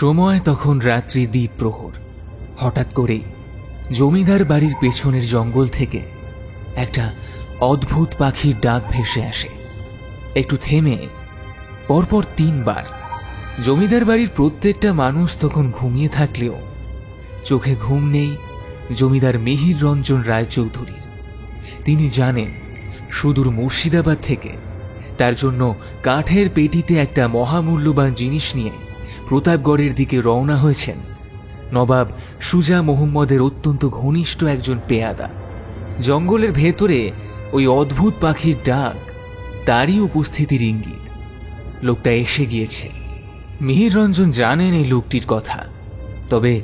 সময় তখন রাত্রি দ্বীপ প্রহর। হঠাৎ করেই জমিদার বাড়ির পেছনের জঙ্গল থেকে একটা অদ্ভুত পাখির ডাক ভেসে আসে। একটু থেমে পরপর 3 বার। জমিদার বাড়ির প্রত্যেকটা মানুষ তখন ঘুমিয়ে থাকলেও চোখে ঘুম নেই জমিদার মিহির রঞ্জন রায়চৌধুরীর। তিনি জানেন সুদূর মুর্শিদাবাদ থেকে তার জন্য কাঠের পেটিতে একটা মহামূল্যবান জিনিস নিয়ে প্রতাপগড়ের দিকে রওনা হয়েছেন নবাব সুজা মোহাম্মদের অত্যন্ত ঘনিষ্ঠ একজন পেয়াদা। জঙ্গলের ভেতরে ওই অদ্ভুত পাখির ডাক তারই উপস্থিতির ইঙ্গিত। লোকটা এসে গিয়েছে। মিহির রঞ্জন জানেন এই লোকটির কথা, তবে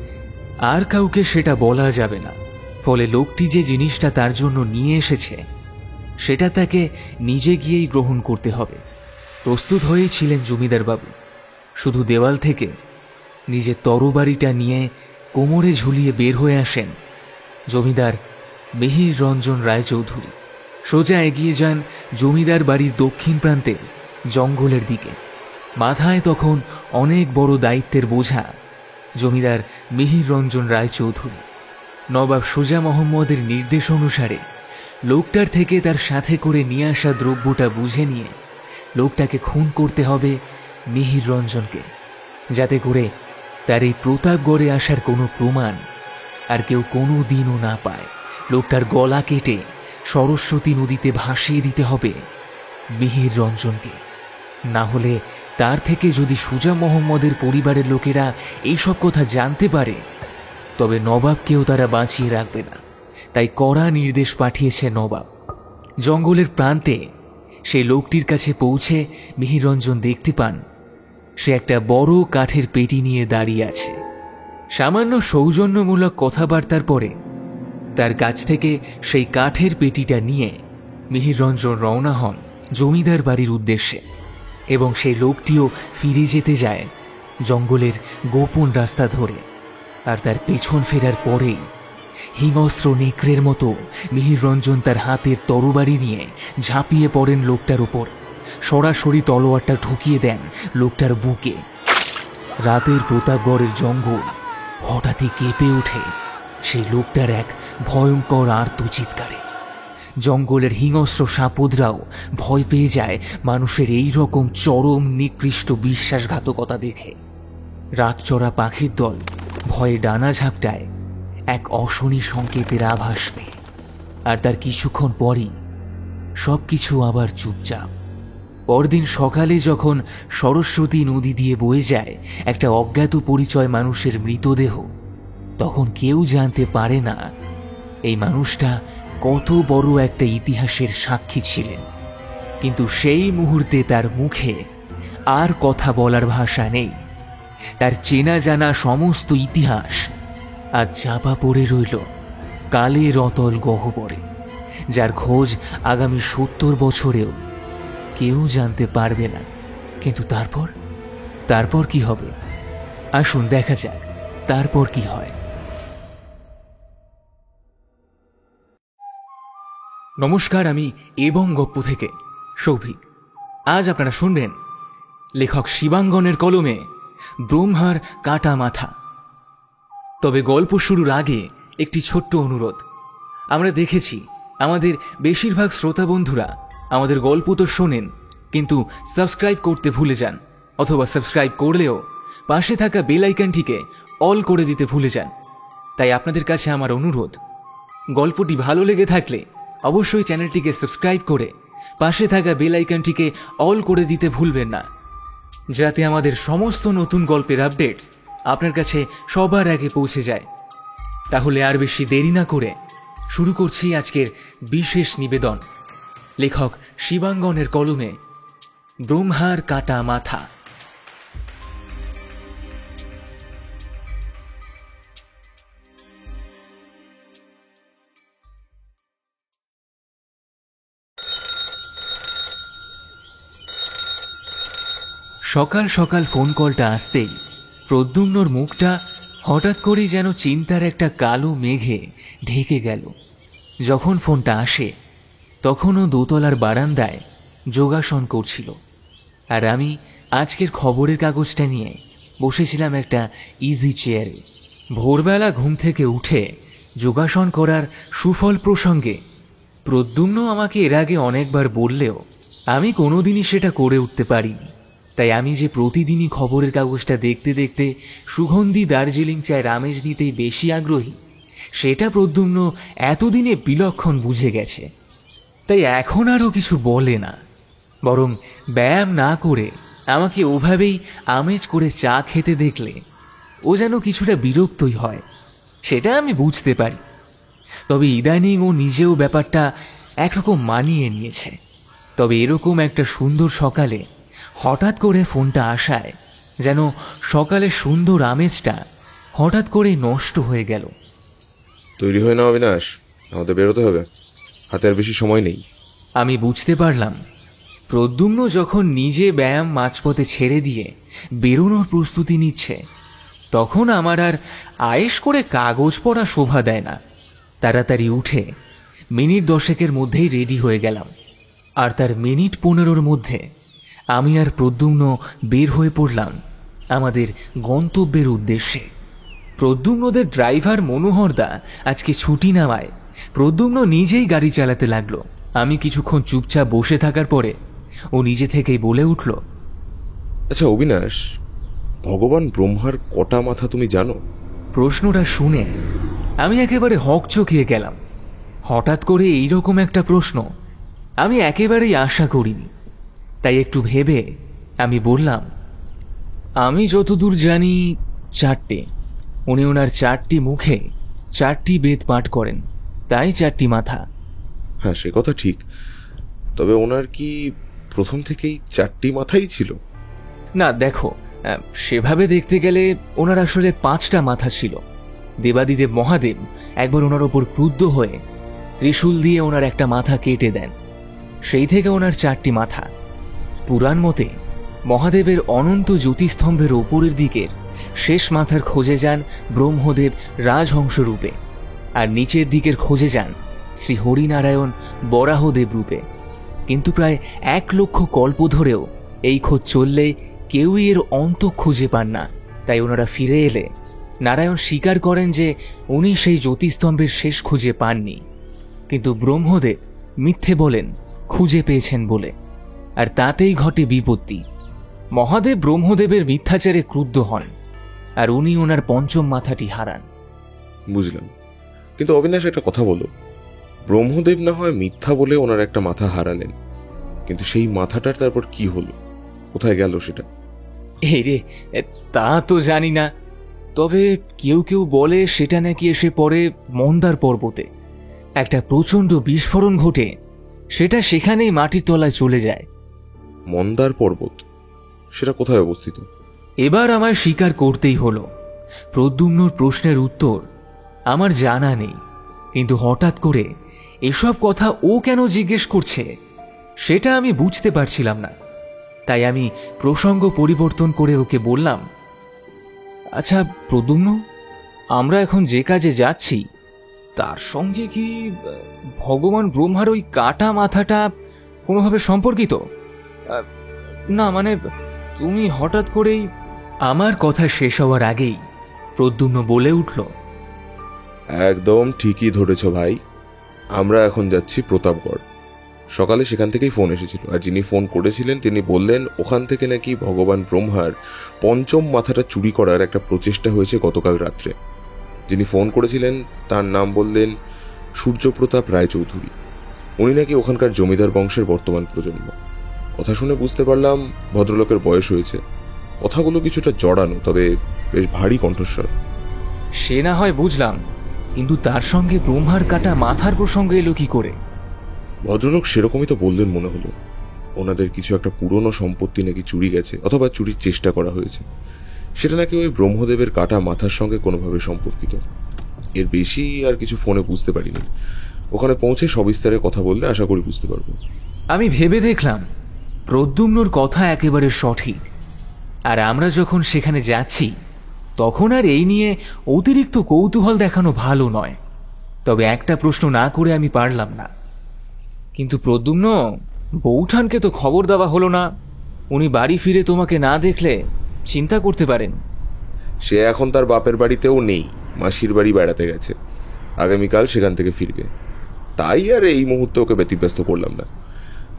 আর কাউকে সেটা বলা যাবে না। ফলে লোকটি যে জিনিসটা তার জন্য নিয়ে এসেছে সেটা তাকে নিজে গিয়েই গ্রহণ করতে হবে। প্রস্তুত হয়েছিলেন জমিদার বাবু। শুধু দেওয়াল থেকে নিজের তরবারিটা নিয়ে কোমরে ঝুলিয়ে বের হয়ে আসেন জমিদার মিহির রঞ্জন রায়চৌধুরী। সোজা এগিয়ে যান জমিদার বাড়ির দক্ষিণ প্রান্তে জঙ্গলের দিকে। মাথায় তখন অনেক বড় দায়িত্বের বোঝা জমিদার মিহির রঞ্জন রায়চৌধুরী। নবাব সুজা মোহাম্মদের নির্দেশ অনুসারে লোকটার থেকে তার সাথে করে নিয়ে আসা দ্রব্যটা বুঝে নিয়ে লোকটাকে খুন করতে হবে মিহির রঞ্জনকে, যাতে করে তার এই প্রতাপগড়ে আসার কোনো প্রমাণ আর কেউ কোনো দিনও না পায়। লোকটার গলা কেটে সরস্বতী নদীতে ভাসিয়ে দিতে হবে মিহির রঞ্জনকে। না হলে তার থেকে যদি সুজা মোহাম্মদের পরিবারের লোকেরা এইসব কথা জানতে পারে তবে নবাবকেও তারা বাঁচিয়ে রাখবে না। তাই কড়া নির্দেশ পাঠিয়েছে নবাব। জঙ্গলের প্রান্তে সেই লোকটির কাছে পৌঁছে মিহির রঞ্জন দেখতে পান সে একটা বড় কাঠের পেটি নিয়ে দাঁড়িয়ে আছে। সামান্য সৌজন্যমূলক কথাবার্তার পরে তার কাছ থেকে সেই কাঠের পেটিটা নিয়ে মিহির রঞ্জন রওনা হন জমিদার বাড়ির উদ্দেশ্যে, এবং সেই লোকটিও ফিরে যেতে যায় জঙ্গলের গোপন রাস্তা ধরে। আর তার পেছন ফেরার পরেই হিংস্র নেকড়ের মতো মিহির রঞ্জন তার হাতের তরবারি নিয়ে ঝাঁপিয়ে পড়েন লোকটার উপর। সরাসরি তলোয়ারটা ঢুকিয়ে দেন লোকটার বুকে। রাতের প্রতাপগড়ের জঙ্গল হঠাৎই কেঁপে ওঠে সেই লোকটার এক ভয়ঙ্কর আর্ত চিৎকারে। জঙ্গলের হিংস্র সাপদরাও ভয় পেয়ে যায় মানুষের এই রকম চরম নিকৃষ্ট বিশ্বাসঘাতকতা দেখে। রাতচরা পাখির দল ভয়ে ডানা ঝাপটায় এক অশনি সংকেতের আভাস পেয়ে। আর তার কিছুক্ষণ পরই সবকিছু আবার চুপচাপ। পরদিন সকালে যখন সরস্বতী নদী দিয়ে বয়ে যায় একটা অজ্ঞাত পরিচয় মানুষের মৃতদেহ, তখন কেউ জানতে পারে না এই মানুষটা কত বড় একটা ইতিহাসের সাক্ষী ছিলেন। কিন্তু সেই মুহূর্তে তার মুখে আর কথা বলার ভাষা নেই। তার চেনা জানা সমস্ত ইতিহাস আজ চাপা পড়ে রইল কালের অতল গহ্বরে, যার খোঁজ আগামী 70 বছরেও কেউ জানতে পারবে না। কিন্তু তারপর কি হবে? আসুন দেখা যাক তারপর কি হয়। নমস্কার, আমি এবং গপ্প থেকে সৌভিক। আজ আপনারা শুনবেন লেখক শিবাঙ্গনের কলমে ব্রহ্মার কাটা মাথা। তবে গল্প শুরুর আগে একটি ছোট্ট অনুরোধ। আমরা দেখেছি আমাদের বেশিরভাগ শ্রোতা বন্ধুরা আমাদের গল্প তো শোনেন, কিন্তু সাবস্ক্রাইব করতে ভুলে যান, অথবা সাবস্ক্রাইব করলেও পাশে থাকা বেল আইকনটিকে অল করে দিতে ভুলে যান। তাই আপনাদের কাছে আমার অনুরোধ, গল্পটি ভালো লেগে থাকলে অবশ্যই চ্যানেলটিকে সাবস্ক্রাইব করে পাশে থাকা বেল আইকনটিকে অল করে দিতে ভুলবেন না, যাতে আমাদের সমস্ত নতুন গল্পের আপডেটস আপনার কাছে সবার আগে পৌঁছে যায়। তাহলে আর বেশি দেরি না করে শুরু করছি আজকের বিশেষ নিবেদন। লেখক শিবাঙ্গনের কলমে ব্রহ্মার কাটা মাথা। সকাল সকাল ফোন কলটা আসতেই প্রদ্যুম্নর মুখটা হঠাৎ করেই যেন চিন্তার একটা কালো মেঘে ঢেকে গেল। যখন ফোনটা আসে তখনও দোতলার বারান্দায় যোগাসন করছিল, আর আমি আজকের খবরের কাগজটা নিয়ে বসেছিলাম একটা ইজি চেয়ারে। ভোরবেলা ঘুম থেকে উঠে যোগাসন করার সুফল প্রসঙ্গে প্রদ্যুম্ন আমাকে এর আগে অনেকবার বললেও আমি কোনোদিনই সেটা করে উঠতে পারিনি। তাই আমি যে প্রতিদিনই খবরের কাগজটা দেখতে দেখতে সুগন্ধি দার্জিলিং চায়ের আমেজ নিতেই বেশি আগ্রহী, সেটা প্রদ্যুম্ন এতদিনে বিলক্ষণ বুঝে গেছে। তাই এখন আরও কিছু বলে না, বরং ব্যায়াম না করে আমাকে ওভাবেই আমেজ করে চা খেতে দেখলে ও যেন কিছুটা বিরক্তই হয়, সেটা আমি বুঝতে পারি। তবে ইদানিং ও নিজেও ব্যাপারটা একরকম মানিয়ে নিয়েছে। তবে এরকম একটা সুন্দর সকালে হঠাৎ করে ফোনটা আসায় যেন সকালের সুন্দর আমেজটা হঠাৎ করে নষ্ট হয়ে গেল। তৈরি হয় না অবিনাশ, আমাদের বেরোতে হবে, হাতে আর বেশি সময় নেই। আমি বুঝতে পারলাম প্রদ্যুম্ন যখন নিজে ব্যায়াম মাঝপথে ছেড়ে দিয়ে বেরোনোর প্রস্তুতি নিচ্ছে, তখন আমার আর আয়েশ করে কাগজ পড়া শোভা দেয় না। তাড়াতাড়ি উঠে মিনিট 10 মধ্যেই রেডি হয়ে গেলাম। আর তার মিনিট 15 মধ্যে আমি আর প্রদ্যুম্ন বের হয়ে পড়লাম আমাদের গন্তব্যের উদ্দেশ্যে। প্রদ্যুম্নদের ড্রাইভার মনোহরদা আজকে ছুটি নেওয়ায় প্রদ্যুম্ন নিজেই গাড়ি চালাতে লাগলো। আমি কিছুক্ষণ চুপচাপ বসে থাকার পরে ও নিজে থেকেই বলে উঠল, আচ্ছা অবিনাশ, ভগবান ব্রহ্মার কটা মাথা তুমি জানো? প্রশ্নটা শুনে আমি একেবারে হকচকিয়ে গেলাম। হঠাৎ করে এইরকম একটা প্রশ্ন আমি একেবারেই আশা করিনি। তাই একটু ভেবে আমি বললাম, আমি যতদূর জানি 4টে। উনি ওনার 4টি মুখে 4টি বেদ পাঠ করেন, তাই 4টি মাথা। হ্যাঁ, সে কথা ঠিক। তবে ওনার কি প্রথম থেকেই 4টি মাথাই ছিল? না দেখো, সেভাবে দেখতে গেলে ওনার আসলে 5টা মাথা ছিল। দেবাদিদেব মহাদেব একবার ওনার ওপর ক্রুদ্ধ হয়ে ত্রিশূল দিয়ে ওনার একটা মাথা কেটে দেন, সেই থেকে ওনার 4টি মাথা। পুরাণ মতে মহাদেবের অনন্ত জ্যোতিস্তম্ভের ওপরের দিকের শেষ মাথার খোঁজে যান ব্রহ্মদেব রাজহংস রূপে, আর নিচের দিকের খোঁজে যান শ্রী হরিনারায়ণ বরাহদেব রূপে। কিন্তু প্রায় 1 লক্ষ কল্প ধরেও এই খোঁজ চললে কেউই এর অন্ত খুঁজে পান না। তাই ওনারা ফিরে এলে নারায়ণ স্বীকার করেন যে উনি সেই জ্যোতিস্তম্ভের শেষ খুঁজে পাননি, কিন্তু ব্রহ্মদেব মিথ্যে বলেন খুঁজে পেয়েছেন বলে। আর তাতেই ঘটে বিপত্তি। মহাদেব ব্রহ্মদেবের মিথ্যাচারে ক্রুদ্ধ হন, আর উনি ওনার 5ম মাথাটি হারান। বুঝলাম, কিন্তু অবিনাশ একটা কথা বলো, ব্রহ্মদেব না হয় মিথ্যা বলে ওনার একটা মাথা হারালেন, কিন্তু সেই মাথাটার তারপর কি হলো, কোথায় গেল সেটা? এই রে, তা তো জানি না। তবে কেউ কেউ বলে সেটা নাকি এসে পড়ে মন্দার পর্বতে। একটা প্রচণ্ড বিস্ফোরণ ঘটে সেটা সেখানেই মাটির তলায় চলে যায়। মন্দার পর্বত, সেটা কোথায় অবস্থিত? এবার আমায় স্বীকার করতেই হলো, প্রদ্যুম্নর প্রশ্নের উত্তর আমার জানা নেই। কিন্তু হঠাৎ করে এসব কথা ও কেন জিজ্ঞেস করছে সেটা আমি বুঝতে পারছিলাম না। তাই আমি প্রসঙ্গ পরিবর্তন করে ওকে বললাম, আচ্ছা প্রদ্যুম্ন, আমরা এখন যে কাজে যাচ্ছি তার সঙ্গে কি ভগবান ব্রহ্মার ওই কাটা মাথাটা কোনোভাবে সম্পর্কিত? না মানে তুমি হঠাৎ করেই। আমার কথা শেষ হওয়ার আগেই প্রদ্যুম্ন বলে উঠল, একদম ঠিকই ধরেছ ভাই, আমরা এখন যাচ্ছি প্রতাপগড়। সকালে সেখান থেকেই ফোন এসেছিল, আর যিনি ফোন করেছিলেন তিনি বললেন ওখান থেকে নাকি ভগবান ব্রহ্মার 5ম মাথাটা চুরি করার একটা প্রচেষ্টা হয়েছে গতকাল রাত্রে। যিনি ফোন করেছিলেন তার নাম বললেন সূর্যপ্রতাপ রায়চৌধুরী। উনি নাকি ওখানকার জমিদার বংশের বর্তমান প্রজন্ম। কথা শুনে বুঝতে পারলাম ভদ্রলোকের বয়স হয়েছে। কথাগুলো কিছুটা জড়ানো, তবে বেশ ভারী কণ্ঠস্বর। সে না হয় বুঝলাম, কিন্তু তার সঙ্গে ব্রহ্মার কাটা মাথার প্রসঙ্গ এলো কি করে? ভদ্রলোক সেরকমই তো বললেন মনে হলো। ওনাদের কিছু একটা পুরনো সম্পত্তি নাকি চুরি গেছে, অথবা চুরির চেষ্টা করা হয়েছে। সেটা নাকি ওই ব্রহ্মদেবের কাটা মাথার সঙ্গে কোনোভাবে সম্পর্কিত। এর বেশি আর কিছু ফোনে বুঝতে পারিনি। ওখানে পৌঁছে সবিস্তারে কথা বললে আশা করি বুঝতে পারবো। আমি ভেবে দেখলাম প্রদ্যুম্নর কথা একেবারে সঠিক। আর আমরা যখন সেখানে যাচ্ছি তখন আর এই নিয়ে অতিরিক্ত কৌতূহল দেখানো ভালো নয়। তবে একটা প্রশ্ন না করে আমি পারলাম না, কিন্তু প্রদ্যুম্ন, বৌঠানকে তো খবর দেওয়া হলো না। উনি বাড়ি ফিরে তোমাকে না দেখলে চিন্তা করতে পারেন। সে এখন তার বাপের বাড়িতেও নেই, মাসির বাড়ি বেড়াতে গেছে। আগামীকাল সেখান থেকে ফিরবে, তাই আর এই মুহূর্তে ওকে ব্যতিব্যস্ত করলাম না।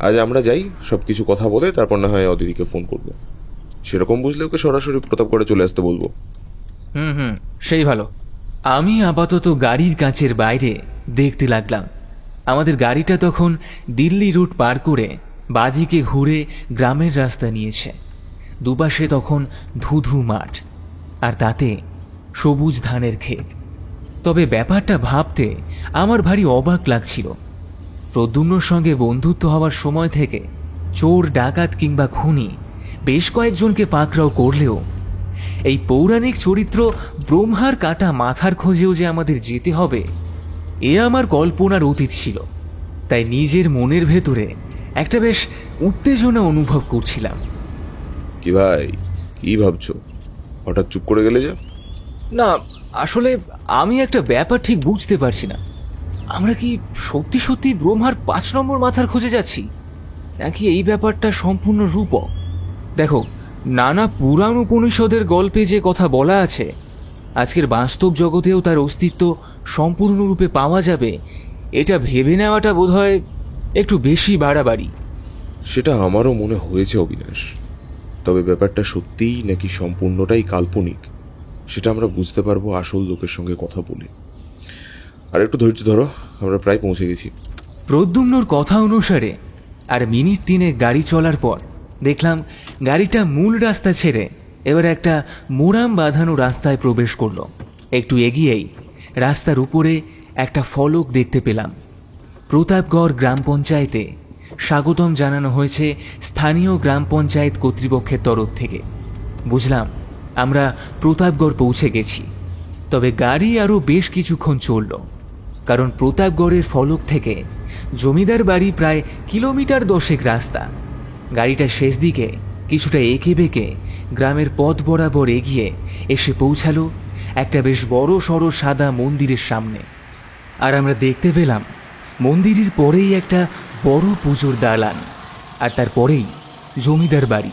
আজ আমরা যাই, সবকিছু কথা বলে তারপর না হয় অদিতিকে ফোন করবো। সেরকম বুঝলে ওকে সরাসরি প্রতাপগড়ে চলে আসতে বলবো। হুম, সেই ভালো। আমি আপাতত গাড়ির কাঁচের বাইরে দেখতে লাগলাম। আমাদের গাড়িটা তখন দিল্লি রুট পার করে বাঁদিকে ঘুরে গ্রামের রাস্তা নিয়েছে। দুপাশে তখন ধুধু মাঠ, আর তাতে সবুজ ধানের ক্ষেত। তবে ব্যাপারটা ভাবতে আমার ভারী অবাক লাগছিল। প্রদ্যুম্নর সঙ্গে বন্ধুত্ব হওয়ার সময় থেকে চোর, ডাকাত কিংবা খুনি বেশ কয়েকজনকে পাকড়াও করলেও এই পৌরাণিক চরিত্র ব্রহ্মার কাটা মাথার খোঁজেও যে আমাদের যেতে হবে, এ আমার কল্পনার অতীত ছিল। তাই নিজের মনের ভেতরে একটা বেশ উত্তেজনা অনুভব করছিলাম। কি ভাই, কি ভাবছো? হঠাৎ চুপ করে গেলে যে? না, আসলে আমি একটা ব্যাপার ঠিক বুঝতে পারছি না। আমরা কি সত্যি সত্যি ব্রহ্মার 5 নম্বর মাথার খোঁজে যাচ্ছি, নাকি এই ব্যাপারটা সম্পূর্ণ রূপক? দেখো, নানা পুরাণ উপনিষদের গল্পে যে কথা বলা আছে, আজকের বাস্তব জগতেও তার অস্তিত্ব সম্পূর্ণরূপে পাওয়া যাবে, এটা ভেবে নেওয়াটা বোধহয় একটু বেশি বাড়াবাড়ি। সেটা আমারও মনে হয়েছে অবিনাশ। তবে ব্যাপারটা সত্যিই নাকি সম্পূর্ণটাই কাল্পনিক, সেটা আমরা বুঝতে পারবো আসল লোকের সঙ্গে কথা বলে। আর একটু ধৈর্য ধরো, আমরা প্রায় পৌঁছে গেছি। প্রদ্যুম্নর কথা অনুসারে আর মিনিট 3 গাড়ি চলার পর দেখলাম গাড়িটা মূল রাস্তা ছেড়ে এবার একটা মোরাম বাঁধানো রাস্তায় প্রবেশ করলো। একটু এগিয়েই রাস্তার উপরে একটা ফলক দেখতে পেলাম। প্রতাপগড় গ্রাম পঞ্চায়েতে স্বাগতম জানানো হয়েছে স্থানীয় গ্রাম পঞ্চায়েত কর্তৃপক্ষের তরফ থেকে। বুঝলাম আমরা প্রতাপগড় পৌঁছে গেছি। তবে গাড়ি আরও বেশ কিছুক্ষণ চলল, কারণ প্রতাপগড়ের ফলক থেকে জমিদার বাড়ি প্রায় কিলোমিটার 10 রাস্তা। গাড়িটা শেষ দিকে কিছুটা এঁকে বেঁকে গ্রামের পথ বরাবর এগিয়ে এসে পৌঁছালো একটা বেশ বড় সড়ো সাদা মন্দিরের সামনে। আর আমরা দেখতে পেলাম মন্দিরের পরেই একটা বড় পুজোর দালান, আর তারপরেই জমিদার বাড়ি।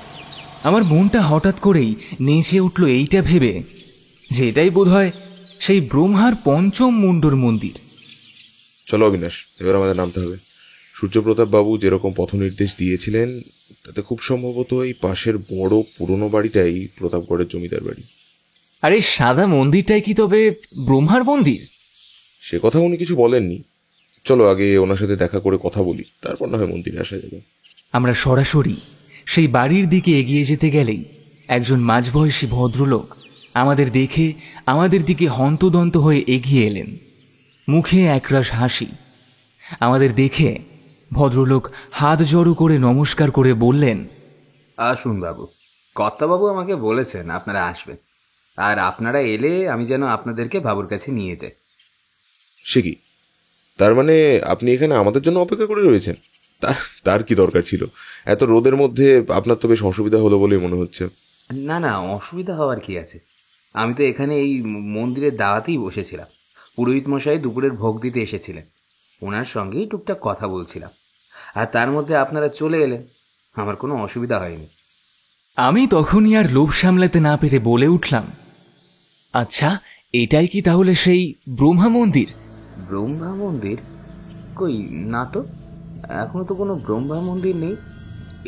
আমার মনটা হঠাৎ করেই নেচে উঠল এইটা ভেবে যে এটাই বোধহয় সেই ব্রহ্মার 5ম মুন্ডর মন্দির। চলো অবিনাশ, এবার আমাদের নামতে হবে। সূর্যপ্রতাপ বাবু যেরকম পথ নির্দেশ দিয়েছিলেন তাতে খুব সম্ভবত এই পাশের বড় পুরনো বাড়িটাই প্রতাপগড়ের জমিদার বাড়ি। আর এই সাদা মন্দিরটাই কি তবে ব্রহ্মার মন্দির? সে কথা উনি কিছু বলেননি। চলো আগে ওনার সাথে দেখা করে কথা বলি, তারপর না হয় মন্দিরে আসা যাবে। আমরা সরাসরি সেই বাড়ির দিকে এগিয়ে যেতে গেলেই একজন মাঝবয়সী ভদ্রলোক আমাদের দেখে আমাদের দিকে হন্তদন্ত হয়ে এগিয়ে এলেন। মুখে একরাশ হাসি। আমাদের দেখে ভদ্রলোক হাত জড়ো করে নমস্কার করে বললেন, আসুন বাবু, কর্তাবাবু আমাকে বলেছেন আপনারা আসবেন, আর আপনারা এলে আমি যেন আপনাদেরকে বাবুর কাছে নিয়ে যাই। সে কি, তার মানে আপনি এখানে আমাদের জন্য অপেক্ষা করে রয়েছেন? তার কি দরকার ছিল? এত রোদের মধ্যে আপনার তো বেশ অসুবিধা হলো বলেই মনে হচ্ছে। না না, অসুবিধা হওয়ার কি আছে? আমি তো এখানে এই মন্দিরের দাওয়াতেই বসেছিলাম। পুরোহিত মশাই দুপুরের ভোগ দিতে এসেছিলেন, ওনার সঙ্গেই টুকটাক কথা বলছিলাম, আর তার মধ্যে আপনারা চলে এলেন। আমার কোনো অসুবিধা হয়নি। আমি তখনই আর লোভ সামলাতে না পেরে বলে উঠলাম, আচ্ছা, এটাই কি তাহলে সেই ব্রহ্মা মন্দির? ব্রহ্মা মন্দির? কই না তো, এখনো তো কোনো ব্রহ্মা মন্দির নেই।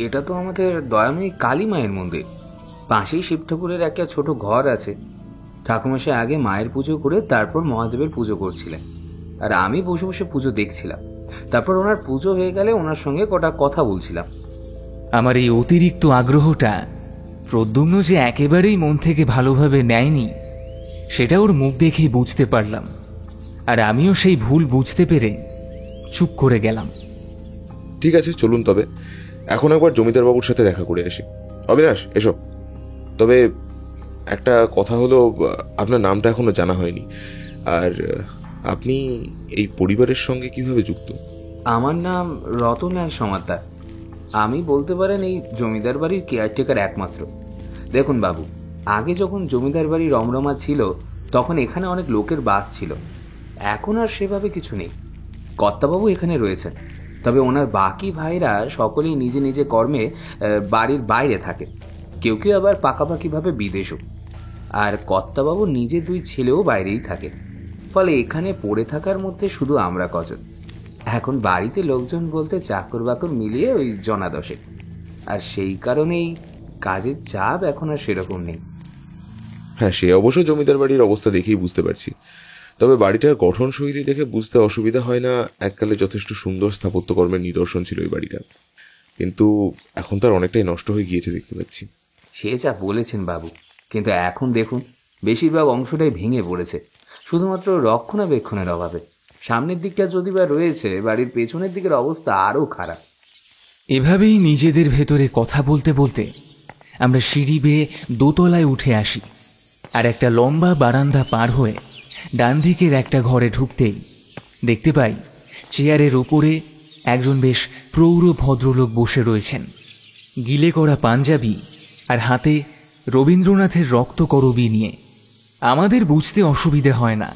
এটা তো আমাদের দয়াময়ী কালী মায়ের মন্দির। পাশেই শিব ঠাকুরের একটা ছোট ঘর আছে। ঠাকুরমশাই আগে মায়ের পুজো করে তারপর মহাদেবের পুজো করছিলেন, আর আমি বসে বসে পুজো দেখছিলাম। তারপর ওনার পুজো হয়ে গেলে ওনার সঙ্গে কটা কথা বলছিলাম। আমার এই অতিরিক্ত আগ্রহটা প্রদ্যুম্ন যে একেবারেই মন থেকে ভালোভাবে নেয়নি, সেটা ওর মুখ দেখেই বুঝতে পারলাম। আর আমিও সেই ভুল বুঝতে পেরে চুপ করে গেলাম। ঠিক আছে, চলুন তবে এখন একবার জমিদার বাবুর সাথে দেখা করে আসি। অবিনাশ, এসো। তবে একটা কথা হলো, আপনার নামটা এখনো জানা হয়নি, আর আপনি এই পরিবারের সঙ্গে কিভাবে যুক্ত? আমার নাম রতনলাল সমাদ্দার। আমি বলতে পারেন এই জমিদার বাড়ির কেয়ারটেকার একমাত্র। দেখুন বাবু, আগে যখন জমিদার বাড়ি রমরমা ছিল তখন এখানে অনেক লোকের বাস ছিল। এখন আর সেভাবে কিছু নেই। কর্তাবাবু এখানে রয়েছেন, তবে ওনার বাকি ভাইরা সকলেই নিজে নিজে কর্মে বাড়ির বাইরে থাকে। কেউ কেউ আবার পাকাপাকিভাবে বিদেশও। আর কর্তাবাবু নিজে 2 ছেলেও বাইরেই থাকে, ফলে এখানে পড়ে থাকার মধ্যে শুধু আমরা কজন। এখন বাড়িতে লোকজন বলতে চাকর বাকর মিলিয়ে ওই জনা 10। আর সেই কারণেই কাজের চাপ এখন আর সেরকম নেই। হ্যাঁ, সে অবশ্য জমিদার বাড়ির অবস্থা দেখেই বুঝতে পারছি। তবে বাড়িটার গঠন শৈলী দেখে বুঝতে অসুবিধা হয় না, এককালে যথেষ্ট সুন্দর স্থাপত্যকর্মের নিদর্শন ছিল এই বাড়িটা, কিন্তু এখন তার অনেকটাই নষ্ট হয়ে গিয়েছে দেখতে পাচ্ছি। সে যা বলেছেন বাবু, কিন্তু এখন দেখুন বেশিরভাগ অংশটাই ভেঙে পড়েছে, শুধুমাত্র রক্ষণাবেক্ষণের অভাবে। সামনের দিকটা যদি বা রয়েছে, বাড়ির পেছনের দিকের অবস্থা আরও খারাপ। এভাবেই নিজেদের ভেতরে কথা বলতে বলতে আমরা সিঁড়ি বেয়ে দোতলায় উঠে আসি, আর একটা লম্বা বারান্দা পার হয়ে ডান দিকের একটা ঘরে ঢুকতেই দেখতে পাই চেয়ারের ওপরে একজন বেশ প্রৌঢ় ভদ্রলোক বসে রয়েছেন, গিলে করা পাঞ্জাবি আর হাতে রবীন্দ্রনাথের রক্তকরবী নিয়ে। আমাদের বুঝতে অসুবিধে হয় না,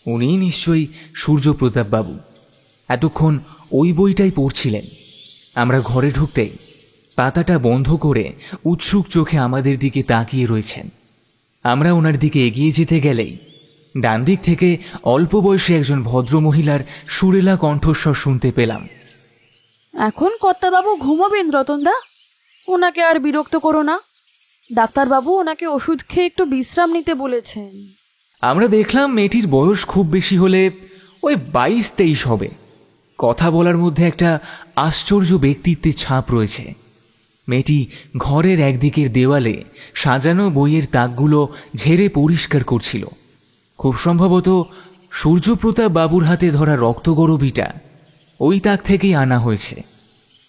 উনি নিশ্চয়ই সূর্যপ্রতাপ বাবু। এতক্ষণ ওই বইটাই পড়ছিলেন। আমরা ঘরে ঢুকতেই পাতাটা বন্ধ করে উৎসুক চোখে আমাদের দিকে তাকিয়ে রয়েছেন। আমরা ওনার দিকে এগিয়ে যেতে গেলেই ডান দিক থেকে অল্প বয়সী একজন ভদ্রমহিলার সুরেলা কণ্ঠস্বর শুনতে পেলাম। এখন কর্তাবাবু ঘুমাবেন রতনদা, ওনাকে আর বিরক্ত করো না। ডাক্তারবাবু ওনাকে ওষুধ খেয়ে একটু বিশ্রাম নিতে বলেছেন। আমরা দেখলাম মেয়েটির বয়স খুব বেশি হলে ওই 22-23 হবে। কথা বলার মধ্যে একটা আশ্চর্য ব্যক্তিত্বের ছাপ রয়েছে। মেয়েটি ঘরের একদিকের দেওয়ালে সাজানো বইয়ের তাকগুলো ঝেড়ে পরিষ্কার করছিল। খুব সম্ভবত সূর্যপ্রতাপ বাবুর হাতে ধরা রক্তগরবিটা ওই তাক থেকেই আনা হয়েছে।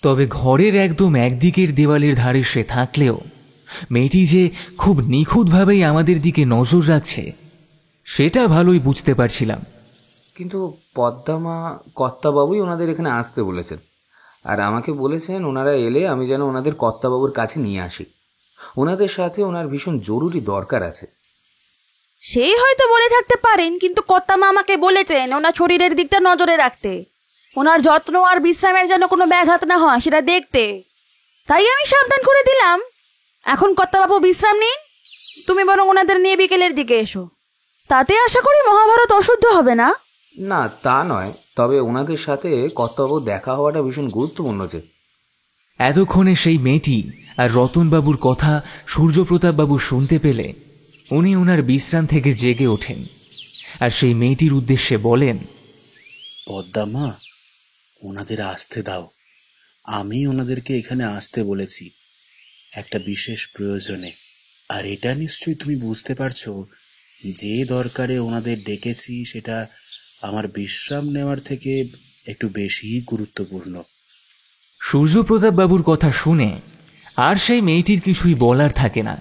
তবে ঘরের একদম একদিকের দেওয়ালের ধারে সে থাকলেও মেয়েটি যে খুব নিখুঁতভাবেই আমাদের দিকে নজর রাখছে সেটা ভালোই বুঝতে পারছিলাম। কিন্তু পদ্মামা কর্তাবাবুই ওনাদের এখানে আসতে বলেছেন, আর আমাকে বলেছেন ওনারা এলে আমি যেন ওনাদের কর্তাবাবুর কাছে নিয়ে আসি। ওনাদের সাথে ওনার ভীষণ জরুরি দরকার আছে। সেই হয়তো বলে থাকতে পারেন, কিন্তু কর্তামা আমাকে বলেছেন ওনার শরীরের দিকটা নজরে রাখতে, ওনার যত্ন আর বিশ্রামের যেন কোনো ব্যাঘাত না হয় সেটা দেখতে। তাই আমি সাবধান করে দিলাম। এখন কর্তাবাবু বিশ্রাম নিন, তুমি বরং ওনাদের নিয়ে বিকেলের দিকে এসো, তাতে আশা করি মহাভারত অশুদ্ধ হবে না। না, তা নয়, তবে ওনাদের সাথে কর্তাবাবু দেখা হওয়াটা ভীষণ গুরুত্বপূর্ণ যে। এতক্ষণে সেই মেয়েটি আর রতনবাবুর কথা সূর্যপ্রতাপবাবু শুনতে পেলে উনি ওনার বিশ্রাম থেকে জেগে ওঠেন আর সেই মেয়েটির উদ্দেশ্যে বলেন, পদ্মামা, ওনাদের আসতে দাও। আমি ওনাদেরকে এখানে আসতে বলেছি একটা বিশেষ প্রয়োজনে। আর এটা নিশ্চয়ই তুমি বুঝতে পারছো, যে দরকারে ওনাদের ডেকেছি সেটা আমার বিশ্রাম নেওয়ার থেকে একটু বেশিই গুরুত্বপূর্ণ। সূর্যপ্রতাপ বাবুর কথা শুনে আর সেই মেয়েটির কিছুই বলার থাকে না,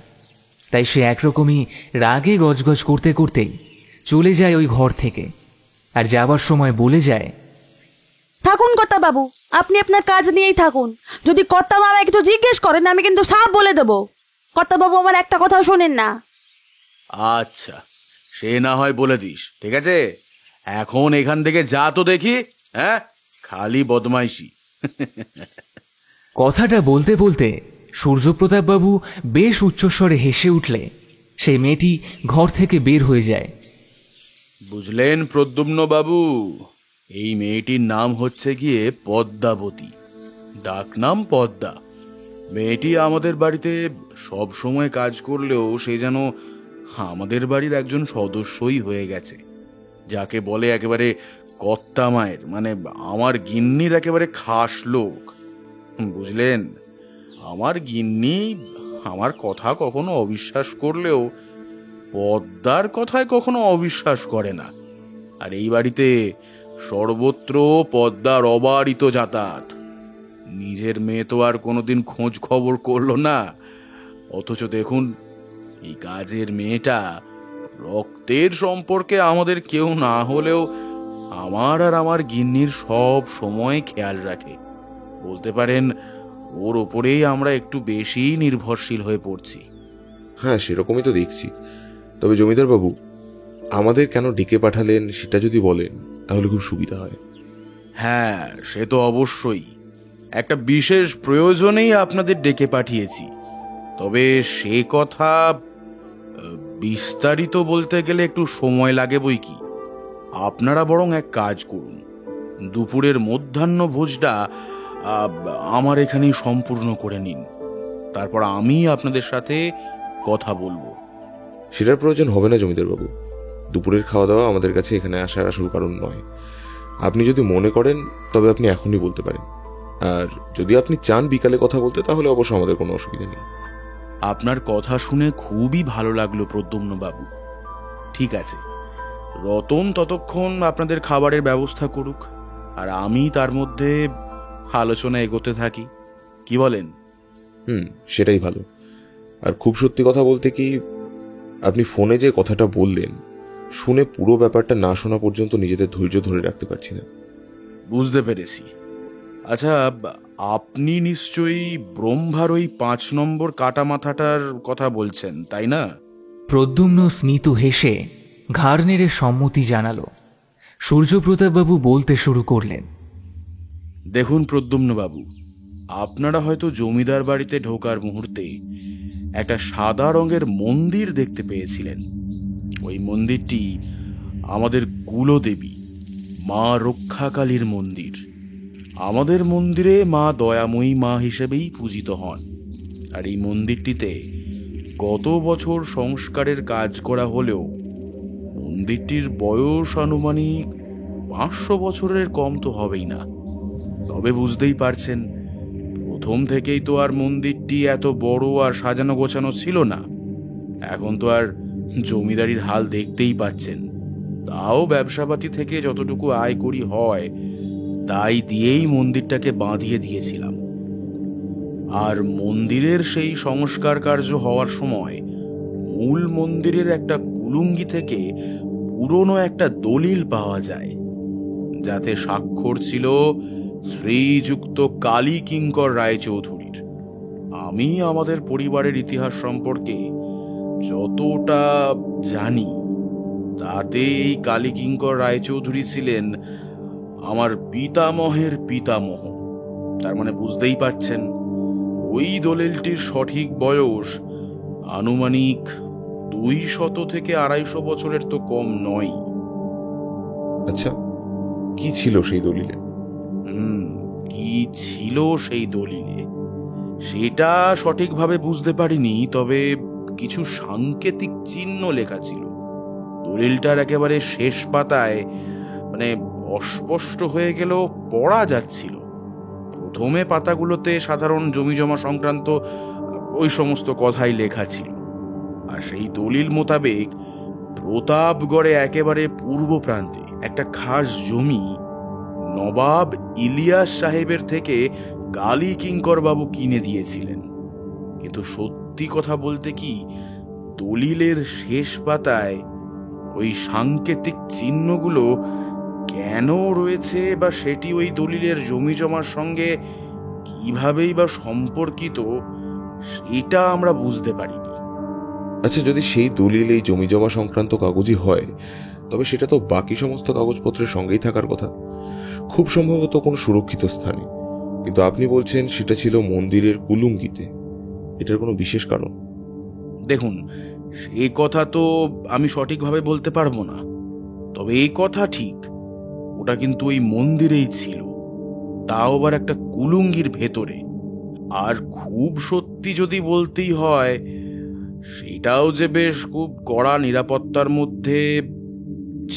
তাই সে একরকমই রাগে গজগজ করতে করতেই চলে যায় ওই ঘর থেকে। আর যাবার সময় বলে যায়, থাকুন কর্তাবাবু, আপনি আপনার কাজ নিয়েই থাকুন। যদি কর্তামা আমায় কিছু জিজ্ঞেস করেন আমি কিন্তু সাফ বলে দেবো। কর্তাবাবু আমার একটা কথাও শোনেন না। আচ্ছা, সে না হয় বলে দিস, ঠিক আছে। এখন এখান থেকে যা তো দেখি। হ্যাঁ, খালি বদমাইশি। কথাটা বলতে বলতে সূর্যপ্রতাপবাবু বেশ উচ্চস্বরে হেসে উঠলে সেই মেয়েটি ঘর থেকে বের হয়ে যায়। বুঝলেন প্রদ্যুম্ন বাবু, এই মেয়েটির নাম হচ্ছে গিয়ে পদ্মাবতী, ডাক নাম পদ্মা। মেয়েটি আমাদের বাড়িতে সব সময় কাজ করলেও সে যেন আমাদের বাড়ির একজন সদস্যই হয়ে গেছে, যাকে বলে একেবারে কর্তা মায়ের, মানে আমার গিন্নির একেবারে খাস লোক। বুঝলেন, আমার গিন্নি আমার কথা কখনো অবিশ্বাস করলেও পদ্মার কথায় কখনো অবিশ্বাস করে না। আর এই বাড়িতে সর্বত্র পদ্মার অবারিত যাতায়াত। নিজের মেয়ে তো আর কোনোদিন খোঁজ খবর করলো না, অথচ দেখুন এই কাজের মেয়েটা রক্তের সম্পর্কে আমাদের কেউ না হলেও আমার আর আমার গিন্নির সব সময় খেয়াল রাখে। বলতে পারেন ওর ওপরেই আমরা একটু বেশি নির্ভরশীল হয়ে পড়ছি। হ্যাঁ, সেরকমই তো দেখছি। তবে জমিদার বাবু, আমাদের কেন ডেকে পাঠালেন সেটা যদি বলেন তাহলে খুব সুবিধা হয়। হ্যাঁ, সে তো অবশ্যই। একটা বিশেষ প্রয়োজনেই আপনাদের ডেকে পাঠিয়েছি। তবে সে কথা বিস্তারিত বলতে গেলে একটু সময় লাগে বই কি। আপনারা বরং এক কাজ করুন, দুপুরের মধ্যাহ্ন ভোজটা আমার এখানেই সম্পূর্ণ করে নিন, তারপর আমি আপনাদের সাথে কথা বলবো। সেটার প্রয়োজন হবে না জমিদার বাবু। দুপুরের খাওয়া দাওয়া আমাদের কাছে এখানে আসার আসল কারণ নয়। আপনি যদি মনে করেন তবে আপনি এখনই বলতে পারেন, আর যদি আপনি চান বিকালে কথা বলতে তাহলে অবশ্য আমাদের কোনো অসুবিধা নেই। আপনার কথা শুনে খুবই ভালো লাগলো প্রদ্যুম্ন বাবু। ঠিক আছে, রতন ততক্ষণ আপনাদের খাবারের ব্যবস্থা করুক, আর আমি তার মধ্যে আলোচনা এগোতে থাকি, কি বলেন? সেটাই ভালো। আর খুব সত্যি কথা বলতে কি, আপনি ফোনে যে কথাটা বললেন শুনে পুরো ব্যাপারটা না শোনা পর্যন্ত নিজেদের ধৈর্য ধরে রাখতে পারছি না। বুঝতে পেরেছি। আচ্ছা, আপনি নিশ্চয়ই ব্রহ্মার ওই 5 নম্বর কাটা মাথাটার কথা বলছেন, তাই না? প্রদ্যুম্ন স্মিত হেসে ঘাড় নেড়ে সম্মতি জানালো। সূর্যপ্রতাপবাবু বলতে শুরু করলেন। দেখুন প্রদ্যুম্ন বাবু, আপনারা হয়তো জমিদার বাড়িতে ঢোকার মুহূর্তে একটা সাদা রঙের মন্দির দেখতে পেয়েছিলেন। ওই মন্দিরটি আমাদের কুলদেবী মা রক্ষাকালীর মন্দির। আমাদের মন্দিরে মা দয়াময়ী মা হিসেবেই পূজিত হন। আর এই মন্দিরটিতে গত বছর সংস্কারের কাজ করা হলেও মন্দিরটির বয়স আনুমানিক 500 বছরের কম তো হবেই না। তবে বুঝতেই পারছেন, প্রথম থেকেই তো আর মন্দিরটি এত বড় আর সাজানো গোছানো ছিল না। এখন তো আর জমিদারির হাল দেখতেই পাচ্ছেন। তাও ব্যবসাপাতি থেকে যতটুকু আয় করি হয় তাই দিয়েই মন্দিরটাকে বাঁধিয়ে দিয়েছিলাম। আর মন্দিরের সেই সংস্কার কার্য হওয়ার সময় মূল মন্দিরের একটা কুলুঙ্গি থেকে পুরনো একটা দলিল পাওয়া যায়, যাতে স্বাক্ষর ছিল শ্রীযুক্ত কালী কিঙ্কর রায়চৌধুরীর। আমি আমাদের পরিবারের ইতিহাস সম্পর্কে যতটা জানি তাতে এই কালী কিঙ্কর রায়চৌধুরী ছিলেন আমার পিতামহের পিতামহ। তার মানে বুঝতেই পাচ্ছেন, ওই দলিলটির সঠিক বয়স আনুমানিক 200 থেকে 250 বছরের তো কম নয়। আচ্ছা, কি ছিল সেই দলিলে? কি ছিল সেই দলিলে সেটা সঠিকভাবে বুঝতে পারিনি, তবে কিছু সাংকেতিক চিহ্ন লেখা ছিল। দলিলটার একেবারে শেষ পাতায় মানে অস্পষ্ট হয়ে গেলেও পড়া যাচ্ছিল। প্রথমে পাতাগুলোতে সাধারণ জমি জমা সংক্রান্ত ওই সমস্ত কথাই লেখা ছিল। আর সেই দলিল মোতাবেক প্রতাপগড়ে একেবারে পূর্ব প্রান্তে একটা খাস জমি নবাব ইলিয়াস সাহেবের থেকে কালী কিঙ্কর বাবু কিনে দিয়েছিলেন। কিন্তু সত্যি কথা বলতে কি, দলিলের শেষ পাতায় ওই সাংকেতিক চিহ্নগুলো কেন রয়েছে বা সেটি ওই দলিলের জমি জমার সঙ্গে কিভাবেই বা সম্পর্কিত, সেটা আমরা বুঝতে পারিনি। আচ্ছা, যদি সেই দলিল এই জমি জমা সংক্রান্ত কাগজই হয় তবে সেটা তো বাকি সমস্ত কাগজপত্রের সঙ্গেই থাকার কথা, খুব সম্ভবত কোনো সুরক্ষিত স্থানে। কিন্তু আপনি বলছেন সেটা ছিল মন্দিরের কুলুঙ্গিতে। এটার কোনো বিশেষ কারণ? দেখুন, সেই কথা তো আমি সঠিকভাবে বলতে পারবো না, তবে এই কথা ঠিক, ওটা কিন্তু ওই মন্দিরেই ছিল, তাও আবার একটা কুলুঙ্গির ভেতরে। আর খুব সত্যি যদি বলতেই হয়, সেটাও যে বেশ খুব কড়া নিরাপত্তার মধ্যে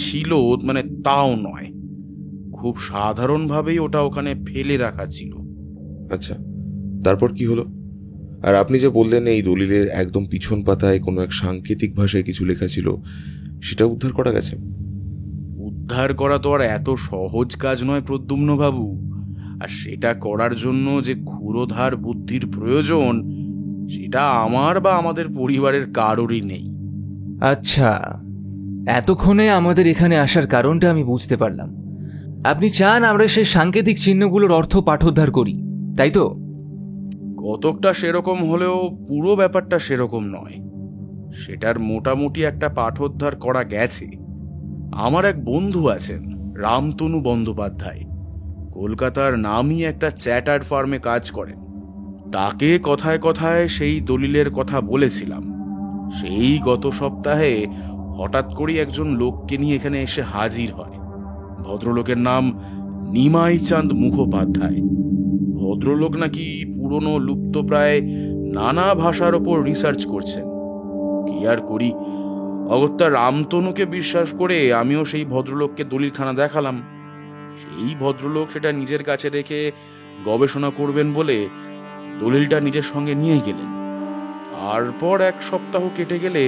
ছিল মানে তাও নয়, খুব সাধারণভাবেই ওটা ওখানে ফেলে রাখা ছিল। আচ্ছা, তারপর কি হলো? আর আপনি যে বললেন এই দলিলের একদম পিছন পাতায় কোনো এক সাংকেতিক ভাষায় কিছু লেখা ছিল, সেটা উদ্ধার করা গেছে? উদ্ধার করা তো আর এত সহজ কাজ নয় প্রদ্যুম্ন বাবু। আর সেটা করার জন্য যে ক্ষুরোধার বুদ্ধির প্রয়োজন, সেটা আমার বা আমাদের পরিবারের কারোরই নেই। আচ্ছা, এতক্ষণে আমাদের এখানে আসার কারণটা আমি বুঝতে পারলাম। আপনি চান আমরা সেই সাংকেতিক চিহ্নগুলোর অর্থ পাঠোদ্ধার করি, তাই তো? কতকটা সেরকম হলেও পুরো ব্যাপারটা সেরকম নয়। সেটার মোটামুটি একটা পাঠোদ্ধার করা গেছে। আমার এক বন্ধু আছেন, রামতনু বন্দ্যোপাধ্যায়, কলকাতার নামই একটা চ্যাটার্ড ফার্মে কাজ করেন। তাকে কথায় কথায় সেই দলিলের কথা বলেছিলাম। সেই গত সপ্তাহে হঠাৎ করেই একজন লোককে নিয়ে এখানে এসে হাজির হয়। ভদ্রলোকের নাম নিমাই চাঁদ মুখোপাধ্যায়। ভদ্রলোক নাকি পুরনো লুপ্তপ্রায় নানা ভাষার ওপর রিসার্চ করছেন। কি আর করি, অগত্যা রামতনুকে বিশ্বাস করে আমিও সেই ভদ্রলোককে দলিলখানা দেখালাম। সেই ভদ্রলোক সেটা নিজের কাছে রেখে গবেষণা করবেন বলে দলিলটা নিজের সঙ্গে নিয়ে গেলেন। তারপর 1 সপ্তাহ কেটে গেলে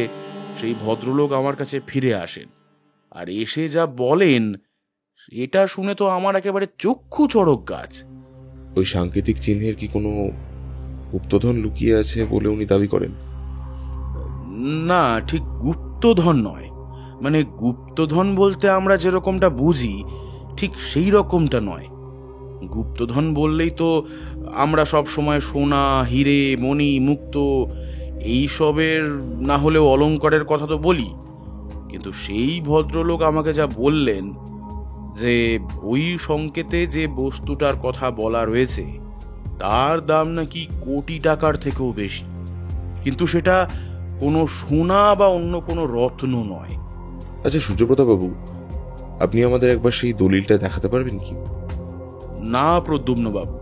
সেই ভদ্রলোক আমার কাছে ফিরে আসেন, আর এসে যা বলেন এটা শুনে তো আমার একেবারে চক্ষু চড়ক গাছ। ওই সাংকেতিক চিহ্নের কি কোনো গুপ্তধন লুকিয়ে আছে বলে উনি দাবি করেন? না, ঠিক গুপ্তধন নয়। মানে গুপ্তধন বলতে আমরা যেরকমটা বুঝি ঠিক সেই রকমটা নয়। গুপ্তধন বললেই তো আমরা সব সময় সোনা, হিরে, মণি, মুক্ত এইসবের না হলেও অলংকারের কথা তো বলি। কিন্তু সেই ভদ্রলোক আমাকে যা বললেন যে ওই সংকেতে যে বস্তুটার কথা বলা রয়েছে তার দাম নাকি কোটি টাকার থেকেও বেশি, কিন্তু সেটা কোনো সোনা বা অন্য কোনো রত্ন নয়। আচ্ছা সূর্যপ্রতাপ বাবু, আপনি আমাদের একবার সেই দলিলটা দেখাতে পারবেন কি? না প্রদ্যুম্ন বাবু,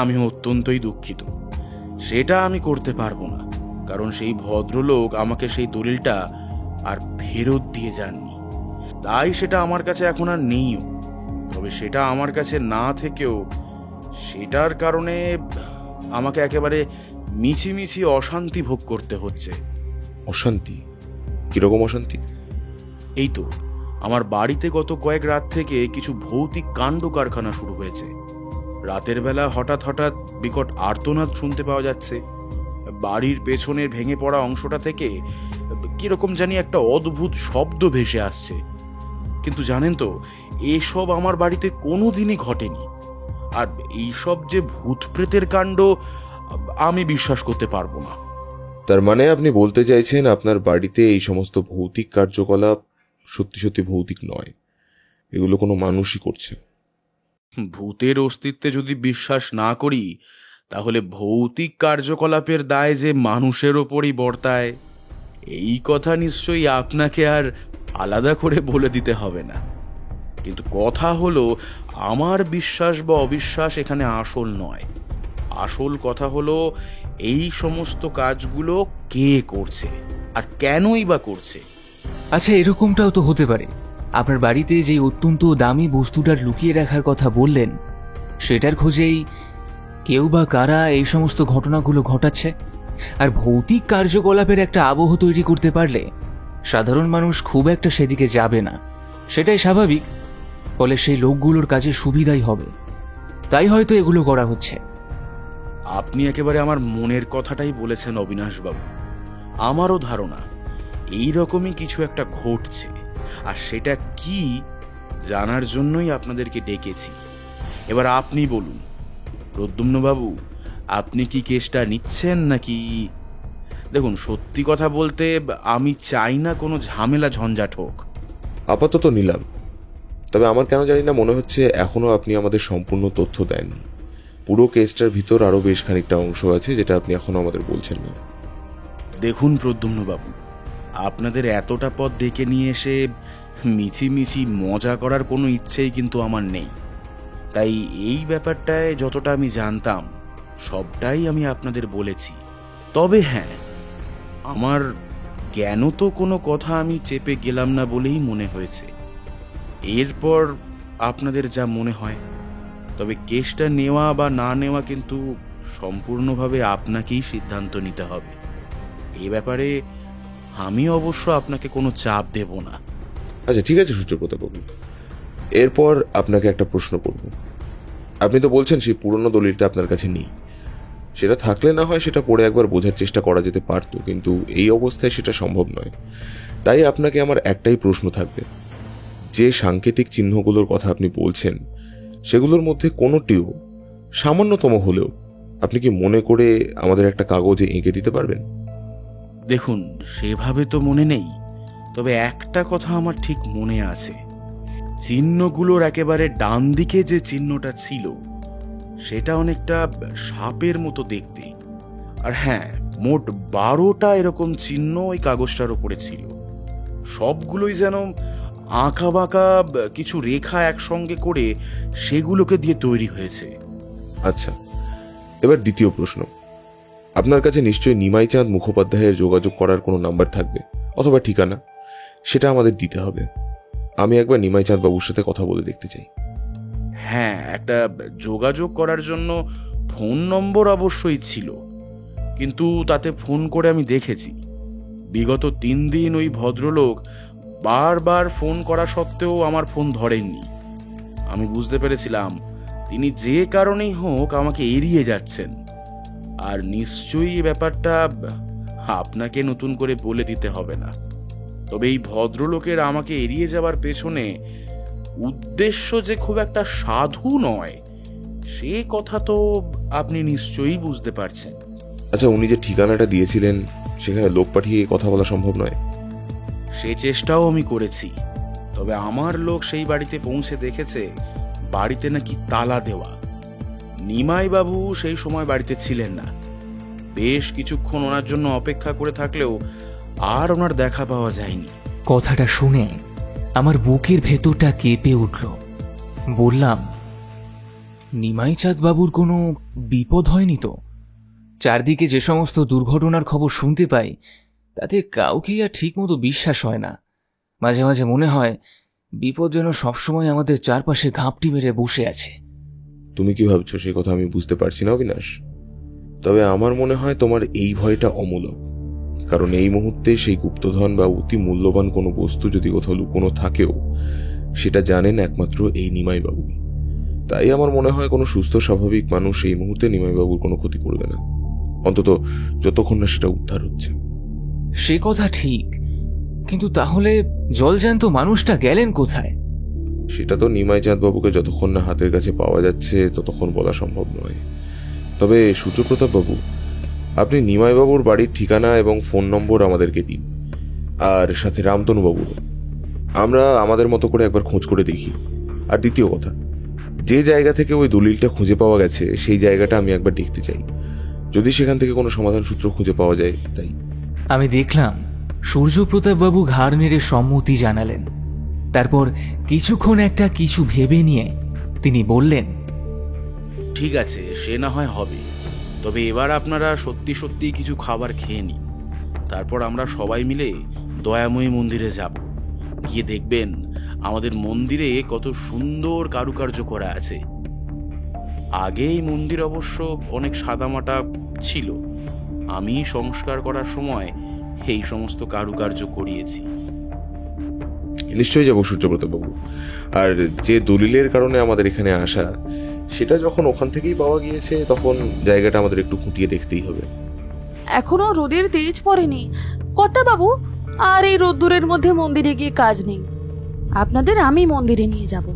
আমি অত্যন্তই দুঃখিত, সেটা আমি করতে পারবো না। কারণ সেই ভদ্রলোক আমাকে সেই দলিলটা আর ফেরত দিয়ে যাননি, তাই সেটা আমার কাছে এখন আর নেইও। তবে সেটা আমার কাছে না থেকেও সেটার কারণে আমাকে একেবারে মিছিমিছি অশান্তি ভোগ করতে হচ্ছে। অশান্তি? কিরকম অশান্তি? এই তো আমার বাড়িতে গত কয়েক রাত থেকে কিছু ভৌতিক কাণ্ড কারখানা শুরু হয়েছে। রাতের বেলা হঠাৎ হঠাৎ বিকট আর্তনাদ শুনতে পাওয়া যাচ্ছে। বাড়ির পেছনের ভেঙে পড়া অংশটা থেকে কিরকম জানি একটা অদ্ভুত শব্দ ভেসে আসছে। কিন্তু জানেন তো, এসব আমার বাড়িতে কোনোদিনই ঘটেনি। আর এইসব যে ভূত প্রেতের কাণ্ড, আমি বিশ্বাস করতে পারবো না। তার মানে আপনি বলতে চাইছেন আপনার বাড়িতে এই সমস্ত ভৌতিক কার্যকলাপ সত্যি সত্যি ভৌতিক নয়, এগুলো কোনো মানুষই করছে? ভূতের অস্তিত্বে যদি বিশ্বাস না করি, তাহলে ভৌতিক কার্যকলাপের দায় যে মানুষের ওপরই বর্তায়, এই কথা নিশ্চয়ই আপনাকে আর আলাদা করে বলে দিতে হবে না। কিন্তু কথা হলো, আমার বিশ্বাস বা অবিশ্বাস এখানে আসল নয়। আসল কথা হলো এই সমস্ত কাজগুলো কে করছে আর কেনই বা করছে। আচ্ছা, এরকমটাও তো হতে পারে আপনার বাড়িতে যে অত্যন্ত দামি বস্তুটার লুকিয়ে রাখার কথা বললেন, সেটার খোঁজেই কেউ বা কারা এই সমস্ত ঘটনাগুলো ঘটাচ্ছে। আর ভৌতিক কার্যকলাপের একটা আবহ তৈরি করতে পারলে সাধারণ মানুষ খুব একটা সেদিকে যাবে না, সেটাই স্বাভাবিক। ফলে সেই লোকগুলোর কাজে সুবিধাই হবে, তাই হয়তো এগুলো করা হচ্ছে। আপনি একেবারে আমার মনের কথাটাই বলেছেন অবিনাশবাবু। আমারও ধারণা এই রকমই কিছু একটা ঘটছে, আর সেটা কি জানার জন্যই আপনাদেরকে ডেকেছি। এবার আপনি বলুন প্রদ্যুম্নবাবু, আপনি কি কেসটা নিচ্ছেন নাকি? দেখুন, সত্যি কথা বলতে আমি চাই না কোনো ঝামেলা ঝঞ্ঝাট হোক। আপাতত নিলাম, তবে আমার কেন জানি না মনে হচ্ছে এখনো আপনি আমাদের সম্পূর্ণ তথ্য দেননি। পুরো কেসটার ভিতর আরো বেশ খানিকটা অংশ আছে যেটা আপনি এখনো আমাদের বলছেন না। দেখুন প্রদ্যুম্নবাবু, আপনাদের এতটা পথ ডেকে নিয়ে এসে মিছিমিছি মজা করার কোনো ইচ্ছেই কিন্তু আমার নেই। তাই এই ব্যাপারটায় যতটা আমি জানতাম সবটাই আমি আপনাদের বলেছি। তবে হ্যাঁ, আমার জ্ঞানত কোনো কথা আমি চেপে গেলাম না বলেই মনে হয়েছে। এরপর আপনাদের যা মনে হয়, তবে কেসটা নেওয়া বা না নেওয়া কিন্তু সম্পূর্ণভাবে আপনাকেই সিদ্ধান্ত নিতে হবে। এই ব্যাপারে আমি অবশ্য আপনাকে কোনো চাপ দেব না। আচ্ছা ঠিক আছে সূর্যপ্রতাপ বাবু, এরপর আপনাকে একটা প্রশ্ন করব। আপনি তো বলছেন সেই পুরনো দলিলটা আপনার কাছে নেই। সেটা থাকলে না হয় সেটা পড়ে একবার বোঝার চেষ্টা করা যেতে পারতো, কিন্তু এই অবস্থায় সেটা সম্ভব নয়। তাই আপনাকে আমার একটাই প্রশ্ন থাকবে, যে সাংকেতিক চিহ্নগুলোর কথা আপনি বলছেন সেগুলোর মধ্যে কোনোটিও সামান্যতম হলেও আপনি কি মনে করে আমাদের একটা কাগজে এঁকে দিতে পারবেন? দেখুন, সেভাবে তো মনে নেই, তবে একটা কথা আমার ঠিক মনে আছে। চিহ্নগুলোর একেবারে ডান দিকে যে চিহ্নটা ছিল সেটা অনেকটা সাপের মতো দেখতে। আর হ্যাঁ, মোট 12টা এরকম চিহ্ন ওই কাগজটার উপরে ছিল। সবগুলোই যেন আঁকা বাঁকা কিছু রেখা একসঙ্গে করে সেগুলোকে দিয়ে তৈরি হয়েছে। আচ্ছা, এবার দ্বিতীয় প্রশ্ন। আপনার কাছে নিশ্চয়ই নিমাই চাঁদ মুখোপাধ্যায়ের যোগাযোগ করার কোনো নাম্বার থাকবে অথবা ঠিকানা, সেটা আমাদের দিতে হবে। আমি একবার নিমাই চাঁদ বাবুর সাথে কথা বলে দেখতে চাই। হ্যাঁ, একটা যোগাযোগ করার জন্য ফোন নম্বর অবশ্যই ছিল, কিন্তু তাতে ফোন করে আমি দেখেছি বিগত 3 দিন ওই ভদ্রলোক বারবার ফোন করা সত্ত্বেও আমার ফোন ধরেননি। আমি বুঝতে পেরেছিলাম তিনি যে কারণেই হোক আমাকে এড়িয়ে যাচ্ছেন। আর নিশ্চয়ই এই ব্যাপারটা আপনাকে নতুন করে বলে দিতে হবে না। তবে এই ভদ্রলোকের আমাকে এড়িয়ে যাওয়ার পেছনে উদ্দেশ্য যে খুব একটা সাধু নয়, সে কথা তো আপনি নিশ্চয়ই বুঝতে পারছেন। আচ্ছা, উনি যে ঠিকানাটা দিয়েছিলেন সেখানে লোক পাঠিয়ে কথা বলা সম্ভব নয়? সে চেষ্টাও আমি করেছি, তবে আমার লোক সেই বাড়িতে পৌঁছে দেখেছে বাড়িতে নাকি তালা দেওয়া। নিমাই বাবু সেই সময় বাড়িতে ছিলেন না। বেশ কিছুক্ষণ ওনার জন্য অপেক্ষা করে থাকলেও আর ওনার দেখা পাওয়া যায়নি। কথাটা শুনে আমার বুকের ভেতরটা কেঁপে উঠল। বললাম, নিমাই চাঁদ বাবুর কোনো বিপদ হয়নি তো? চারদিকে যে সমস্ত দুর্ঘটনার খবর শুনতে পাই তাতে কাউকেই আর ঠিক মতো বিশ্বাস হয় না। মাঝে মাঝে মনে হয় বিপদ যেন সবসময় আমাদের চারপাশে ঘাপটি মেরে বসে আছে। তুমি কি ভাবছো সে কথা আমি বুঝতে পারছি না অবিনাশ, তবে আমার মনে হয় তোমার এই ভয়টা অমূলক। কারণ এই মুহূর্তে সেই গুপ্তধন বা অতি মূল্যবান কোনো বস্তু যদি কোথাও লুকোনো থাকেও, সেটা জানেন একমাত্র এই নিমাই বাবুই। তাই আমার মনে হয় কোনো সুস্থ স্বাভাবিক মানুষ এই মুহূর্তে নিমাই বাবুর কোনো ক্ষতি করবে না, অন্তত যতক্ষণ না সেটা উদ্ধার হচ্ছে। সে কথা ঠিক, কিন্তু তাহলে জলজ্যান্ত মানুষটা গেলেন কোথায়? সেটা তো নিমাই চাঁদ বাবুকে যতক্ষণ না হাতের কাছে পাওয়া যাচ্ছে ততক্ষণ বলা সম্ভব নয়। তবে সূর্যপ্রতাপ বাবু, আপনি নিমাই বাবুর বাড়ির ঠিকানা এবং ফোন নম্বর আমাদেরকে দিন, আর সাথে রামতনু বাবুর। আমরা আমাদের মতো করে একবার খোঁজ করে দেখি। আর দ্বিতীয় কথা, যে জায়গা থেকে ওই দলিলটা খুঁজে পাওয়া গেছে সেই জায়গাটা আমি একবার দেখতে চাই, যদি সেখান থেকে কোনো সমাধান সূত্র খুঁজে পাওয়া যায়। তাই আমি দেখলাম সূর্যপ্রতাপ বাবু ঘাড় নেড়ে সম্মতি জানালেন। তারপর কিছুক্ষণ একটা কিছু ভেবে নিয়ে তিনি বললেন, ঠিক আছে, সে না হয় হবে, তবে এবার আপনারা সত্যি সত্যি কিছু খাবার খেয়ে নিন। তারপর আমরা সবাই মিলে দয়াময়ী মন্দিরে যাব। গিয়ে দেখবেন আমাদের মন্দিরে কত সুন্দর কারুকার্য করা আছে। আগে এই মন্দির অবশ্য অনেক সাদামাটা ছিল। আমি সংস্কার করার সময় এই সমস্ত কারুকার্য করিয়েছি। নিশ্চয়ই যাবো সূর্যপ্রতাপ বাবু। আর যে দলিলের কারণে আমাদের এখানে আসা, সেটা যখন ওখান থেকেই পাওয়া গিয়েছে তখন জায়গাটা আমাদের একটু খুঁটিয়ে দেখতেই হবে। এখনো রোদের তেজ পড়েনি কর্তা বাবু, আর এই রোদ্দুরের মধ্যে মন্দিরে গিয়ে কাজ নেই। আপনাদের আমি মন্দিরে নিয়ে যাব।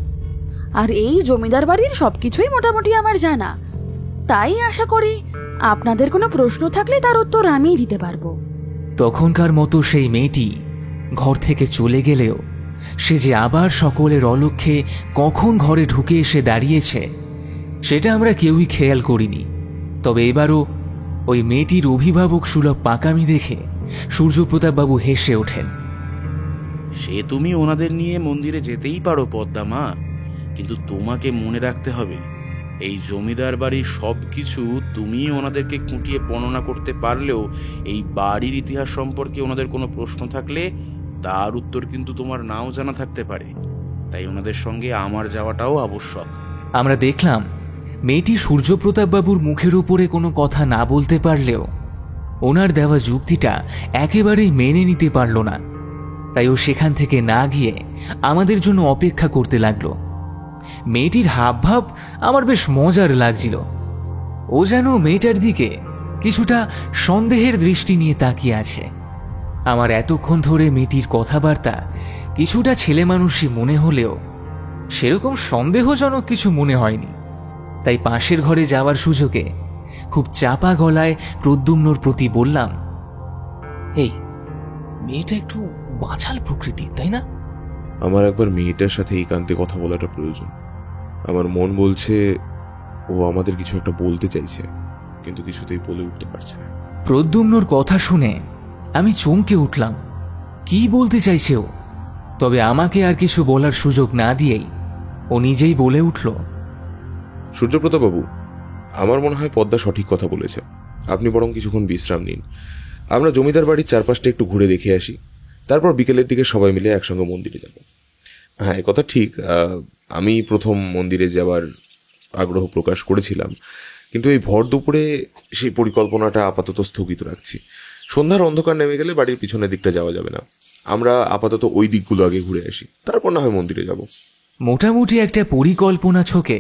আর এই জমিদার বাড়ির সবকিছুই মোটামুটি আমার জানা, তাই আশা করি আপনাদের কোনো প্রশ্ন থাকলে তার উত্তর আমিই দিতে পারবো। তখনকার মতো সেই মেয়েটি ঘর থেকে চলে গেলেও সে যে আবার সকলের অলক্ষ্যে কখন ঘরে ঢুকে এসে দাঁড়িয়েছে সেটা আমরা কেউই খেয়াল করিনি। তবে এবারও ওই মেয়েটির অভিভাবক সুলভ পাকামি দেখে সূর্যপ্রতাপ বাবু হেসে ওঠেন। সে তুমি ওনাদের নিয়ে মন্দিরে যেতেই পারো পদ্মা মা, কিন্তু তোমাকে মনে রাখতে হবে এই জমিদার বাড়ির সবকিছু তুমি ওনাদেরকে খুঁটিয়ে বর্ণনা করতে পারলেও এই বাড়ির ইতিহাস সম্পর্কে ওনাদের কোনো প্রশ্ন থাকলে তার উত্তর কিন্তু তোমার নাও জানা থাকতে পারে। তাই ওনাদের সঙ্গে আমার যাওয়াটাও আবশ্যক। আমরা দেখলাম মেয়েটি সূর্যপ্রতাপ বাবুর মুখের উপরে কোনো কথা না বলতে পারলেও ওনার দেওয়া যুক্তিটা একেবারেই মেনে নিতে পারল না। তাই ও সেখান থেকে না গিয়ে আমাদের জন্য অপেক্ষা করতে লাগলো। মেয়েটির হাবভাব আমার বেশ মজার লাগছিল। ও যেন মেয়েটার দিকে কিছুটা সন্দেহের দৃষ্টি নিয়ে তাকিয়ে আছে। আমার এতক্ষণ ধরে মেয়েটির কথাবার্তা কিছুটা ছেলে মানুষই মনে হলেও সেরকম সন্দেহজনক কিছু মনে হয়নি। তাই পাশের ঘরে যাওয়ার সুযোগে খুব চাপা গলায় প্রদ্যুম্নর প্রতি বললাম, এই মেয়েটা একটু বাঁচাল প্রকৃতির, তাই না? আমার একবার মেয়েটার সাথে একান্তে কথা বলাটা প্রয়োজন। আমার মন বলছে ও আমাদের কিছু একটা বলতে চাইছে, কিন্তু কিছুতেই বলে উঠতে পারছে না। প্রদ্যুম্নর কথা শুনে আমি চমকে উঠলাম। কি বলতে চাইছে ও? তবে আমাকে আর কিছু বলার সুযোগ না দিয়েই ও নিজেই বলে উঠল, সূর্যপ্রতাপ বাবু, আমার মনে হয় পদ্মা সঠিক কথা বলেছে। আপনি বরং কিছুক্ষণ বিশ্রাম নিন। আমরা জমিদার বাড়ির চারপাশটা একটু ঘুরে দেখে আসি, তারপর বিকেলের দিকে সবাই মিলে একসঙ্গে মন্দিরে যাব। হ্যাঁ, এ কথা ঠিক। আমি প্রথম মন্দিরে যাওয়ার আগ্রহ প্রকাশ করেছিলাম, কিন্তু এই ভর দুপুরে সেই পরিকল্পনাটা আপাতত স্থগিত রাখছি। সন্ধ্যার অন্ধকার নেমে গেলে বাড়ির পিছনের দিকটা যাওয়া যাবে না। আমরা আপাতত ওই দিকগুলো আগে ঘুরে আসি, তারপর না হয় মন্দিরে যাব। মোটামুটি একটা পরিকল্পনা ছকে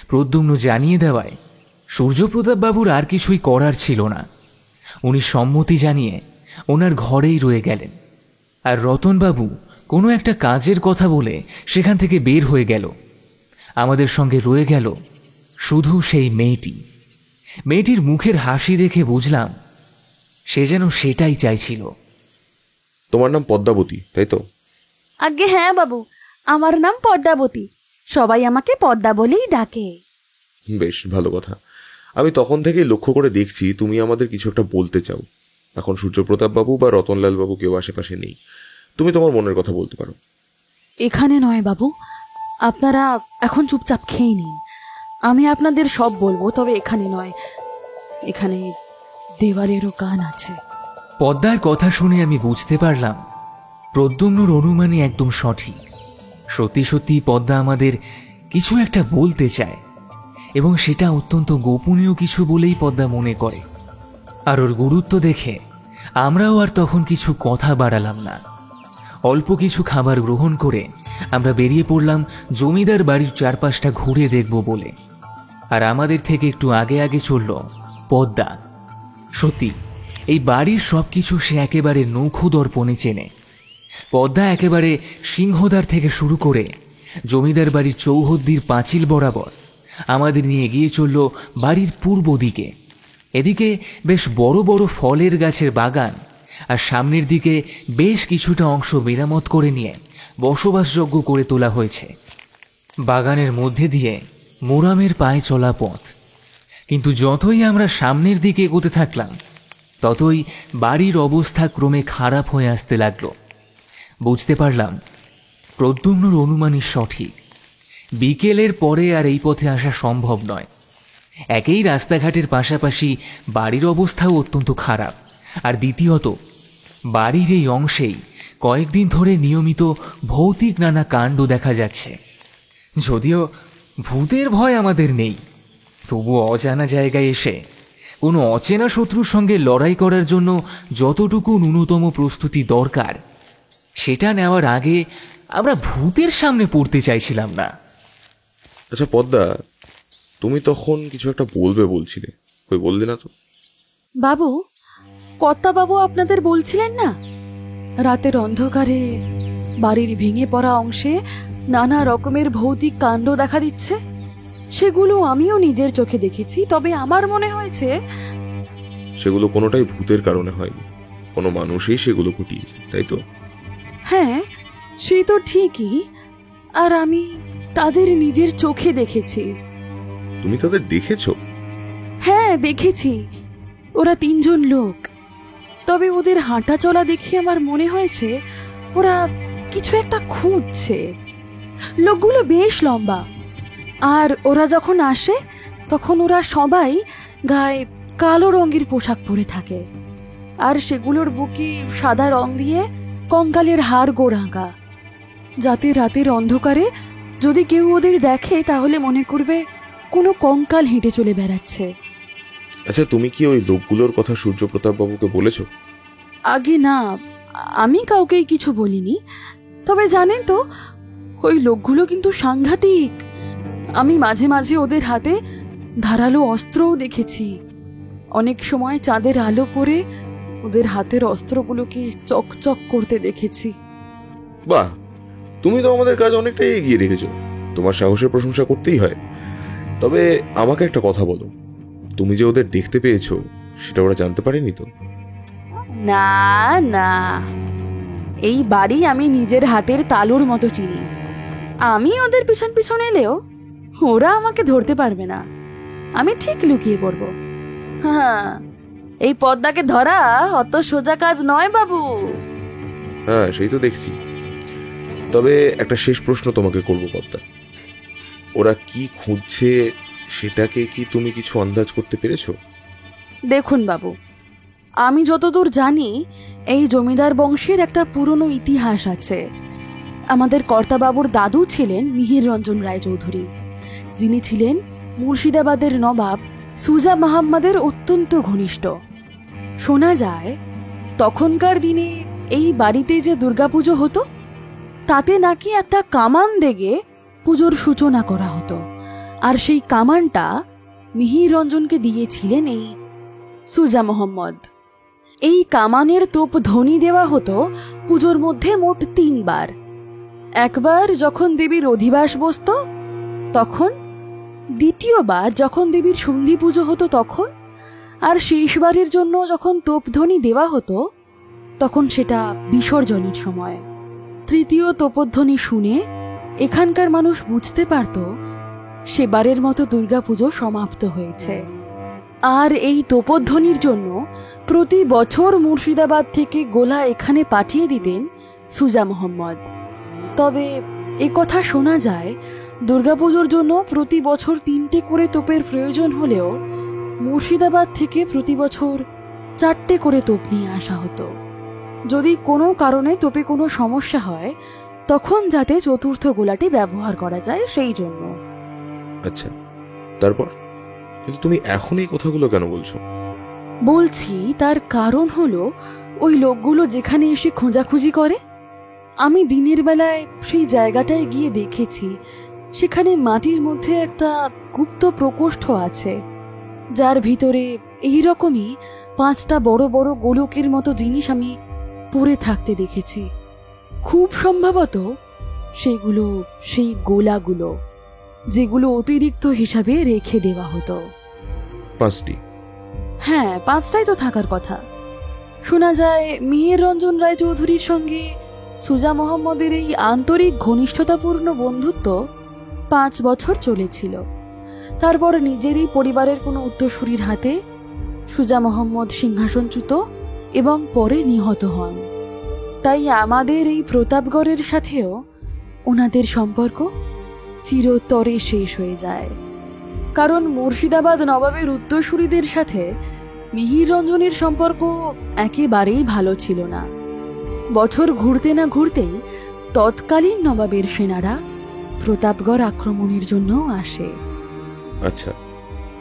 প্রদ্যুম্ন জানিয়ে দেওয়ায় সূর্যপ্রতাপ বাবুর আর কিছুই করার ছিল না। উনি সম্মতি জানিয়ে ওনার ঘরেই রয়ে গেলেন। আর রতনবাবু কোনো একটা কাজের কথা বলে সেখান থেকে বের হয়ে গেল। আমাদের সঙ্গে রয়ে গেল শুধু সেই মেয়েটি। মেয়েটির মুখের হাসি দেখে বুঝলাম সে যেন সেটাই চাইছিল। তোমার নাম পদ্মাবতী, তাই তো? আগে হ্যাঁ বাবু, আমার নাম পদ্মাবতী। সবাই আমাকে পদ্মা বলেই ডাকে। বেশ ভালো কথা। আমি তখন থেকেই লক্ষ্য করে দেখছি তুমি আমাদের কিছু একটা বলতে চাও। এখন সূর্যপ্রতাপ বাবু বা রতনলাল বাবু কেউ আশেপাশে নেই, তুমি তোমার মনের কথা বলতে পারো। এখানে নয় বাবু, আপনারা এখন চুপচাপ খেয়ে নিন। আমি আপনাদের সব বলবো, তবে এখানে নয়। এখানে দেওয়ালেরও কান আছে। পদ্মার কথা শুনে আমি বুঝতে পারলাম প্রদ্যুম্নর অনুমানই একদম সঠিক। সত্যি সত্যি পদ্মা আমাদের কিছু একটা বলতে চায়, এবং সেটা অত্যন্ত গোপনীয় কিছু বলেই পদ্মা মনে করে। আর ওর গুরুত্ব দেখে আমরাও আর তখন কিছু কথা বাড়ালাম না। অল্প কিছু খাবার গ্রহণ করে আমরা বেরিয়ে পড়লাম জমিদার বাড়ির চারপাশটা ঘুরে দেখব বলে। আর আমাদের থেকে একটু আগে আগে চলল পদ্মা। সত্যি এই বাড়ির সবকিছু সে একেবারে নখদর্পণে চেনে। পদ্মা একেবারে সিংহদ্বার থেকে শুরু করে জমিদার বাড়ির চৌহদ্দির পাঁচিল বরাবর আমাদের নিয়ে এগিয়ে চলল বাড়ির পূর্ব দিকে। এদিকে বেশ বড় বড় ফলের গাছের বাগান, আর সামনের দিকে বেশ কিছুটা অংশ মেরামত করে নিয়ে বসবাসযোগ্য করে তোলা হয়েছে। বাগানের মধ্যে দিয়ে মোরামের পায়ে চলা পথ। কিন্তু যতই আমরা সামনের দিকে এগোতে থাকলাম ততই বাড়ির অবস্থা ক্রমে খারাপ হয়ে আসতে লাগলো। বুঝতে পারলাম প্রদ্যুম্নর অনুমানই সঠিক। বিকেলের পরে আর এই পথে আসা সম্ভব নয়। একেই রাস্তাঘাটের পাশাপাশি বাড়ির অবস্থাও অত্যন্ত খারাপ, আর দ্বিতীয়ত বাড়ির এই অংশেই কয়েকদিন ধরে নিয়মিত ভৌতিক নানা কাণ্ড দেখা যাচ্ছে। যদিও ভূতের ভয় আমাদের নেই, তবু অজানা জায়গায় এসে কোনো অচেনা শত্রুর সঙ্গে লড়াই করার জন্য যতটুকু ন্যূনতম প্রস্তুতি দরকার সেটা নেওয়ার আগে আমরা ভূতের সামনে পড়তে চাইছিলাম না। আচ্ছা পদ্মা, তুমি তখন কিছু একটা বলবে বলছিলে, কই বললে না তো? বাবু, কর্তাবাবু আপনাদের বলছিলেন না রাতের অন্ধকারে বাড়ির ভেঙে পড়া অংশে নানা রকমের ভৌতিক কাণ্ড দেখা দিচ্ছে? সেগুলো আমিও নিজের চোখে দেখেছি, তবে আমার মনে হয়েছে সেগুলো কোনোটাই ভূতের কারণে হয়নি, কোনো মানুষই সেগুলো ঘটিয়েছে, তাই তো? হ্যাঁ, সে তো ঠিকই। আর আমি তাদের নিজের চোখে দেখেছি। তুমি তাদের দেখেছো? হ্যাঁ, দেখেছি। ওরা 3 জন লোক। তবে ওদের হাঁটা চলা দেখে আমার মনে হয়েছে ওরা কিছু একটা খুঁজছে। লোকগুলো বেশ লম্বা, আর ওরা যখন আসে তখন ওরা সবাই গায়ে কালো রঙের পোশাক পরে থাকে, আর সেগুলোর বুকে সাদা রং দিয়ে কঙ্কালের হাড় গোড়াঙ্গা, যাতে রাতের অন্ধকারে যদি কেউ ওদের দেখে তাহলে মনে করবে কোনো কঙ্কাল হেঁটে চলে বেড়াচ্ছে। আচ্ছা, তুমি কি ওই লোকগুলোর কথা সূর্যপ্রতাপ বাবুকে বলেছো? আগে না, আমি কাউকেই কিছু বলিনি। তবে জানেন তো, ওই লোকগুলো কিন্তু সাংঘাতিক। আমি মাঝে মাঝে ওদের হাতে ধারালো অস্ত্রও দেখেছি। অনেক সময় চাঁদের আলো করে ওদের হাতের অস্ত্রগুলোকে চকচক করতে দেখেছি। বাহ, তুমি তো আমাদের কাজ অনেকটাই এগিয়ে রেখেছো। তোমার সাহসের প্রশংসা করতেই হয়। তবে আমাকে একটা কথা বলো, তুমি যে ওদের দেখতে পেয়েছো সেটা ওরা জানতে পারেনি তো? না না, এই বাড়ি আমি নিজের হাতের তালুর মতো চিনি। আমি ওদের পিছন পিছন এলেও ওরা আমাকে ধরতে পারবে না। আমি ঠিক লুকিয়ে পড়ব। হ্যাঁ, এই পদ্মাকে ধরা অত সোজা কাজ নয় বাবু। হ্যাঁ, সেই তো দেখছি। তবে একটা শেষ প্রশ্ন তোমাকে করবো পদ্মা, ওরা কি খুঁজছে সেটাকে কি তুমি কিছু আন্দাজ করতে পেরেছো? দেখুন বাবু, আমি যতদূর জানি এই জমিদার বংশের একটা পুরনো ইতিহাস আছে। আমাদের কর্তাবাবুর দাদু ছিলেন মিহির রঞ্জন রায়চৌধুরী, যিনি ছিলেন মুর্শিদাবাদের নবাব সুজা মাহমুদের অত্যন্ত ঘনিষ্ঠ। শোনা যায় তখনকার দিনে এই বাড়িতে যে দুর্গাপুজো হতো তাতে নাকি একটা কামান দেগে পুজোর সূচনা করা হতো, আর সেই কামানটা মিহির রঞ্জনকে দিয়েছিলেন এই সুজা মোহাম্মদ। এই কামানের তোপ ধ্বনি দেওয়া হতো পুজোর মধ্যে মোট 3 বার। একবার যখন দেবীর অধিবাস বসত তখন, দ্বিতীয়বার যখন দেবীর সন্ধি পুজো হতো তখন, আর শেষবারের জন্য যখন তোপধ্বনি দেওয়া হতো তখন সেটা বিসর্জনের সময়। তৃতীয় তোপধ্বনি শুনে এখানকার মানুষ বুঝতে পারত সেবারের মতো দুর্গাপুজো সমাপ্ত হয়েছে। আর এই তোপধ্বনির জন্য প্রতি বছর মুর্শিদাবাদ থেকে গোলা এখানে পাঠিয়ে দিতেন সুজা মোহাম্মদ। তবে কথা শোনা যায় দুর্গাপুজোর জন্য প্রতি বছর 3টে করে তোপের প্রয়োজন হলেও মুর্শিদাবাদ থেকে প্রতি বছর 4টে করে তোপ নিয়ে আসা হতো, যদি কোনো কারণে তোপে কোনো সমস্যা হয় তখন যাতে চতুর্থ গোলাটি ব্যবহার করা যায় সেই জন্য। আচ্ছা, তারপর? কিন্তু তুমি এখন এই কথাগুলো কেন বলছো? বলছি তার কারণ হলো ওই লোকগুলো যেখানে এসে খোঁজাখুঁজি করে, আমি দিনের বেলায় সেই জায়গাটায় গিয়ে দেখেছি সেখানে মাটির মধ্যে একটা গুপ্ত প্রকোষ্ঠ আছে, যার ভিতরে এইরকমই 5টা বড় বড় গোলকের মতো জিনিস আমি পড়ে থাকতে দেখেছি। খুব সম্ভবত সেগুলো সেই গোলাগুলো, যেগুলো অতিরিক্ত হিসাবে রেখে দেওয়া হতো। 5টি? হ্যাঁ, 5টাই তো থাকার কথা। শোনা যায় মিহির রঞ্জন রায়চৌধুরীর সঙ্গে সুজা মোহাম্মদের এই আন্তরিক ঘনিষ্ঠতাপূর্ণ বন্ধুত্ব 5 বছর চলেছিল। তারপর নিজেরই পরিবারের কোনো উত্তরসূরির হাতে সুজা মোহাম্মদ সিংহাসনচ্যুত এবং পরে নিহত হন। তাই আমাদের এই প্রতাপগড়ের সাথেও ওনাদের সম্পর্ক চিরতরে শেষ হয়ে যায়। কারণ মুর্শিদাবাদ নবাবের উত্তরসূরিদের সাথে মিহির রঞ্জনের সম্পর্ক একেবারেই ভালো ছিল না। বছর ঘুরতে না ঘুরতেই তৎকালীন নবাবের সেনারা প্রতাপগড় আক্রমণের জন্য আসে। আচ্ছা,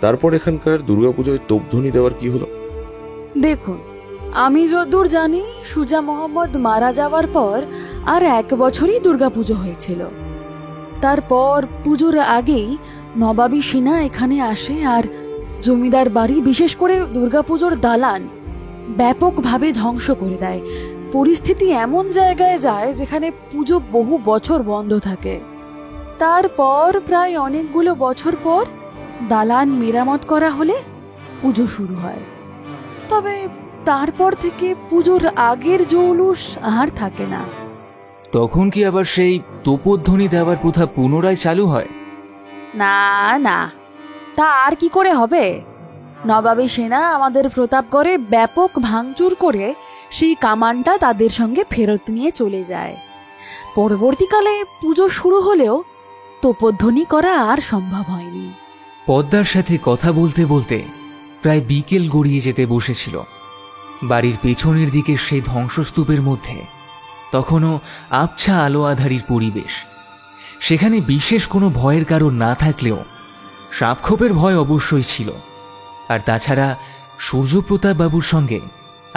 তারপর এখানকার দুর্গাপুজোয় তোপধ্বনি দেওয়ার কি হলো? দেখুন, আমি যতদূর জানি সুজা মোহাম্মদ মারা যাওয়ার পর আর 1 বছরই দুর্গাপুজো হয়েছিল। তারপর পুজোর আগেই নবাবী সেনা এখানে আসে আর জমিদার বাড়ি, বিশেষ করে দুর্গাপুজোর দালান ব্যাপকভাবে ধ্বংস করে দেয়। পরিস্থিতি এমন জায়গায় যায় যেখানে পুজো বহু বছর বন্ধ থাকে। তারপর প্রায় অনেকগুলো বছর পর দালান মেরামত করা হলে পুজো শুরু হয়। তবে তারপর থেকে পুজোর আগের জৌলুস আর থাকে না। তখন কি আবার সেই তোপধ্বনি দেওয়ার প্রথা পুনরায় চালু হয়? না না, তা আর কি করে হবে? নবাবী সেনা আমাদের প্রতাপগড়ে ব্যাপক ভাঙচুর করে সেই কামানটা তাদের সঙ্গে ফেরত নিয়ে চলে যায়। পরবর্তীকালে পুজো শুরু হলেও তোপধ্বনি করা আর সম্ভব হয়নি। পদ্মার সাথে কথা বলতে বলতে প্রায় বিকেল গড়িয়ে যেতে বসেছিল। বাড়ির পেছনের দিকে সেই ধ্বংসস্তূপের মধ্যে তখনও আবছা আলো আধারির পরিবেশ। সেখানে বিশেষ কোনো ভয়ের কারণ না থাকলেও সাপখোপের ভয় অবশ্যই ছিল। আর তাছাড়া সূর্যপ্রতাপ বাবুর সঙ্গে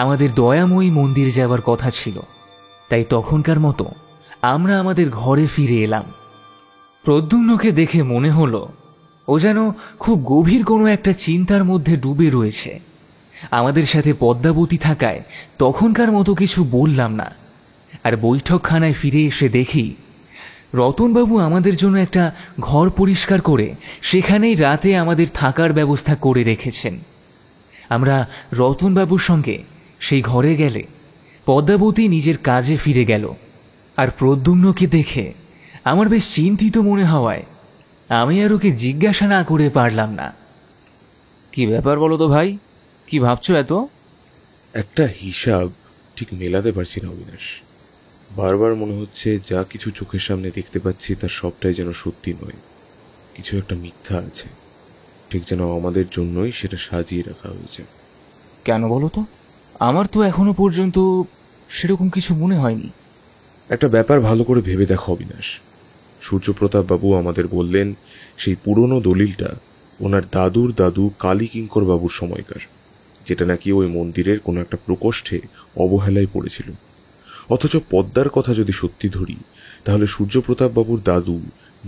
আমাদের দয়াময়ী মন্দির যাওয়ার কথা ছিল, তাই তখনকার মতো আমরা আমাদের ঘরে ফিরে এলাম। প্রদ্যুম্নকে দেখে মনে হলো ও যেন খুব গভীর কোনো একটা চিন্তার মধ্যে ডুবে রয়েছে। আমাদের সাথে পদ্মাবতী থাকায় তখনকার মতো কিছু বললাম না। আর বৈঠকখানায় ফিরে এসে দেখি রতনবাবু আমাদের জন্য একটা ঘর পরিষ্কার করে সেখানেই রাতে আমাদের থাকার ব্যবস্থা করে রেখেছেন। আমরা রতনবাবুর সঙ্গে সেই ঘরে গেলে পদ্মাবতী নিজের কাজে ফিরে গেল। আর প্রদ্যুম্নকে দেখে আমার বেশ চিন্তিত মনে হওয়ায় আমি আর ওকে জিজ্ঞাসা না করে পারলাম না। কি ব্যাপার বলো তো ভাই, কি ভাবছো এত? একটা হিসাব ঠিক মেলাতে পারছি না অবিনাশ। বারবার মনে হচ্ছে যা কিছু চোখের সামনে দেখতে পাচ্ছি তার সবটাই যেন সত্যি নয়, কিছু একটা মিথ্যা আছে, ঠিক যেন আমাদের জন্যই সেটা সাজিয়ে রাখা হয়েছে। কেন বলো তো? আমার তো এখনো পর্যন্ত সেরকম কিছু মনে হয়নি। একটা ব্যাপার ভালো করে ভেবে দেখো অবিনাশ। সূর্যপ্রতাপ বাবু আমাদের বললেন সেই পুরনো দলিলটা ওনার দাদুর দাদু কালী কিঙ্কর বাবুর সময়কার, যেটা নাকি ওই মন্দিরের কোনো একটা প্রকোষ্ঠে অবহেলায় পড়েছিল। অথচ পদ্মার কথা যদি সত্যি ধরি, তাহলে সূর্যপ্রতাপ বাবুর দাদু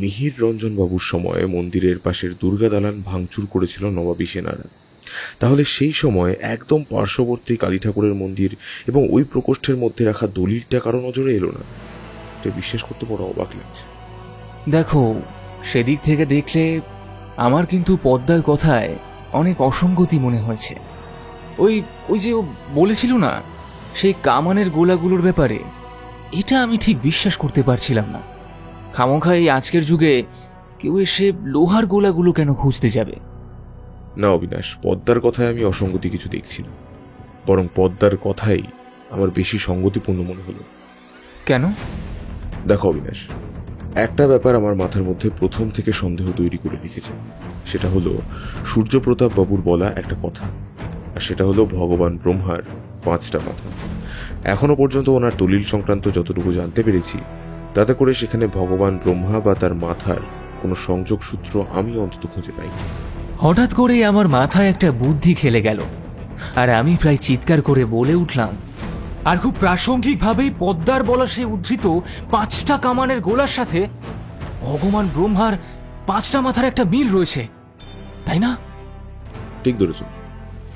মিহির রঞ্জন বাবুর সময় মন্দিরের পাশের দুর্গা দালান ভাঙচুর করেছিল নবাবী সেনারা। তাহলে সেই সময় একদম পার্শ্ববর্তী কালী ঠাকুরের মন্দির এবং ওই প্রকোষ্ঠের মধ্যে রাখা দলিলটা কারো নজরে এলো না। এটা বিশ্বাস করতে বড় অবাক লাগছে। দেখো, সেদিক থেকে দেখলে আমার কিন্তু পদ্মার কথায় অনেক অসঙ্গতি মনে হয়েছে। ওই ওই যে ও বলেছিল না সেই কামানের গোলাগুলোর ব্যাপারে, এটা আমি ঠিক বিশ্বাস করতে পারছিলাম না। খামোখা এই আজকের যুগে কেউ এসে লোহার গোলাগুলো কেন খুঁজতে যাবে? না অবিনাশ, পদ্মার কথায় আমি অসঙ্গতি কিছু দেখছি না, বরং পদ্মার কথাই আমার বেশি সঙ্গতিপূর্ণ মনে হলো। কেন? দেখো অবিনাশ, একটা ব্যাপার আমার মাথার মধ্যে প্রথম থেকে সন্দেহ তৈরি করে রেখেছে। সেটা হলো সূর্যপ্রতাপ বাবুর বলা একটা কথা, আর সেটা হলো ভগবান ব্রহ্মার 5টা মাথা। এখনো পর্যন্ত ওনার দলিল সংক্রান্ত যতটুকু জানতে পেরেছি, তাতে করে সেখানে ভগবান ব্রহ্মা বা তার মাথার কোনো সংযোগ সূত্র আমি অন্তত খুঁজে পাইনি। হঠাৎ করেই আমার মাথায় একটা বুদ্ধি খেলে গেল, আর আমি প্রায় চিৎকার করে বলে উঠলাম, আর খুব প্রাসঙ্গিকভাবেই পদ্মার বলা সে উদ্ধৃত 5টা কামানের গোলার সাথে ভগবান ব্রহ্মার 5টা মাথার একটা মিল রয়েছে, তাই না? ঠিক ধরেছ।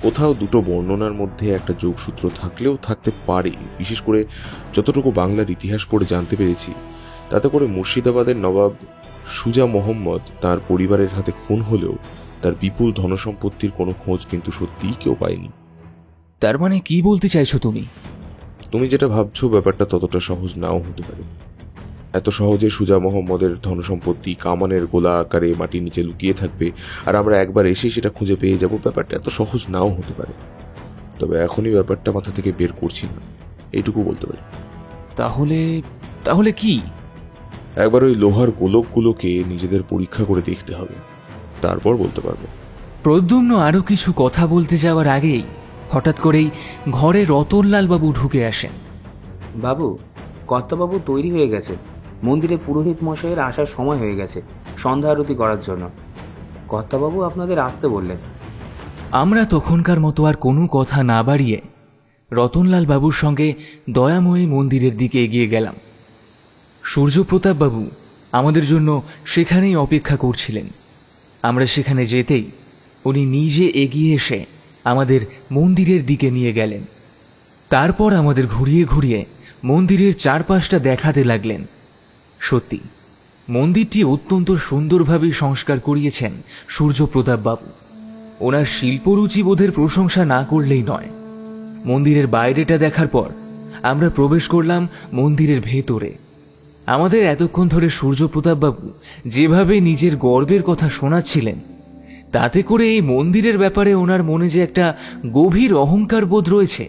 কোথাও দুটো বর্ণনার মধ্যে একটা যোগসূত্র থাকলেও থাকতে পারে। বিশেষ করে যতটুকু বাংলার ইতিহাস পড়ে জানতে পেরেছি, তাতে করে মুর্শিদাবাদের নবাব সুজা মোহাম্মদ তার পরিবারের হাতে খুন হলেও তার বিপুল ধনসম্পত্তির কোনো খোঁজ কিন্তু সত্যিই কেউ পায়নি। তার মানে কি বলতে চাইছো তুমি? তুমি যেটা ভাবছো ব্যাপারটা ততটা সহজ নাও হতে পারে। এত সহজে সুজা মোহাম্মদের ধনসম্পত্তি কামানের গোলা আকারে মাটির নিচে লুকিয়ে থাকবে আর আমরা একবার এসে সেটা খুঁজে পেয়ে যাব, ব্যাপারটা এত সহজ নাও হতে পারে। তবে এখনই ব্যাপারটা মাথা থেকে বের করছি না, এইটুকু বলতে পারি। তাহলে তাহলে কি? একবার ওই লোহার গোলকগুলোকে নিজেদের পরীক্ষা করে দেখতে হবে, তারপর বলতে পারবো। প্রদ্যুম্ন আরো কিছু কথা বলতে যাওয়ার আগেই হঠাৎ করেই ঘরে রতনলাল বাবু ঢুকে আসেন। বাবু, কর্তাবাবু তৈরি হয়ে গেছে। মন্দিরে পুরোহিত মশাইয়ের আসার সময় হয়ে গেছে সন্ধ্যা আরতি করার জন্য। কর্তাবাবু আপনাদের আসতে বললেন। আমরা তখনকার মতো আর কোনো কথা না বাড়িয়ে রতনলাল বাবুর সঙ্গে দয়াময়ী মন্দিরের দিকে এগিয়ে গেলাম। সূর্যপ্রতাপ বাবু আমাদের জন্য সেখানেই অপেক্ষা করছিলেন। আমরা সেখানে যেতেই উনি নিজে এগিয়ে এসে আমাদের মন্দিরের দিকে নিয়ে গেলেন। তারপর আমাদের ঘুরিয়ে ঘুরিয়ে মন্দিরের চারপাশটা দেখাতে লাগলেন। সত্যি মন্দিরটি অত্যন্ত সুন্দরভাবে সংস্কার করিয়েছেন সূর্যপ্রতাপ বাবু। ওনার শিল্পরুচি বোধের প্রশংসা না করলেই নয়। মন্দিরের বাইরেটা দেখার পর আমরা প্রবেশ করলাম মন্দিরের ভেতরে। আমাদের এতক্ষণ ধরে সূর্যপ্রতাপ বাবু যেভাবে নিজের গর্বের কথা শোনাচ্ছিলেন, তাতে করে এই মন্দিরের ব্যাপারে ওনার মনে যে একটা গভীর অহংকার বোধ রয়েছে,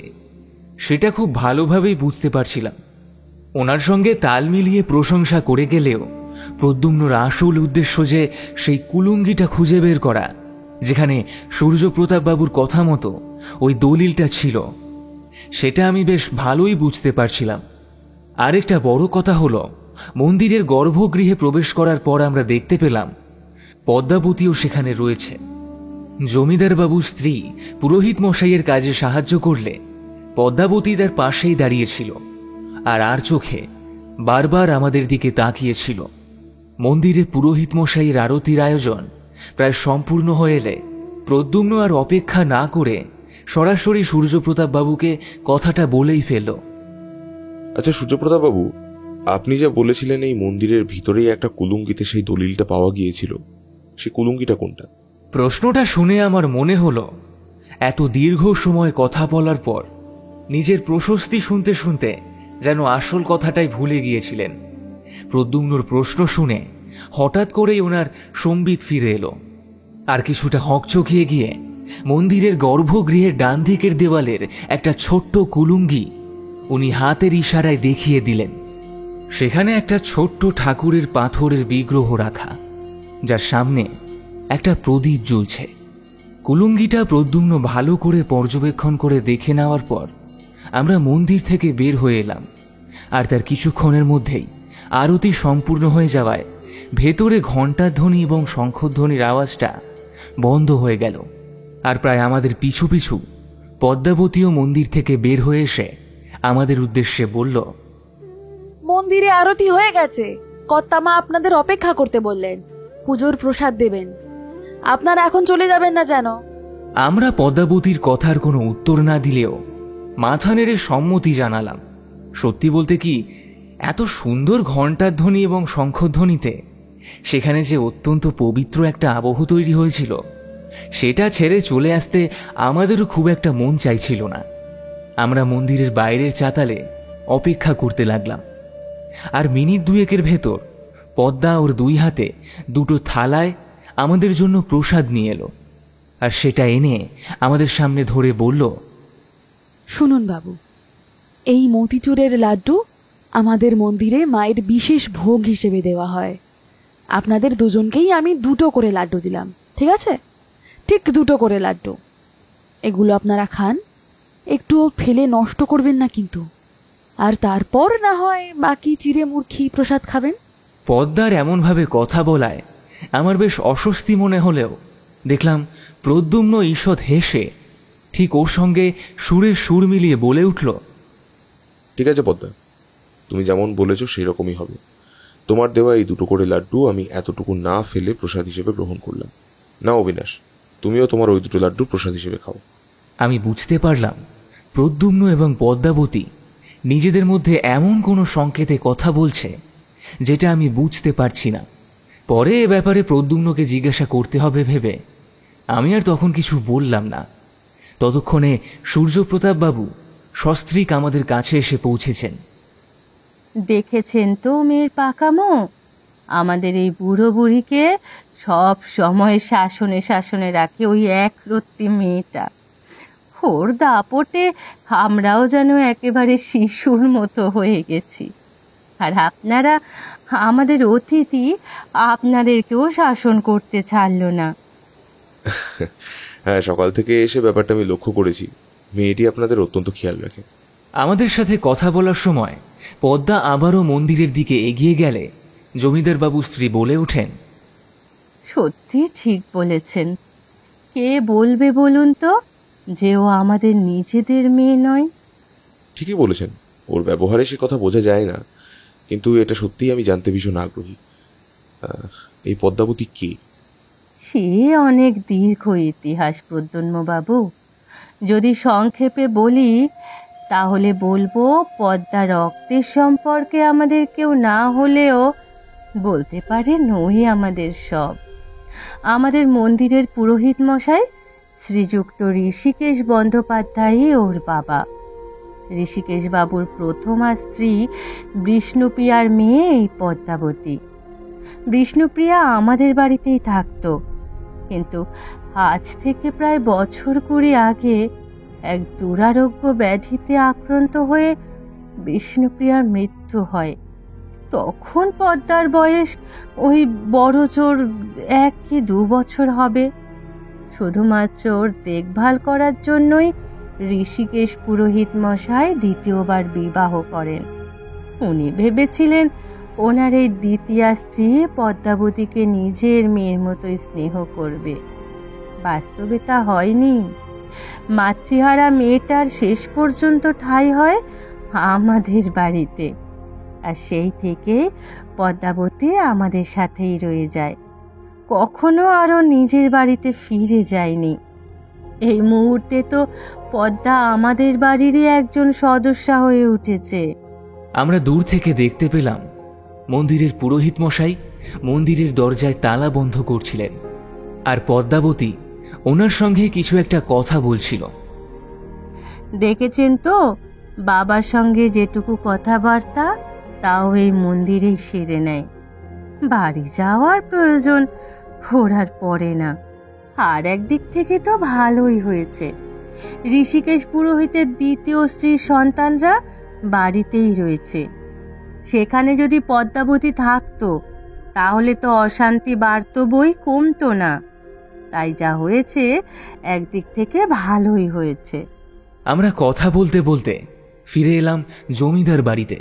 সেটা খুব ভালোভাবেই বুঝতে পারছিলাম। ওনার সঙ্গে তাল মিলিয়ে প্রশংসা করে গেলেও প্রদ্যুম্নর আসল উদ্দেশ্য যে সেই কুলুঙ্গিটা খুঁজে বের করা, যেখানে সূর্যপ্রতাপ বাবুর কথা মতো ওই দলিলটা ছিল, সেটা আমি বেশ ভালোই বুঝতে পারছিলাম। আরেকটা বড় কথা হলো, মন্দিরের গর্ভগৃহে প্রবেশ করার পর আমরা দেখতে পেলাম পদ্মাবতীও সেখানে রয়েছে। জমিদার বাবুর স্ত্রী পুরোহিত মশাইয়ের কাজে সাহায্য করলে পদ্মাবতী তার পাশেই দাঁড়িয়েছিল আর চোখে বারবার আমাদের দিকে তাকিয়েছিল। মন্দিরে পুরোহিত মশাইয়ের আরতির আয়োজন প্রায় সম্পূর্ণ হয়ে এলে প্রদ্যুম্ন আর অপেক্ষা না করে সরাসরি সূর্যপ্রতাপ বাবুকে কথাটা বলেই ফেলল। আচ্ছা সূর্যপ্রতাপ বাবু, আপনি যা বলেছিলেন এই মন্দিরের ভিতরেই একটা কুলুঙ্গিতে সেই দলিলটা পাওয়া গিয়েছিল, সেই কুলুঙ্গিটা কোনটা? প্রশ্নটা শুনে আমার মনে হলো এত দীর্ঘ সময় কথা বলার পর নিজের প্রশস্তি শুনতে শুনতে যেন আসল কথাটাই ভুলে গিয়েছিলেন। প্রদ্যুম্নর প্রশ্ন শুনে হঠাৎ করেই ওনার সম্বিত ফিরে এলো, আর কিছুটা হকচকিয়ে গিয়ে মন্দিরের গর্ভগৃহের ডান দিকের দেওয়ালের একটা ছোট্ট কুলুঙ্গি উনি হাতের ইশারায় দেখিয়ে দিলেন। সেখানে একটা ছোট্ট ঠাকুরের পাথরের বিগ্রহ রাখা, যার সামনে একটা প্রদীপ জ্বলছে। কুলুঙ্গিটা প্রদ্যুম্ন ভালো করে পর্যবেক্ষণ করে দেখে নেওয়ার পর আমরা মন্দির থেকে বের হয়ে এলাম। আর তার কিছুক্ষণের মধ্যেই আরতি সম্পূর্ণ হয়ে যাওয়ায় ভেতরে ঘণ্টার ধ্বনি এবং শঙ্খধ্বনির আওয়াজটা বন্ধ হয়ে গেল। আর প্রায় আমাদের পিছু পিছু পদ্মাবতীও মন্দির থেকে বের হয়ে এসে আমাদের উদ্দেশ্যে বলল, মন্দিরে আরতি হয়ে গেছে, কর্তামা আপনাদের অপেক্ষা করতে বললেন, পুজোর প্রসাদ দেবেন। আপনারা এখন চলে যাবেন না যেন। আমরা পদ্মাবতীর কথার কোনো উত্তর না দিলেও মাথা নেড়ে সম্মতি জানালাম। সত্যি বলতে কি, এত সুন্দর ঘণ্টার ধ্বনি এবং শঙ্খধ্বনিতে সেখানে যে অত্যন্ত পবিত্র একটা আবহ তৈরি হয়েছিল, সেটা ছেড়ে চলে আসতে আমাদেরও খুব একটা মন চাইছিল না। আমরা মন্দিরের বাইরের চাতালে অপেক্ষা করতে লাগলাম। আর মিনিট দুয়েকের ভেতর পদ্মা ওর দুই হাতে দুটো থালায় আমাদের জন্য প্রসাদ নিয়ে এলো। আর সেটা এনে আমাদের সামনে ধরে বলল, শুনুন বাবু, এই মতিচুরের লাড্ডু আমাদের মন্দিরে মায়ের বিশেষ ভোগ হিসেবে দেওয়া হয়। আপনাদের দুজনকেই আমি 2টো করে লাড্ডু দিলাম, ঠিক আছে? ঠিক 2টো করে লাড্ডু। এগুলো আপনারা খান, একটুও ফেলে নষ্ট করবেন না কিন্তু। আর তারপর না হয় বাকি চিড়ে মুরখি প্রসাদ খাবেন। পদ্মার এমনভাবে কথা বলায় আমার বেশ অস্বস্তি মনে হলেও দেখলাম প্রদ্যুম্ন ঈষৎ হেসে ঠিক ওর সঙ্গে সুরের সুর মিলিয়ে বলে উঠল, ঠিক আছে পদ্মা, তুমি যেমন বলেছো সেই রকমই হবে। তোমার দেওয়া এই 2টো করে লাড্ডু আমি এতটুকু না ফেলে প্রসাদ হিসেবে গ্রহণ করলাম। না অবিনাশ, তুমিও তোমার ওই 2টো লাড্ডু প্রসাদ হিসেবে খাও। আমি বুঝতে পারলাম প্রদ্যুম্ন এবং পদ্মাবতী নিজেদের মধ্যে এমন কোনো সংকেতে কথা বলছে যেটা আমি বুঝতে পারছি না। পরে এ ব্যাপারে প্রদ্যুম্নকে জিজ্ঞাসা করতে হবে ভেবে আমি আর তখন কিছু বললাম না। ততক্ষণে সূর্যপ্রতাপ বাবু সস্ত্রীক আমাদের কাছে এসে পৌঁছেছেন। দেখেছেন তো মেয়ের পাকামো? আমাদের এই বুড়ো বুড়িকে সব সময় শাসনে শাসনে রাখে ওই একরত্তি মেয়েটা। ওর দাপটে আমরাও যেন একেবারে শিশুর মতো হয়ে গেছি। আর আপনারা, আমাদের অতিথি, আপনাদেরকেও শাসন করতে ছাড়ল না। হ্যাঁ, সকাল থেকে এসে ব্যাপারটা আমি লক্ষ্য করেছি। মেয়েটি আপনাদের অত্যন্ত খেয়াল রাখে। আমাদের সাথে কথা বলার সময় পদ্মা আবারও মন্দিরের দিকে এগিয়ে গেলে জমিদার বাবু স্ত্রী বলে ওঠেন, সত্যি ঠিক বলেছেন। কে বলবে বলুন তো যে ও আমাদের নিজেদের মেয়ে নয়? ঠিকই বলেছেন, ওর ব্যবহারে সে কথা বোঝা যায় না, কিন্তু এটা সত্যিই আমি জানতে ভীষণ আগ্রহী। এই পদ্মাবতী কে? সে অনেক দীর্ঘ ইতিহাস প্রদ্যুন্মবাবু। যদি সংক্ষেপে বলি তাহলে বলবো, পদ্মা রক্তের সম্পর্কে আমাদের কেউ না হলেও বলতে পারে নই আমাদের সব। আমাদের মন্দিরের পুরোহিত মশাই শ্রীযুক্ত ঋষিকেশ বন্দ্যোপাধ্যায়ই ওর বাবা। ঋষিকেশ বাবুর প্রথমা স্ত্রী বিষ্ণুপ্রিয়ার মেয়ে এই পদ্মাবতী। বিষ্ণুপ্রিয়া আমাদের বাড়িতেই থাকতো, কিন্তু আজ থেকে প্রায় বছর 20 আগে এক দুরারোগ্য ব্যাধিতে আক্রান্ত হয়ে বিষ্ণুপ্রিয়ার মৃত্যু হয়। তখন পদ্মার বয়স ওই বড় জোর 1 কি 2 বছর হবে। শুধুমাত্র ওর দেখভাল করার জন্যই ঋষিকেশ পুরোহিত মশাই দ্বিতীয়বার বিবাহ করেন। উনি ভেবেছিলেন ওনার এই দ্বিতীয়া স্ত্রী পদ্মাবতীকে নিজের মেয়ের মতোই স্নেহ করবে। বাস্তবে তা হয়নি। মাতৃহারা মেয়েটার শেষ পর্যন্ত ঠাঁই হয় আমাদের বাড়িতে। আর সেই থেকে পদ্মাবতী আমাদের সাথেই রয়ে যায়, কখনো আরও নিজের বাড়িতে ফিরে যায়নি। এই মুহূর্তে তো পদ্মা আমাদের বাড়িরই একজন সদস্যা হয়ে উঠেছে। আমরা দূর থেকে দেখতে পেলাম মন্দিরের পুরোহিত মশাই মন্দিরের দরজায় তালা বন্ধ করছিলেন, আর পদ্মাবতী ওনার সঙ্গে কিছু একটা কথা বলছিল। দেখেছেন তো, বাবার সঙ্গে যেটুকু কথাবার্তা তাও এই মন্দিরেই সেরে নেয়। বাড়ি যাওয়ার প্রয়োজন ওর আর পড়ে না। আর একদিক থেকে তো ভালোই হয়েছে, ঋষিকেশ পুরোহিতের দ্বিতীয় স্ত্রীর সন্তানরা বাড়িতেই রয়েছে। সেখানে যদি পদ্মাবতী থাকতো তাহলে তো অশান্তি বাড়তো বই, কমতো না। তাই যা হয়েছে একদিক থেকে ভালোই হয়েছে। আমরা কথা বলতে বলতে ফিরে এলাম জমিদার বাড়িতে।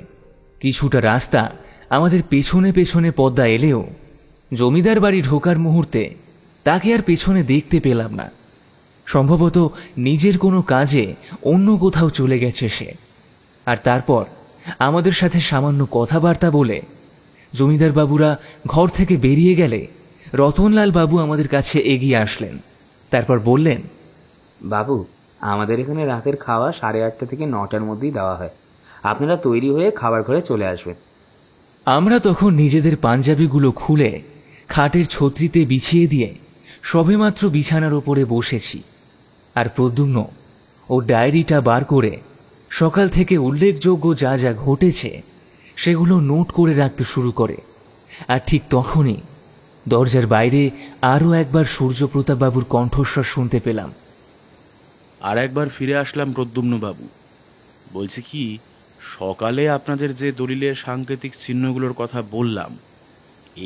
কিছুটা রাস্তা আমাদের পেছনে পেছনে পদ্মা এলেও জমিদার বাড়ি ঢোকার মুহূর্তে তাকে আর পেছনে দেখতে পেলাম না। সম্ভবত নিজের কোনো কাজে অন্য কোথাও চলে গেছে সে। আর তারপর আমাদের সাথে সামান্য কথাবার্তা বলে জমিদার বাবুরা ঘর থেকে বেরিয়ে গেলে রতনলাল বাবু আমাদের কাছে এগিয়ে আসলেন। তারপর বললেন, বাবু, আমাদের এখানে রাতের খাওয়া 8:30 থেকে 9টার মধ্যেই দেওয়া হয়। আপনারা তৈরি হয়ে খাবার ঘরে চলে আসবেন। আমরা তখন নিজেদের পাঞ্জাবিগুলো খুলে খাটের ছত্রিতে বিছিয়ে দিয়ে সবেমাত্র বিছানার ওপরে বসেছি। আর প্রদ্যুম্ন ও ডায়েরিটা বার করে সকাল থেকে উল্লেখযোগ্য যা যা ঘটেছে সেগুলো নোট করে রাখতে শুরু করে। আর ঠিক তখনই দরজার বাইরে আরও একবার সূর্যপ্রতাপবাবুর কণ্ঠস্বর শুনতে পেলাম। আর একবার ফিরে আসলাম প্রদ্যুম্ন বাবু। বলছি কি, সকালে আপনাদের যে দলিলের সাংকেতিক চিহ্নগুলোর কথা বললাম,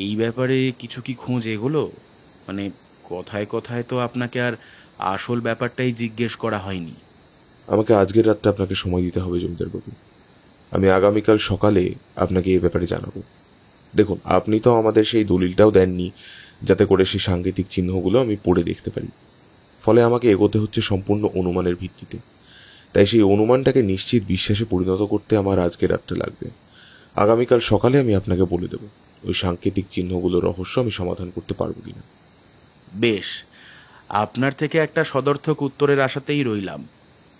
এই ব্যাপারে কিছু কি খোঁজ এগোলো? মানে কথায় কথায় তো আপনাকে আর আসল ব্যাপারটাই জিজ্ঞেস করা হয়নি। আমাকে আজকের রাতটা আপনাকে সময় দিতে হবে জমিদার বাবু। আমি আগামীকাল সকালে আপনাকে এই ব্যাপারে জানাবো। দেখুন, আপনি তো আমাদের সেই দলিলটাও দেননি যাতে করে সেই সাংকেতিক চিহ্নগুলো আমি পড়ে দেখতে পারি। ফলে আমাকে এগোতে হচ্ছে সম্পূর্ণ অনুমানের ভিত্তিতে। তাই সেই অনুমানটাকে নিশ্চিত বিশ্বাসে পরিণত করতে আমার আজকের রাতটা লাগবে। আগামীকাল সকালে আমি আপনাকে বলে দেব ওই সাংকেতিক চিহ্নগুলোর রহস্য আমি সমাধান করতে পারবো কিনা। বেশ, আপনার থেকে একটা সদর্থক উত্তরের আশাতেই রইলাম।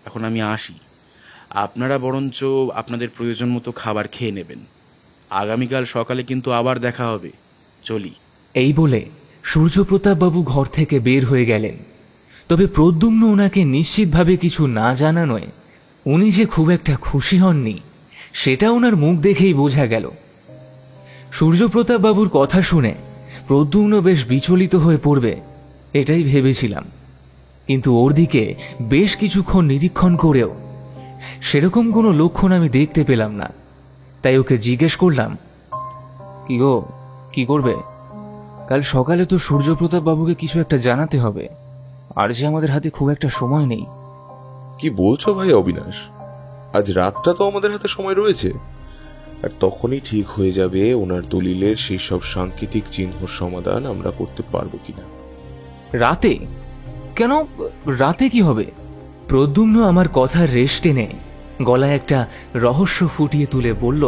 এখন আমি আসি। আপনারা বরঞ্চ আপনাদের প্রয়োজন মতো খাবার খেয়ে নেবেন। আগামীকাল সকালে কিন্তু আবার দেখা হবে। চলি। এই বলে সূর্যপ্রতাপবাবু ঘর থেকে বের হয়ে গেলেন। তবে প্রদ্যুম্ন ওনাকে নিশ্চিতভাবে কিছু না জানানোয় উনি যে খুব একটা খুশি হননি সেটা ওনার মুখ দেখেই বোঝা গেল। সূর্যপ্রতাপবাবুর কথা শুনে প্রদ্যুম্ন বেশ বিচলিত হয়ে পড়বে এটাই ভেবেছিলাম, কিন্তু ওর দিকে বেশ কিছুক্ষণ নিরীক্ষণ করেও সেরকম কোনো লক্ষণ আমি দেখতে পেলাম না। তাই ওকে জিজ্ঞেস করলাম, কি গো, কি করবে? কাল সকালে তো সূর্যপ্রতাপ বাবুকে কিছু একটা জানাতে হবে, আর যে আমাদের হাতে খুব একটা সময় নেই। কি বলছো ভাই অবিনাশ? আজ রাতটা তো আমাদের হাতে সময় রয়েছে, আর তখনই ঠিক হয়ে যাবে ওনার দলিলের সেই সব সাংকেতিক চিহ্নর সমাধান আমরা করতে পারবো কিনা। রাতে? কেন রাতে কি হবে? প্রদ্যুম্ন আমার কথার রেশ টেনে গলায় একটা রহস্য ফুটিয়ে তুলে বলল,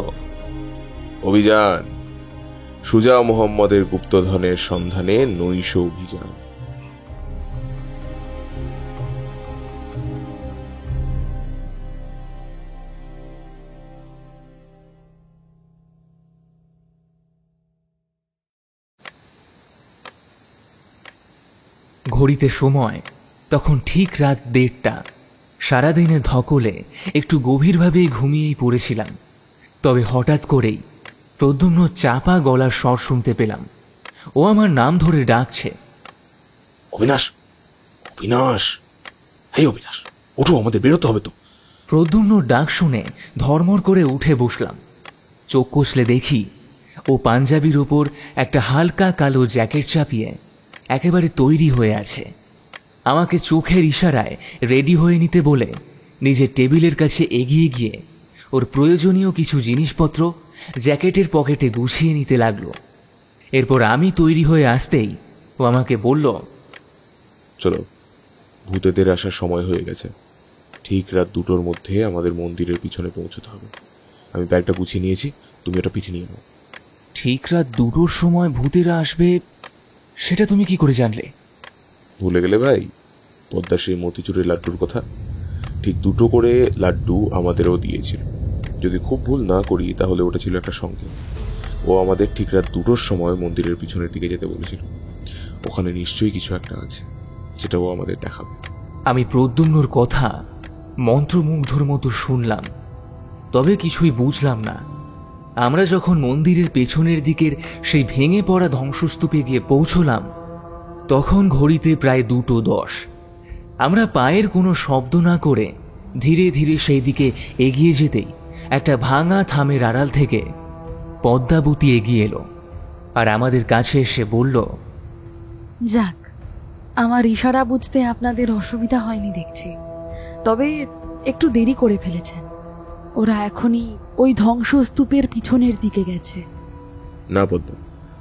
অভিযান, সুজা মোহাম্মদের গুপ্তধনের সন্ধানে নৈশ অভিযান। ঘড়িতে সময় তখন ঠিক রাত 1:30। সারাদিনে ধকলে একটু গভীরভাবেই ঘুমিয়েই পড়েছিলাম। তবে হঠাৎ করেই প্রদ্যুম্ন চাপা গলার স্বর শুনতে পেলাম। ও আমার নাম ধরে ডাকছে, অবিনাশ, অবিনাশ, হে অবিনাশ, ওঠো, আমাদের বেরোতে হবে তো। প্রদ্যুম্নর ডাক শুনে ধর্মর করে উঠে বসলাম। চোখ কষলে দেখি ও পাঞ্জাবির উপর একটা হালকা কালো জ্যাকেট চাপিয়ে একেবারে তৈরি হয়ে আছে। আমাকে চোখের ইশারায় রেডি হয়ে নিতে বলে নিজের টেবিলের কাছে এগিয়ে গিয়ে ওর প্রয়োজনীয় কিছু জিনিসপত্র জ্যাকেটের পকেটে গুছিয়ে নিতে লাগলো। এরপর আমি তৈরি হয়ে আসতেই ও আমাকে বলল, চলো, ভূতেদের আসার সময় হয়ে গেছে। ঠিক রাত 2টোর মধ্যে আমাদের মন্দিরের পিছনে পৌঁছতে হবে। আমি ব্যাগটা গুছিয়ে নিয়েছি, তুমি ওটা পিঠে নিয়ে নাও। ঠিক রাত 2টোর সময় ভূতেরা আসবে সেটা তুমি কি করে জানলে? ভুলে গেলে ভাই পদ্মার সেই মতিচুরের লাড্ডুর কথা? ঠিক 2টো করে লাড্ডু আমাদেরও দিয়েছিল। যদি খুব ভুল না করি তাহলে ওটা ছিল একটা সংকেত। ও আমাদের ঠিক রাত 2টোর সময় মন্দিরের পিছনের দিকে যেতে বলেছিল। ওখানে নিশ্চয়ই কিছু একটা আছে যেটা ও আমাদের দেখাবে। আমি প্রদ্যুম্নর কথা মন্ত্রমুগ্ধর মতো শুনলাম, তবে কিছুই বুঝলাম না। আমরা যখন মন্দিরের পেছনের দিকের সেই ভেঙে পড়া ধ্বংসস্তূপে গিয়ে পৌঁছলাম তখন ঘড়িতে প্রায় 2:10। আমরা পায়ের কোনো শব্দ না করে ধীরে ধীরে সেই দিকে এগিয়ে যেতেই একটা ভাঙা থামের আড়াল থেকে পদ্মাবতী এগিয়ে এলো আর আমাদের কাছে এসে বলল, যাক, আমার ইশারা বুঝতে আপনাদের অসুবিধা হয়নি দেখছি। তবে একটু দেরি করে ফেলেছেন। ওরা এখনই ওই ধ্বংসস্তূপের পিছনের দিকে গেছে। না পদ্মা,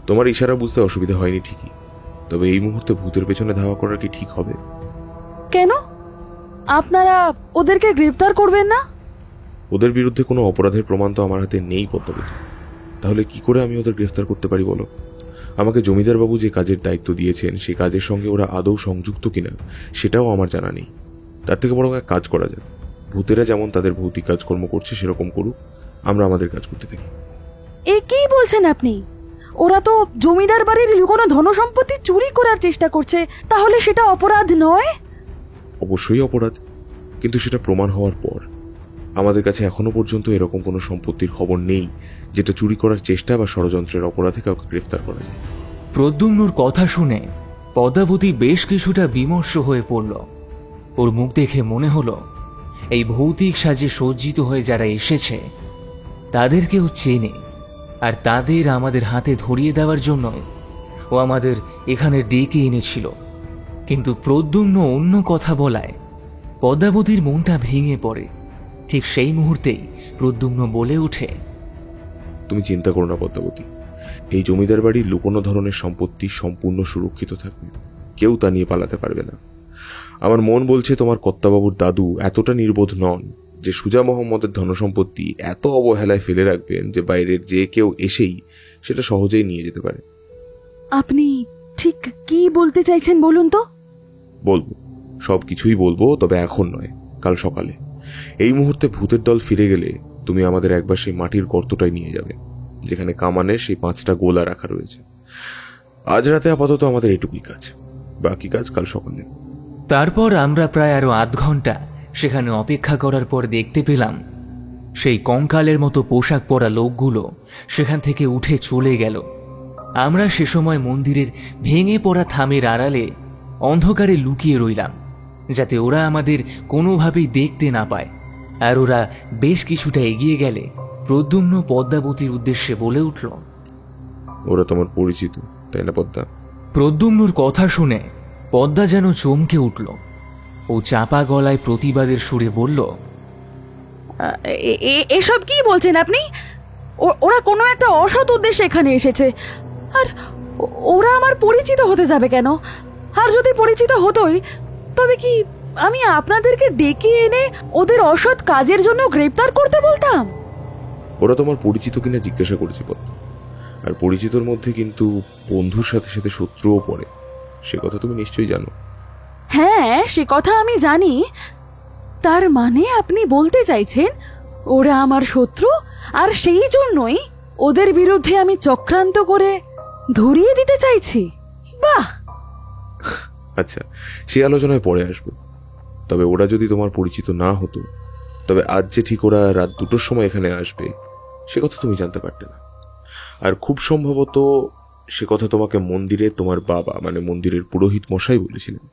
তোমার ইশারা বুঝতে অসুবিধা হয়নি ঠিকই, তবে এই মুহূর্তে ভূতের পেছনে ধাওয়া করা কি ঠিক হবে? কেন? আপনারা ওদেরকে গ্রেফতার করবেন না? ওদের বিরুদ্ধে কোনো অপরাধের প্রমাণ তো আমার হাতে নেই পদ্মাবতী। তাহলে কি করে আমি ওদের গ্রেফতার করতে পারি বলো? আমাকে জমিদার বাবু যে কাজের দায়িত্ব দিয়েছেন সেই কাজের সঙ্গে ওরা আদৌ সংযুক্ত কিনা সেটাও আমার জানা নেই। তার থেকে বরং এক কাজ করা যায়, ভূতেরা যেমন তাদের ভৌতিক কাজকর্ম করছে সেরকম করুক, আমরা আমাদের কাজ করতে থাকি। এ কি বলছেন আপনি? ওরা তো জমিদার বাড়ির লুকোনো ধনসম্পত্তি চুরি করার চেষ্টা করছে, তাহলে সেটা অপরাধ নয়? অবশ্যই অপরাধ, কিন্তু সেটা প্রমাণ হওয়ার পর। আমাদের কাছে এখনো পর্যন্ত এরকম কোনো সম্পত্তির খবর নেই যেটা চুরি করার চেষ্টা বা ষড়যন্ত্রের অপরাধে কাউকে গ্রেফতার করা যায়। প্রদ্যুম্নর কথা শুনে পদ্মাবতী বেশ কিছুটা বিমর্ষ হয়ে পড়ল। ওর মুখ দেখে মনে হলো এই ভৌতিক সাজে সজ্জিত হয়ে যারা এসেছে তাদেরকেও চেনে, আর তাদের আমাদের হাতে ধরিয়ে দেওয়ার জন্য ও আমাদের এখানে ডেকে এনেছিল। কিন্তু প্রদ্যুম্ন অন্য কথা বলায় পদ্মাবতীর মনটা ভেঙে পড়ে। ঠিক সেই মুহূর্তেই প্রদ্যুম্ন বলে ওঠে, তুমি চিন্তা করো না পদ্মাবতী, এই জমিদার বাড়ির লুকোনো ধরনের সম্পত্তি সম্পূর্ণ সুরক্ষিত থাকবে, কেউ তা নিয়ে পালাতে পারবে না। আমার মন বলছে তোমার কর্তাবাবুর দাদু এতটা নির্বোধ নন যে সুজা মোহাম্মদের ধনসম্পত্তি এত অবহেলায় ফেলে রাখবেন যে বাইরের যে কেউ এসেই সেটা সহজেই নিয়ে যেতে পারে। আপনি ঠিক কি বলতে চাইছেন বলুন তো? বলবো, সব কিছুই বলবো, তবে এখন নয়, কাল সকালে। এই মুহূর্তে ভূতের দল ফিরে গেলে তুমি আমাদের একবার সেই মাটির গর্তটাই নিয়ে যাবে যেখানে কামানের সেই 5টা গোলা রাখা রয়েছে। আজ রাতে আপাতত আমাদের এটুকুই কাজ, বাকি কাজ কাল সকালে। তারপর আমরা প্রায় আরো 8 ঘন্টা সেখানে অপেক্ষা করার পর দেখতে পেলাম সেই কঙ্কালের মতো পোশাক পরা লোকগুলো সেখান থেকে উঠে চলে গেল। আমরা সে সময় মন্দিরের ভেঙে পড়া থামের আড়ালে অন্ধকারে লুকিয়ে রইলাম যাতে ওরা আমাদের কোনোভাবেই দেখতে না পায়। আর ওরা বেশ কিছুটা এগিয়ে গেলে প্রদ্যুম্ন পদ্মাবতীর উদ্দেশ্যে বলে উঠল, ওরা তোমার পরিচিত, তাই না পদ্মা? প্রদ্যুম্নর কথা শুনে পদ্মা যেন চমকে উঠল। ও চাপা গলায় প্রতিবাদের সুরে বলল, এসব কি বলছেন আপনি? ওরা কোনো একটা অসৎ উদ্দেশ্যে এখানে এসেছে, আর ওরা আমার পরিচিত হতে যাবে কেন? আর যদি পরিচিত হতোই তবে কি আমি আপনাদেরকে ডেকে এনে ওদের অসৎ কাজের জন্য গ্রেফতার করতে বলতাম? ওরা তোমার পরিচিত কিনা জিজ্ঞাসা করেছে পদ্মা, আর পরিচিতর মধ্যে কিন্তু বন্ধুর সাথে সাথে শত্রুও পড়ে, সে কথা তুমি নিশ্চয়ই জানো। হ্যাঁ, সে কথা আমি জানি। তার মানে আপনি বলতে চাইছেন ওরা আমার শত্রু, আর সেই জন্যই ওদের বিরুদ্ধে আমি চক্রান্ত করে ধরিয়ে দিতে চাইছি? বাহ! আচ্ছা, সে আলোচনায় পরে আসবো। তবে ওরা যদি তোমার পরিচিত না হতো তবে আজ যে ঠিক ওরা রাত 2টোর সময় এখানে আসবে সে কথা তুমি জানতে পারতে না। আর খুব সম্ভবত সে কথা তোমাকে মন্দিরে তোমার বাবা মানে মন্দিরের পুরোহিত মশাই বলেছিলেন।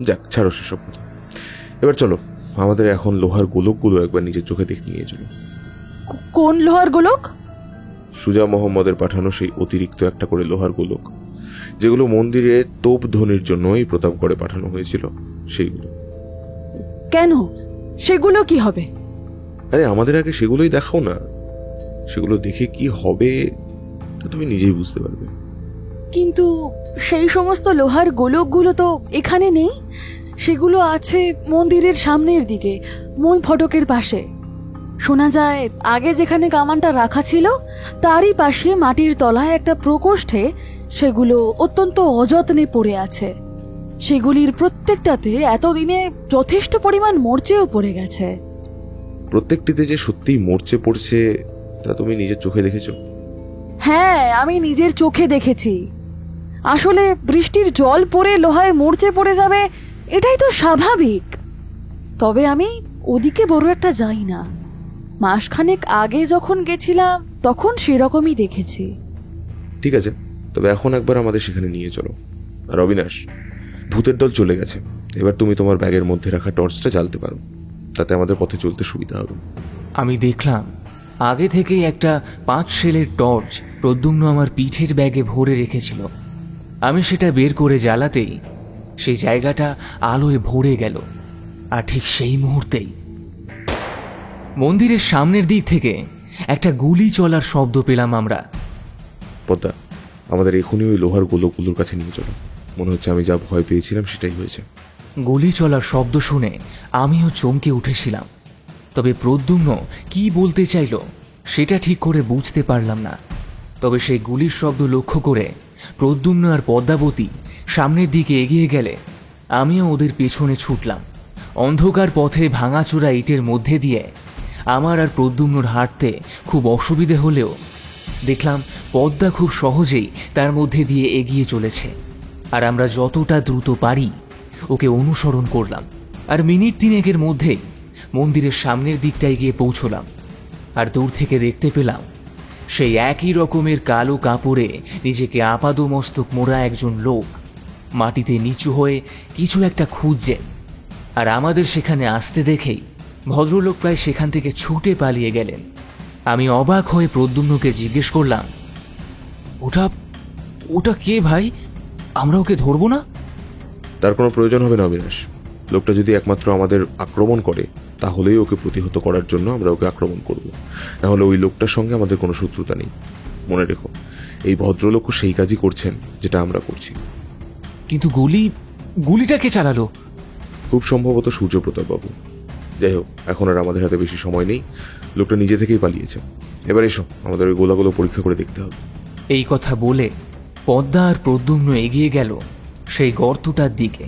যাক, ছাড়ো সেসব কথা। এবার চলো, আমাদের এখন লোহার গোলকগুলো একবার নিজের চোখে দেখে নিয়ে চলো। কোন লোহার গোলক? সুজা মোহাম্মদের পাঠানো সেই অতিরিক্ত একটা করে লোহার গোলক, যেগুলো মন্দিরে তোপ ধ্বনির জন্য এই প্রতাপগড়ে পাঠানো হয়েছিল, সেইগুলো। কেন? সেগুলো কি হবে? আরে আমাদের আগে সেগুলোই দেখাও না, সেগুলো দেখে কি হবে তা তুমি নিজেই বুঝতে পারবে। কিন্তু সেই সমস্ত লোহার গোলকগুলো তো এখানে নেই, সেগুলো আছে মন্দিরের সামনের দিকে, মূল ফটকের পাশে। শোনা যায় আগে যেখানে কামানটা রাখা ছিল তারই পাশে মাটির তলায় একটা প্রকোষ্ঠে সেগুলো অত্যন্ত অযত্নে পড়ে আছে। সেগুলির প্রত্যেকটাতে এতদিনে যথেষ্ট পরিমাণ মরচেও পড়ে গেছে। প্রত্যেকটিতে যে সত্যিই মরচে পড়ছে তা তুমি নিজের চোখে দেখেছো? হ্যাঁ, আমি নিজের চোখে দেখেছি। আসলে বৃষ্টির জল পড়ে লোহায় মরচে পড়ে যাবে এটাই তো স্বাভাবিক। তবে আমি ওদিকে বড় একটা যাই না। মাসখানেক আগে যখন গেছিলাম তখন সেরকমই দেখেছি। ঠিক আছে, তবে এখন একবার আমাদের সেখানে নিয়ে চলো। আর অবিনাশ, ভূতের দল চলে গেছে, এবার তুমি তোমার ব্যাগের মধ্যে রাখা টর্চটা জ্বালতে পারো, তাতে আমাদের পথে চলতে সুবিধা হবে। আমি দেখলাম আগে থেকেই একটা 5 সেলের টর্চ প্রদ্যুম্ন আমার পিঠের ব্যাগে ভরে রেখেছিল। আমি সেটা বের করে জ্বালাতেই সেই জায়গাটা আলোয় ভরে গেল। আর ঠিক সেই মুহূর্তেই মন্দিরের সামনের দিক থেকে একটা গুলি চলার শব্দ পেলাম আমরা। পদ্মা, আমাদের এখনই ওই লোহার গোলকগুলোর কাছে নিয়ে চলো। মনে হচ্ছে আমি যা ভয় পেয়েছিলাম সেটাই হয়েছে। গুলি চলার শব্দ শুনে আমিও চমকে উঠেছিলাম, তবে প্রদ্যুম্ন কি বলতে চাইল সেটা ঠিক করে বুঝতে পারলাম না। তবে সেই গুলির শব্দ লক্ষ্য করে প্রদ্যুম্ন আর পদ্মাবতী সামনের দিকে এগিয়ে গেলে আমিও ওদের পেছনে ছুটলাম। অন্ধকার পথে ভাঙাচোরা ইটের মধ্যে দিয়ে আমার আর প্রদ্যুম্নর হাঁটতে খুব অসুবিধে হলেও দেখলাম পদ্মা খুব সহজেই তার মধ্যে দিয়ে এগিয়ে চলেছে। আর আমরা যতটা দ্রুত পারি ওকে অনুসরণ করলাম। আর মিনিট 3 মধ্যেই মন্দিরের সামনের দিকটায় গিয়ে পৌঁছলাম। আর দূর থেকে দেখতে পেলাম সেই একই রকমের কালো কাপড়ে নিজেকে আপাদমস্তক মোড়া একজন লোক মাটিতে নিচু হয়ে কিছু একটা খুঁজছেন। আর আমাদের সেখানে আসতে দেখেই ভদ্রলোক প্রায় সেখান থেকে ছুটে পালিয়ে গেলেন। আমি অবাক হয়ে প্রদ্যুম্নকে জিজ্ঞেস করলাম, ওটা ওটা কে ভাই? আমরা ওকে ধরবো না? তার কোনো প্রয়োজন হবে না অবিনাশ। লোকটা যদি একমাত্র আমাদের আক্রমণ করে তাহলেই ওকে প্রতিহত করার জন্য আমরা ওকে আক্রমণ করব, নাহলে ওই লোকটার সঙ্গে আমাদের কোনো শত্রুতা নেই। মনে রেখো, এই ভদ্রলোকও সেই কাজই করছেন যেটা আমরা করছি। কিন্তু গুলিটা কে চালালো? খুব সম্ভবত সূর্যপ্রতাপ বাবু। যাই হোক, এখন আর আমাদের হাতে বেশি সময় নেই, লোকটা নিজে থেকেই পালিয়েছে। এবার এসো, আমাদের ওই গোলাগুলো পরীক্ষা করে দেখতে হবে। এই কথা বলে পদ্মা আর প্রদ্যুম্ন এগিয়ে গেল সেই গর্তটার দিকে।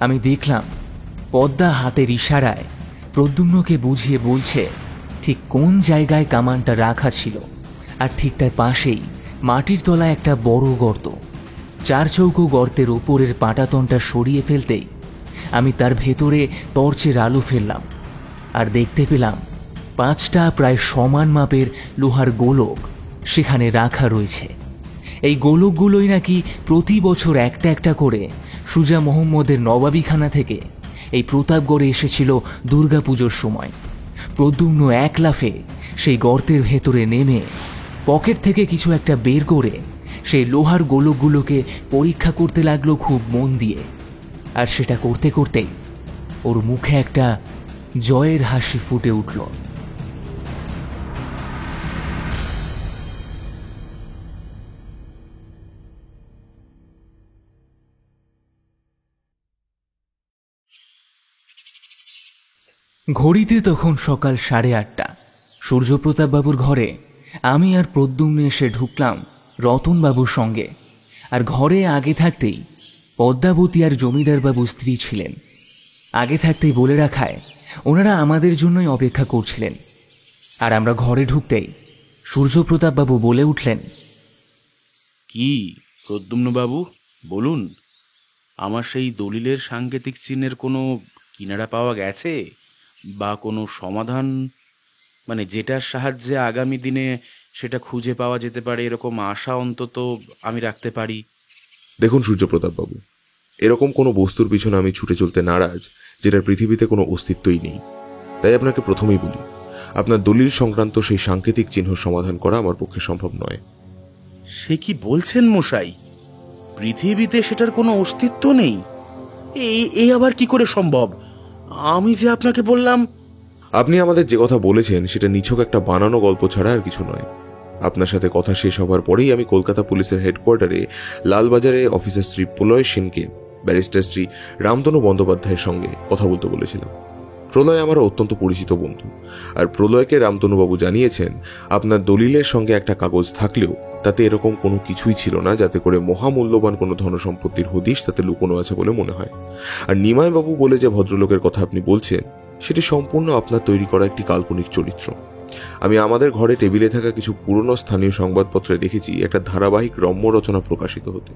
আমি দেখলাম পদ্মা হাতের ইশারায় প্রদ্যুম্নকে বুঝিয়ে বলছে ঠিক কোন জায়গায় কামানটা রাখা ছিল। আর ঠিক তার পাশেই মাটির তলায় একটা বড় গর্ত। 4 চৌকো গর্তের ওপরের পাটাতনটা সরিয়ে ফেলতেই আমি তার ভেতরে টর্চের আলো ফেললাম। আর দেখতে পেলাম 5টা প্রায় সমান মাপের লোহার গোলক সেখানে রাখা রয়েছে। এই গোলকগুলোই নাকি প্রতি বছর একটা একটা করে সুজা মোহাম্মদের নবাবিখানা থেকে এই প্রতাপগড়ে এসেছিল দুর্গাপুজোর সময়। প্রদ্যুম্ন এক লাফে সেই গর্তের ভেতরে নেমে পকেট থেকে কিছু একটা বের করে সেই লোহার গোলকগুলোকে পরীক্ষা করতে লাগলো খুব মন দিয়ে। আর সেটা করতে করতেই ওর মুখে একটা জয়ের হাসি ফুটে উঠল। ঘড়িতে তখন সকাল 8:30। সূর্যপ্রতাপবাবুর ঘরে আমি আর প্রদ্যুম্ন এসে ঢুকলাম রতনবাবুর সঙ্গে। আর ঘরে আগে থাকতেই পদ্মাবতী আর জমিদারবাবু স্ত্রী ছিলেন। আগে থাকতেই বলে রাখায় ওনারা আমাদের জন্যই অপেক্ষা করছিলেন। আর আমরা ঘরে ঢুকতেই সূর্যপ্রতাপবাবু বলে উঠলেন, কি প্রদ্যুম্নবাবু বলুন, আমার সেই দলিলের সাংকেতিক চিহ্নের কোনো কিনারা পাওয়া গেছে বা কোনো সমাধান, মানে যেটার সাহায্যে আগামী দিনে সেটা খুঁজে পাওয়া যেতে পারে এরকম আশা অন্তত আমি রাখতে পারি? দেখুন সূর্যপ্রতাপ বাবু, এরকম কোনো বস্তুর পিছনে আমি ছুটে চলতে নারাজ যেটার পৃথিবীতে কোনো অস্তিত্বই নেই। তাই আপনাকে প্রথমেই বলি, আপনার দলিল সংক্রান্ত সেই সাংকেতিক চিহ্ন সমাধান করা আমার পক্ষে সম্ভব নয়। সে কি বলছেন মশাই? পৃথিবীতে সেটার কোনো অস্তিত্ব নেই? এই আবার কি করে সম্ভব? আমি যে আপনাকে বললাম। আপনি আমাদের যে কথা বলেছেন সেটা নিছক একটা বানানো গল্প ছাড়া আর কিছু নয়। আপনার সাথে কথা শেষ হবার পরেই আমি কলকাতা পুলিশের হেডকোয়ার্টারে লালবাজারে অফিসার শ্রী প্রলয় সেনকে ব্যারিস্টার শ্রী রামতনু বন্দ্যোপাধ্যায়ের সঙ্গে কথা বলতে বলেছিলাম। প্রলয় আমার অত্যন্ত পরিচিত বন্ধু, আর প্রলয়কে রামতনুবাবু জানিয়েছেন আপনার দলিলের সঙ্গে একটা কাগজ থাকলেও তাতে এরকম কোনো কিছুই ছিল না যাতে করে মহামূল্যবান কোনো ধনসম্পত্তির হদিশ তাতে লুকোনো আছে বলে মনে হয়। আর নিমাইবাবু বলে যে ভদ্রলোকের কথা আপনি বলছেন সেটি সম্পূর্ণ আপনার তৈরি করা একটি কাল্পনিক চরিত্র। আমি আমাদের ঘরে টেবিলে থাকা কিছু পুরনো স্থানীয় সংবাদপত্রে দেখেছি একটা ধারাবাহিক রম্য রচনা প্রকাশিত হতে।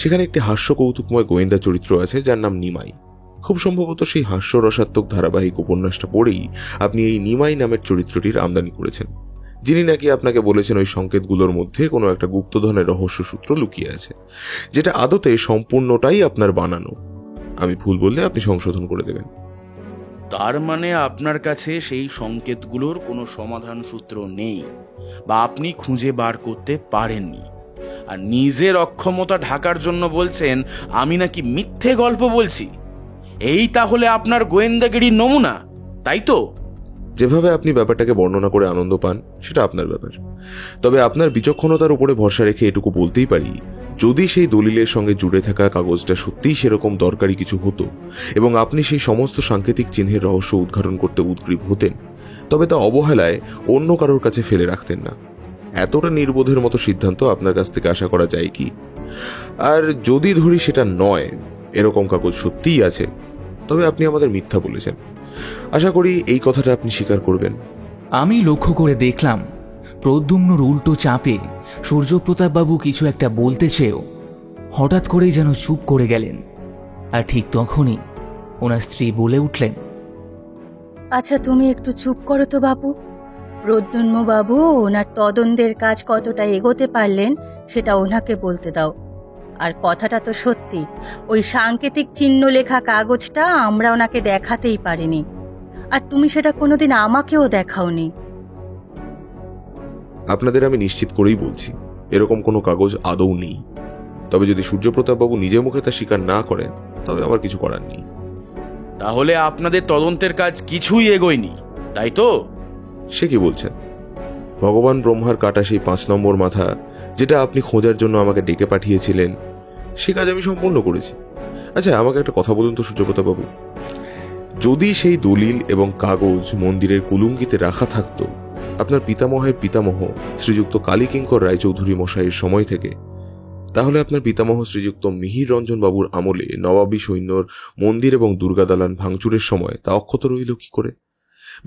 সেখানে একটি হাস্য কৌতুকময় গোয়েন্দা চরিত্র আছে যার নাম নিমাই। খুব সম্ভবত সেই হাস্যরসাত্মক ধারাবাহিক উপন্যাসটা পড়েই আপনি এই নিমাই নামের চরিত্রটির আমদানি করেছেন। যিনি নাকি আপনাকে বলেছেন ওই সংকেতগুলোর মধ্যে কোনো একটা গুপ্তধনের রহস্য সূত্র লুকিয়ে আছে, যেটা আদতে সম্পূর্ণটাই আপনার বানানো। আমি ভুল বললে আপনি সংশোধন করে দেবেন। তার মানে আপনার কাছে সেই সংকেতগুলোর কোনো সমাধান সূত্র নেই, বা আপনি খুঁজে বার করতে পারেননি, আর নিজের অক্ষমতা ঢাকার জন্য বলছেন আমি নাকি মিথ্যে গল্প বলছি। এই তাহলে আপনার গোয়েন্দাগিরির নমুনা, তাই তো? যেভাবে আপনি ব্যাপারটাকে বর্ণনা করে আনন্দ পান সেটা আপনার ব্যাপার, তবে আপনার বিচক্ষণতার উপরে ভরসা রেখে এটুকু বলতেই পারি, যদি সেই দলিলের সঙ্গে জুড়ে থাকা কাগজটা সত্যিই সেরকম দরকারি কিছু হতো এবং আপনি সেই সমস্ত সাংকেতিক চিহ্নের রহস্য উদ্ঘাটন করতে উদ্গ্রীব হতেন, তবে তা অবহেলায় অন্য কারোর কাছে ফেলে রাখতেন না। এতটা নির্বোধের মতো সিদ্ধান্ত আপনার কাছ থেকে আশা করা যায় কি? আর যদি ধরি সেটা নয়, এরকম কাগজ সত্যিই আছে, তবে আপনি আমাদের মিথ্যা বলেছেন। আশা করি এই কথাটা আপনি স্বীকার করবেন। আমি লক্ষ্য করে দেখলাম প্রদ্যুম্নর উল্টো চাপে সূর্যপ্রতাপবাবু কিছু একটা বলতে চেয়েও হঠাৎ করেই যেন চুপ করে গেলেন। আর ঠিক তখনই ওনার স্ত্রী বলে উঠলেন, আচ্ছা তুমি একটু চুপ করো তো বাবু। প্রদ্যুম্ন বাবু ওনার তদন্তের কাজ কতটা এগোতে পারলেন সেটা ওনাকে বলতে দাও। আর কথাটা তো সত্যি, ওই সাংকেতিক চিহ্ন লেখা কাগজটা আমরা ওনাকে দেখাতেই পারিনি, আর তুমি সেটা কোনোদিন আমাকেও দেখাওনি। আপনাদের আমি নিশ্চিত করেই বলছি, এরকম কোনো কাগজ আদৌ নেই। তবে যদি সূর্যপ্রতাপবাবু নিজে মুখে তা স্বীকার না করেন, তবে আমার কিছু করার নেই। তাহলে আপনাদের তদন্তের কাজ কিছুই এগোয়নি, তাই তো? সে কি বলছেন? ভগবান ব্রহ্মার কাটা সেই 5 নম্বর মাথা, যেটা আপনি খোঁজার জন্য আমাকে ডেকে পাঠিয়েছিলেন, সে কাজ আমি সম্পূর্ণ করেছি। আচ্ছা, আমাকে একটা কথা বলুন তো সূর্যপ্রতাপবাবু, যদি সেই দলিল এবং কাগজ মন্দিরের কুলুঙ্গিতে রাখা থাকতো আপনার পিতামহের পিতামহ শ্রীযুক্ত কালীকিঙ্কর রায়চৌধুরী মশাইয়ের সময় থেকে, তাহলে আপনার পিতামহ শ্রীযুক্ত মিহির রঞ্জন বাবুর আমলে নবাবী সৈন্যর মন্দির এবং দুর্গা দালান ভাঙচুরের সময় তা অক্ষত রইল কি করে?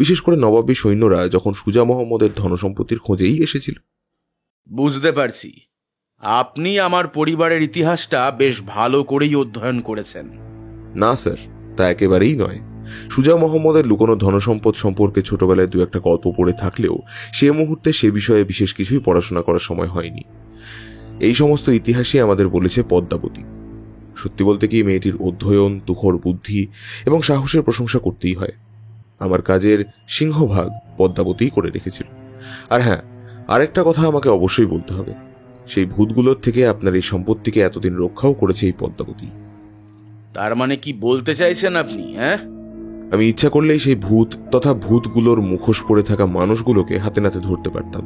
বিশেষ করে নবাবী সৈন্যরা যখন সুজা মোহাম্মদের ধনসম্পত্তির খোঁজেই এসেছিল। বুঝতে পারছি, আপনি আমার পরিবারের ইতিহাসটা বেশ ভালো করেই অধ্যয়ন করেছেন। না স্যার, তা একেবারেই নয়। সুজা মোহাম্মদের লুকোনো ধনসম্পদ সম্পর্কে ছোটবেলায় 2-1টা গল্প পড়ে থাকলেও সে মুহূর্তে সে বিষয়ে বিশেষ কিছুই পড়াশোনা করার সময় হয়নি। এই সমস্ত ইতিহাসই আমাদের বলেছে পদ্মাবতী। সত্যি বলতে কি, মেয়েটির অধ্যয়ন, তুখর বুদ্ধি এবং সাহসের প্রশংসা করতেই হয়। আমার কাজের সিংহভাগ পদ্মাবতীই করে রেখেছিল। আর হ্যাঁ, আরেকটা কথা আমাকে অবশ্যই বলতে হবে, সেই ভূতগুলোর থেকে আপনার এই সম্পত্তিকে এতদিন রক্ষাও করেছে এই পদ্মাবতী। তার মানে কি বলতে চাইছেন আপনি? আমি ইচ্ছা করলেই সেই ভূত তথা ভূতগুলোর মুখোশ পরে থাকা মানুষগুলোকে হাতে নাতে ধরতে পারতাম।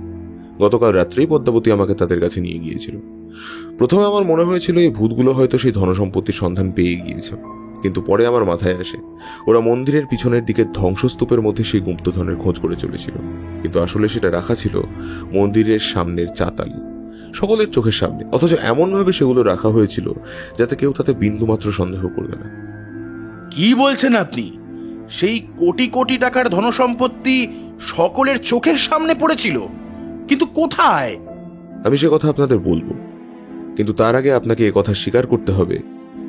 গতকাল রাত্রেই পদ্মাবতী আমাকে তাদের কাছে নিয়ে গিয়েছিল। প্রথমে আমার মনে হয়েছিল এই ভূতগুলো হয়তো সেই ধনসম্পত্তির সন্ধান পেয়ে গিয়েছে, কিন্তু পরে আমার মাথায় আসে ওরা মন্দিরের পিছনের দিকের ধ্বংসস্তূপের মধ্যে সেই গুপ্তধনের খোঁজ করে চলেছিল, কিন্তু আসলে সেটা রাখা ছিল মন্দিরের সামনের চাতালে, সকলের চোখের সামনে। অথচ এমনভাবে সেগুলো রাখা হয়েছিল যাতে কেউ তাতে বিন্দুমাত্র সন্দেহ করবে না। কি বলছেন আপনি? সেই কোটি কোটি টাকার ধনসম্পত্তি সকলের চোখের সামনে পড়েছিল, কিন্তু কোথায়? আমি সে কথা আপনাদের বলবো, কিন্তু তার আগে আপনাকে এ কথা স্বীকার করতে হবে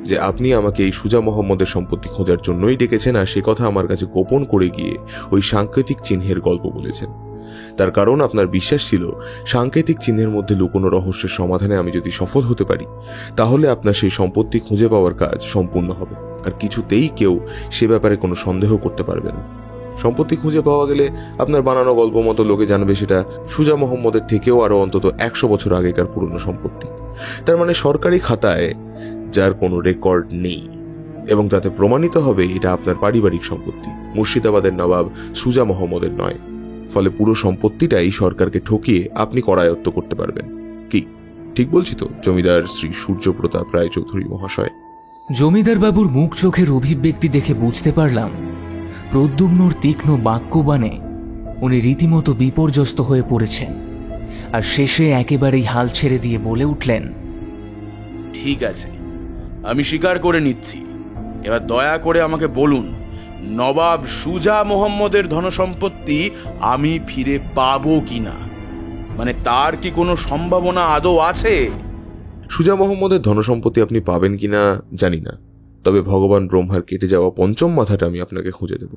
যে আপনি আমাকে এই সুজা মোহাম্মদের সম্পত্তি খোঁজার জন্যই ডেকেছেন, আর সে কথা আমার কাছে গোপন করে গিয়ে ওই সাংকেতিক চিহ্নের গল্প বলেছেন। তার কারণ আপনার বিশ্বাস ছিল সাংকেতিক চিহ্নের মধ্যে লুকোনো রহস্যের সমাধানে আমি যদি সফল হতে পারি, তাহলে আপনার সেই সম্পত্তি খুঁজে পাওয়ার কাজ সম্পূর্ণ হবে, আর কিছুতেই কেউ সে ব্যাপারে কোনো সন্দেহ করতে পারবে না। সম্পত্তি খুঁজে পাওয়া গেলে আপনার বানানো গল্প মতো লোকে জানবে সেটা সুজা মোহাম্মদের থেকেও আরো অন্তত 100 বছর আগেকার পুরনো সম্পত্তি। তার মানে সরকারি খাতায় যার কোনো রেকর্ড নেই, এবং তাতে প্রমাণিত হবে এটা আপনার পারিবারিক সম্পত্তি, মুর্শিদাবাদের নবাব সুজা মোহাম্মদের নয়। ফলে পুরো সম্পত্তিটাই সরকারকে ঠকিয়ে আপনি করায়ত্ত করতে পারবেন। কি ঠিক বলছি তো জমিদার শ্রী সূর্যপ্রতাপ রায়চৌধুরী মহাশয়? জমিদার বাবুর মুখ চোখের অভিব্যক্তি দেখে বুঝতে পারলাম প্রদ্যুম্নর তীক্ষ্ণ বাক্যবাণে উনি রীতিমতো বিপর্যস্ত হয়ে পড়েছেন, আর শেষে একেবারেই হাল ছেড়ে দিয়ে বলে উঠলেন, ঠিক আছে, আমি স্বীকার করে নিচ্ছি। এবার দয়া করে আমাকে বলুন, নবাব সুজা মোহাম্মদের ধনসম্পত্তি আমি ফিরে পাবো কিনা? মানে তার কি কোনো সম্ভাবনা আদৌ আছে? সুজা মোহাম্মদের ধনসম্পত্তি আপনি পাবেন কিনা জানি না, তবে ভগবান ব্রহ্মার কেটে যাওয়া 5ম মাথাটা আমি আপনাকে খুঁজে দেব।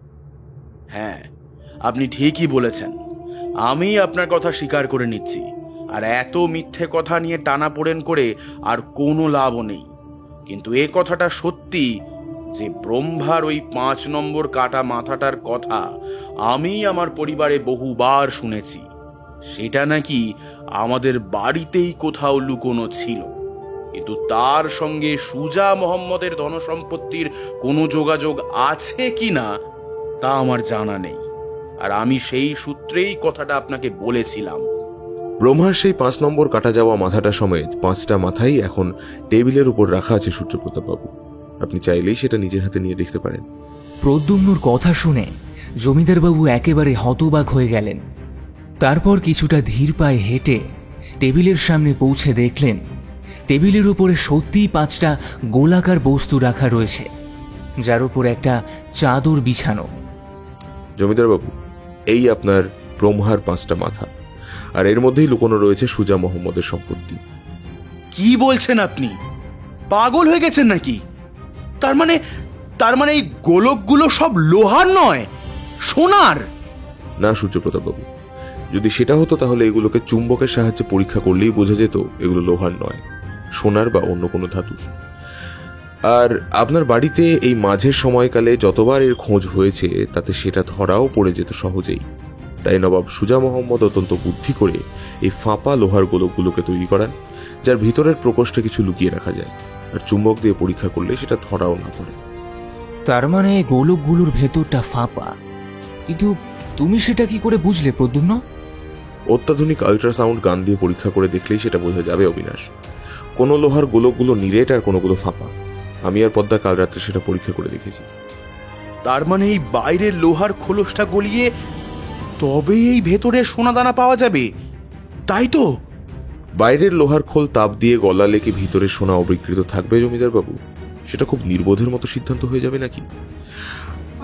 হ্যাঁ, আপনি ঠিকই বলেছেন। আমি আপনার কথা স্বীকার করে নিচ্ছি, আর এত মিথ্যে কথা নিয়ে টানাপোড়েন করে আর কোনো লাভও নেই। কিন্তু এ কথাটা সত্যি যে ব্রহ্মার ওই 5 নম্বর কাটা মাথাটার কথা আমি আমার পরিবারে বহুবার শুনেছি। সেটা নাকি আমাদের বাড়িতেই কোথাও লুকোনো ছিল, কিন্তু তার সঙ্গে সুজা মোহাম্মদের ধনসম্পত্তির কোনো যোগাযোগ আছে কিনা তা আমার জানা নেই। আর আমি সেই সূত্রেই কথাটা আপনাকে বলেছিলাম। ব্রহ্মার সেই 5 নম্বর কাটা যাওয়া মাথাটা সমেত 5টা মাথাই এখন টেবিলের উপর রাখা আছে সূর্যপ্রতাপ বাবু। আপনি চাইলেই সেটা নিজের হাতে নিয়ে দেখতে পারেন। প্রদ্যুম্নর কথা শুনে জমিদারবাবু একেবারে হতবাক হয়ে গেলেন। তারপর কিছুটা ধীর পায়ে হেঁটে টেবিলের সামনে পৌঁছে দেখলেন টেবিলের উপরে সত্যিই 5টা গোলাকার বস্তু রাখা রয়েছে, যার উপর একটা চাদর বিছানো। জমিদার বাবু, এই আপনার ব্রহ্মার 5টা মাথা, আর এর মধ্যেই লুকোনো রয়েছে সুজা মোহাম্মদের সম্পত্তি। কি বলছেন আপনি? পাগল হয়ে গেছেন নাকি? তার মানে এই গোলকগুলো সব লোহার নয়, সোনার? না সূর্যপ্রতাপ বাবু, যদি সেটা হতো তাহলে এগুলোকে চুম্বকের সাহায্যে পরীক্ষা করলেই বোঝা যেত এগুলো লোহার নয়, সোনার বা অন্য কোনো ধাতুর। আর আপনার বাড়িতে এই মাঝের সময়কালে যতবার এর খোঁজ হয়েছে তাতে সেটা ধরাও পড়ে যেত সহজেই। তাই নবাব সুজা মোহাম্মদ অত্যন্ত বুদ্ধি করে এই ফাঁপা লোহার গোলকগুলোকে তৈরি করান, যার ভিতরের প্রকোষ্ঠে কিছু লুকিয়ে রাখা যায়, আর চুম্বক দিয়ে পরীক্ষা করলে সেটা ধরাও না পড়ে। তার মানে গোলকগুলোর ভেতরটা ফাঁপা। কিন্তু তুমি সেটা কি করে বুঝলে প্রদ্যুম্ন? অত্যাধুনিক আল্ট্রাসাউন্ড গান দিয়ে পরীক্ষা করে দেখলেই সেটা বোঝা যাবে অবিনাশ। কোনো লোহার গোলকগুলো নিরেট আর কোনোগুলো ফাঁপা। আমি আর পদ্মা কাল রাত্রে সেটা পরীক্ষা করে দেখেছি। তার মানে এই বাইরের লোহার খোলসটা গলিয়ে তবেই এই ভেতরের সোনাদানা পাওয়া যাবে, তাই তো? বাইরের লোহার খোল তাপ দিয়ে গলালে কি ভিতরে সোনা অবিকৃত থাকবে জমিদার বাবু? সেটা খুব নির্বোধের মতো সিদ্ধান্ত হয়ে যাবে নাকি?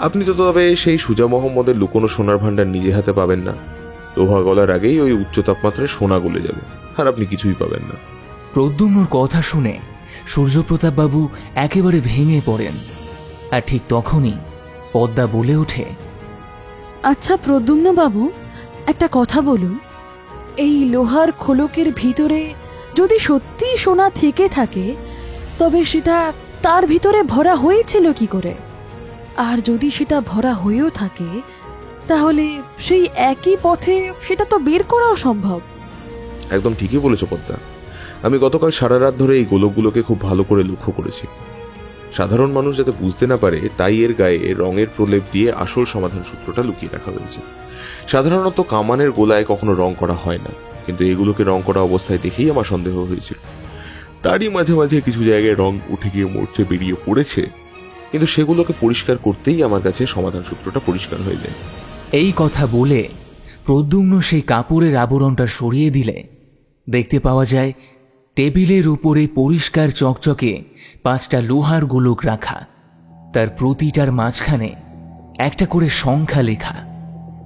আপনি তো তবে সেই সুজা মোহাম্মদের লুকোনো সোনার ভান্ডার নিজে হাতে পাবেন না। লোহা গলার আগেই ওই উচ্চ তাপমাত্রায় সোনা গলে যাবে, আর আপনি কিছুই পাবেন না। প্রদ্যুম্নর কথা শুনে সূর্যপ্রতাপ বাবু একেবারে ভেঙে পড়েন। আর ঠিক তখনই পদ্মা বলে ওঠে, আচ্ছা প্রদ্যুম্ন বাবু, একটা কথা বলুন, এই লোহার খোলকের ভিতরে যদি সত্যি সোনা থেকে থাকে তবে সেটা তার ভিতরে ভরা হয়েছিল কি করে? আর যদি সেটা ভরা হয়েও থাকে তাহলে সেই একই পথে সেটা তো বের করাও সম্ভব। একদম ঠিকই বলেছ পদ্মা। আমি গতকাল সারা রাত ধরে এই গোলকগুলোকে খুব ভালো করে লক্ষ্য করেছি। সাধারণ মানুষ যাতে বুঝতে না পারে তাই এর গায়ে রঙের প্রলেপ দিয়ে আসল সমাধান সূত্রটা লুকিয়ে রাখা হয়েছে। সাধারণত কামানের গোলায় কখনো রং করা হয় না, কিন্তু এগুলোকে রং করা অবস্থায় দেখেই আমার সন্দেহ হয়েছিল। তারই মাঝে মাঝে কিছু জায়গায় রং উঠে গিয়ে মরচে বেরিয়ে পড়েছে, কিন্তু সেগুলোকে পরিষ্কার করতেই আমার কাছে সমাধান সূত্রটা পরিষ্কার হয়ে যায়। এই কথা বলে প্রদ্যুম্ন সেই কাপড়ের আবরণটা সরিয়ে দিলে দেখতে পাওয়া যায় টেবিলের উপরে পরিষ্কার চকচকে 5টা লোহার গোলক রাখা, তার প্রতিটার মাঝখানে একটা করে সংখ্যা লেখা,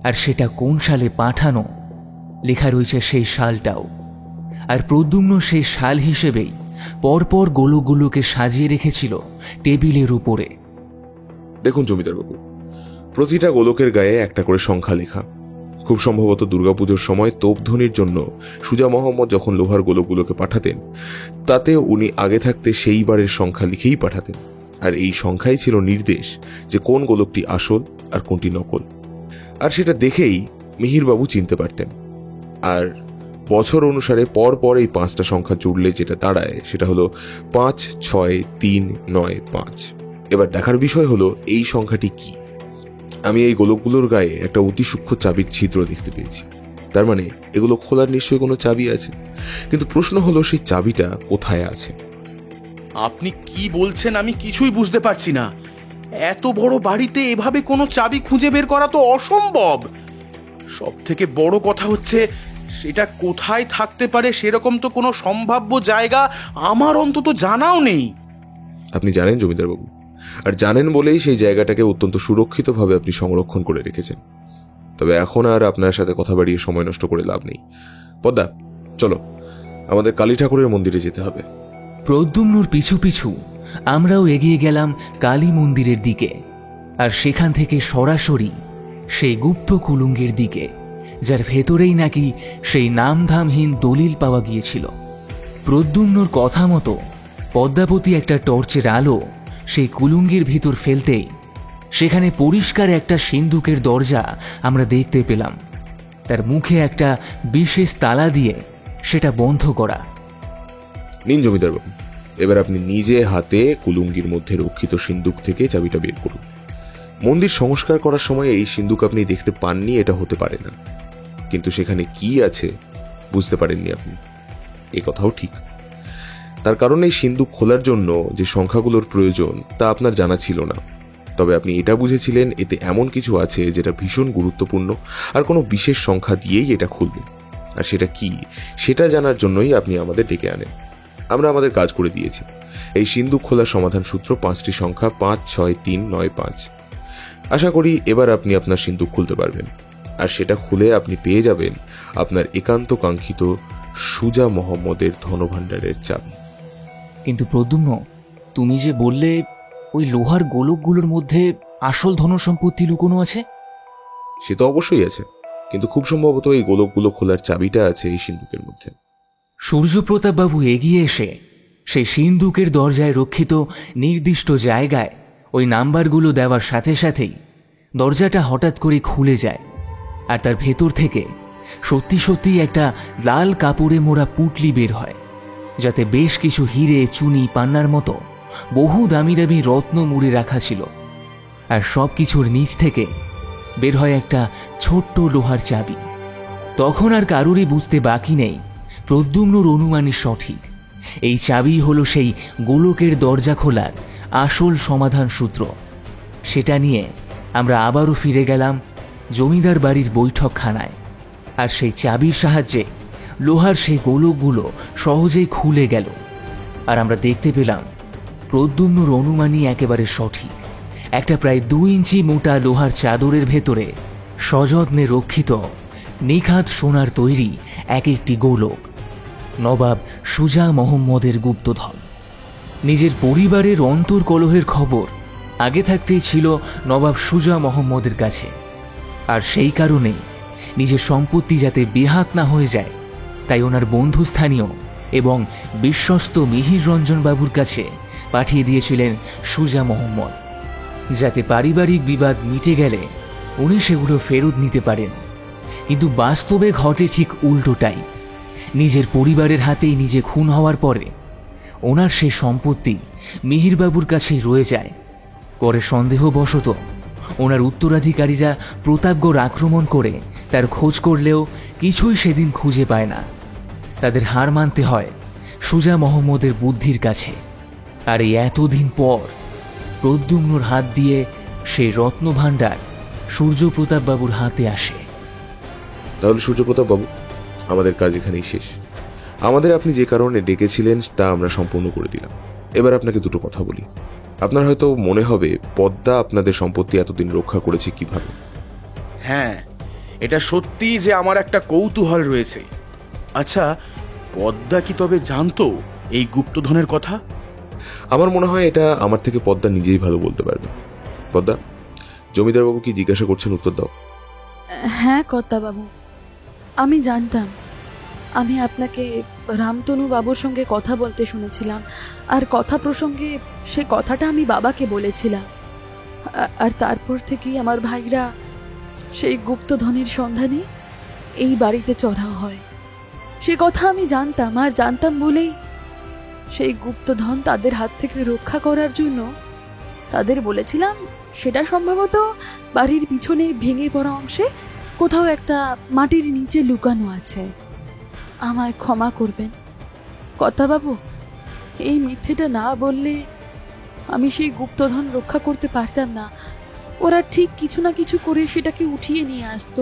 আর সেটা কোন সালে পাঠানো লেখা রয়েছে সেই সালটাও। আর প্রদ্যুম্ন সেই সাল হিসেবেই পরপর গোলকগুলোকে সাজিয়ে রেখেছিল টেবিলের উপরে। দেখুন জমিদার বাবু, প্রতিটা গোলকের গায়ে একটা করে সংখ্যা লেখা। খুব সম্ভবত দুর্গাপুজোর সময় তোপধ্বনির জন্য সুজা মোহাম্মদ যখন লোহার গোলকগুলোকে পাঠাতেন তাতে উনি আগে থাকতে সেই বারের সংখ্যা লিখেই পাঠাতেন, আর এই সংখ্যাই ছিল নির্দেশ যে কোন গোলকটি আসল আর কোনটি নকল। আর সেটা দেখেই মিহিরবাবু চিনতে পারতেন। আর বছর অনুসারে পর পর এই 5টা সংখ্যা জুড়লে যেটা দাঁড়ায় সেটা হলো 5, 6, 3, 9, 5। এবার দেখার বিষয় হলো এই সংখ্যাটি কি। আমি এই গোলকগুলোর গায়ে একটা অতি সূক্ষ্ম চাবির ছিদ্র দেখতে পেয়েছি। তার মানে এগুলো খোলার নিশ্চয়ই কোনো চাবি আছে, কিন্তু প্রশ্ন হলো সেই চাবিটা কোথায় আছে। আপনি কি বলছেন আমি কিছুই বুঝতে পারছি না। এত বড় বাড়িতে এভাবে কোনো চাবি খুঁজে বের করা তো অসম্ভব। সব থেকে বড় কথা হচ্ছে সেটা কোথায় থাকতে পারে সেরকম তো কোনো সম্ভাব্য জায়গা আমার অন্তত জানাও নেই। আপনি জানেন জমিদার বাবু, আর জানেন বলেই সেই জায়গাটাকে অত্যন্ত সুরক্ষিতভাবে আপনি সংরক্ষণ করে রেখেছেন। তবে এখন আর আপনার সাথে কথা বাড়িয়ে সময় নষ্ট করে লাভ নেই। পদ্মা, চলো, আমাদের কালী ঠাকুরের মন্দিরে যেতে হবে। প্রদ্যুম্নর পিছু পিছু আমরাও এগিয়ে গেলাম কালী মন্দিরের দিকে, আর সেখান থেকে সরাসরি সেই গুপ্ত কুলুঙ্গের দিকে, যার ভেতরেই নাকি সেই নামধামহীন দলিল পাওয়া গিয়েছিল। প্রদ্যুম্নর কথা মতো পদ্মাবতী একটা টর্চের আলো সেই কুলুঙ্গির ভিতর ফেলতেই সেখানে পরিষ্কার একটা সিন্দুকের দরজা আমরা দেখতে পেলাম। তার মুখে একটা বিশেষ তালা দিয়ে সেটা বন্ধ করা। নিন জমিদার বাবু, এবার আপনি নিজে হাতে কুলুঙ্গির মধ্যে রক্ষিত সিন্দুক থেকে চাবিটা বের করুন। মন্দির সংস্কার করার সময় এই সিন্দুক আপনি দেখতে পাননি, এটা হতে পারে না, কিন্তু সেখানে কি আছে বুঝতে পারেননি আপনি, এ কথাও ঠিক। তার কারণে এই সিন্দুক খোলার জন্য যে সংখ্যাগুলোর প্রয়োজন তা আপনার জানা ছিল না, তবে আপনি এটা বুঝেছিলেন এতে এমন কিছু আছে যেটা ভীষণ গুরুত্বপূর্ণ, আর কোনো বিশেষ সংখ্যা দিয়েই এটা খুলবে। আর সেটা কি সেটা জানার জন্যই আপনি আমাদের ডেকে আনেন। আমরা আমাদের কাজ করে দিয়েছি। এই সিন্দুক খোলার সমাধান সূত্র 5টি সংখ্যা 5, 6, 3, 9, 5। আশা করি এবার আপনি আপনার সিন্দুক খুলতে পারবেন, আর সেটা খুলে আপনি পেয়ে যাবেন আপনার একান্ত কাঙ্ক্ষিত সুজা মোহাম্মদের ধনভাণ্ডারের চাবি। কিন্তু প্রদ্যুম্ন, তুমি যে বললে ওই লোহার গোলকগুলোর মধ্যে আসল ধনসম্পত্তি লুকোনো আছে। সে তো অবশ্যই আছে, কিন্তু খুব সম্ভবত এই গোলকগুলো খোলার চাবিটা আছে এই সিন্দুকের মধ্যে। সূর্যপ্রতাপবাবু এগিয়ে এসে সেই সিন্দুকের দরজায় রক্ষিত নির্দিষ্ট জায়গায় ওই নাম্বারগুলো দেওয়ার সাথে সাথেই দরজাটা হঠাৎ করে খুলে যায়, আর তার ভেতর থেকে সত্যি সত্যি একটা লাল কাপড়ে মোড়া পুটলি বের হয়, যাতে বেশ কিছু হিরে, চুনি, পান্নার মতো বহু দামি দামি রত্ন মুড়ে রাখা ছিল। আর সব কিছুর নিচ থেকে বের হয় একটা ছোট্ট লোহার চাবি। তখন আর কারুরই বুঝতে বাকি নেই প্রদ্যুম্নর অনুমানই সঠিক। এই চাবি হলো সেই গোলকের দরজা খোলার আসল সমাধান সূত্র। সেটা নিয়ে আমরা আবারও ফিরে গেলাম জমিদার বাড়ির বৈঠকখানায়, আর সেই চাবির সাহায্যে লোহার সেই গোলকগুলো সহজেই খুলে গেল। আর আমরা দেখতে পেলাম প্রদ্যুম্নর অনুমানই একেবারে সঠিক। একটা প্রায় 2 ইঞ্চি মোটা লোহার চাদরের ভেতরে সযত্নে রক্ষিত নিখাত সোনার তৈরি এক একটি গোলক, নবাব সুজা মোহাম্মদের গুপ্তধন। নিজের পরিবারের অন্তর্কলহের খবর আগে থাকতেই ছিল নবাব সুজা মোহাম্মদের কাছে, আর সেই কারণেই নিজের সম্পত্তি যাতে বেহাত না হয়ে যায় তাই ওনার বন্ধুস্থানীয় এবং বিশ্বস্ত মিহির রঞ্জন বাবুর কাছে পাঠিয়ে দিয়েছিলেন সুজা মোহাম্মদ, যাতে পারিবারিক বিবাদ মিটে গেলে উনি সেগুলো ফেরত নিতে পারেন। কিন্তু বাস্তবে ঘটে ঠিক উল্টোটাই। নিজের পরিবারের হাতেই নিজে খুন হওয়ার পরে ওনার সে সম্পত্তি মিহিরবাবুর কাছেই রয়ে যায়। পরে সন্দেহবশত ওনার উত্তরাধিকারীরা প্রতাপগড় আক্রমণ করে তার খোঁজ করলেও কিছুই সেদিন খুঁজে পায় না। তাদের হার মানতে হয় সুজা মোহাম্মদের বুদ্ধির কাছে। আর এই এতদিন পর প্রদ্যুম্নর হাত দিয়ে সেই রত্নভাণ্ডার সূর্যপ্রতাপ বাবুর হাতে আসে। তাহলে সূর্যপ্রতাপ বাবু, আমাদের কাজ এখানেই শেষ। আমাদের আপনি যে কারণে ডেকেছিলেন তা আমরা সম্পূর্ণ করে দিলাম। এবার আপনাকে দুটো কথা বলি। আপনার হয়তো মনে হবে পদ্মা আপনাদের সম্পত্তি এতদিন রক্ষা করেছে কিভাবে। হ্যাঁ, এটা সত্যি যে আমার একটা কৌতূহল রয়েছে। আচ্ছা, পদ্মা কি তবে জানতো এই গুপ্তধনের কথা? আমার মনে হয় এটা আমার থেকে পদ্মা নিজেই ভালো বলতে পারবে। পদ্মা, জমিদারবাবু কি জিজ্ঞাসা করছেন, উত্তর দাও। হ্যাঁ কর্তাবাবু, আমি জানতাম। আমি আপনাকে রামতনু বাবুর সঙ্গে কথা বলতে শুনেছিলাম, আর কথা প্রসঙ্গে সে কথাটা আমি বাবাকে বলেছিলাম। আর তারপর থেকেই আমার ভাইরা সেই গুপ্তধনের সন্ধানে এই বাড়িতে চড়াও হয়। সে কথা আমি জানতাম, আর জানতাম বলেই সেই গুপ্তধন তাদের হাত থেকে রক্ষা করার জন্য তাদের বলেছিলাম সেটা সম্ভবত বাড়ির পিছনে ভেঙে পড়া অংশে কোথাও একটা মাটির নিচে লুকানো আছে। আমায় ক্ষমা করবেন কর্তাবাবু, এই মিথ্যেটা না বললে আমি সেই গুপ্তধন রক্ষা করতে পারতাম না। ওরা ঠিক কিছু না কিছু করে সেটাকে উঠিয়ে নিয়ে আসতো।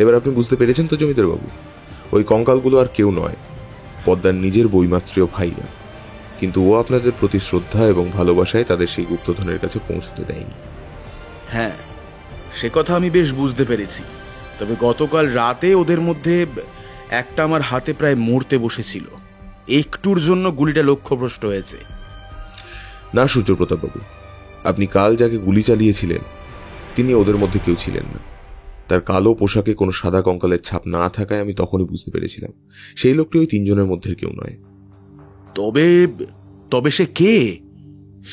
এবার আপনি বুঝতে পেরেছেন তো জমিদারবাবু, ওই কঙ্কালগুলো আর কেউ নয়, পদ্মার নিজের বৈমাত্রীয় ভাইরা। কিন্তু ও আপনাদের প্রতি শ্রদ্ধা এবং ভালোবাসায় তাদের সেই গুপ্তধনের কাছে পৌঁছতে দেয়নি। হ্যাঁ, সে কথা আমি বেশ বুঝতে পেরেছি। তবে গতকাল রাতে ওদের মধ্যে একটা আমার হাতে প্রায় মরতে বসেছিল। একটুর জন্য গুলিটা লক্ষ্যভ্রষ্ট হয়েছে। না সূর্যপ্রতাপ বাবু, আপনি কাল যাকে গুলি চালিয়েছিলেন তিনি ওদের মধ্যে কেউ ছিলেন না। তার কালো পোশাকে কোনো সাদা কঙ্কালের ছাপ না থাকায় আমি তখনই বুঝতে পেরেছিলাম সেই লোকটি ওই 3 জনের মধ্যে কেউ নয়। তবে তবে সে কে?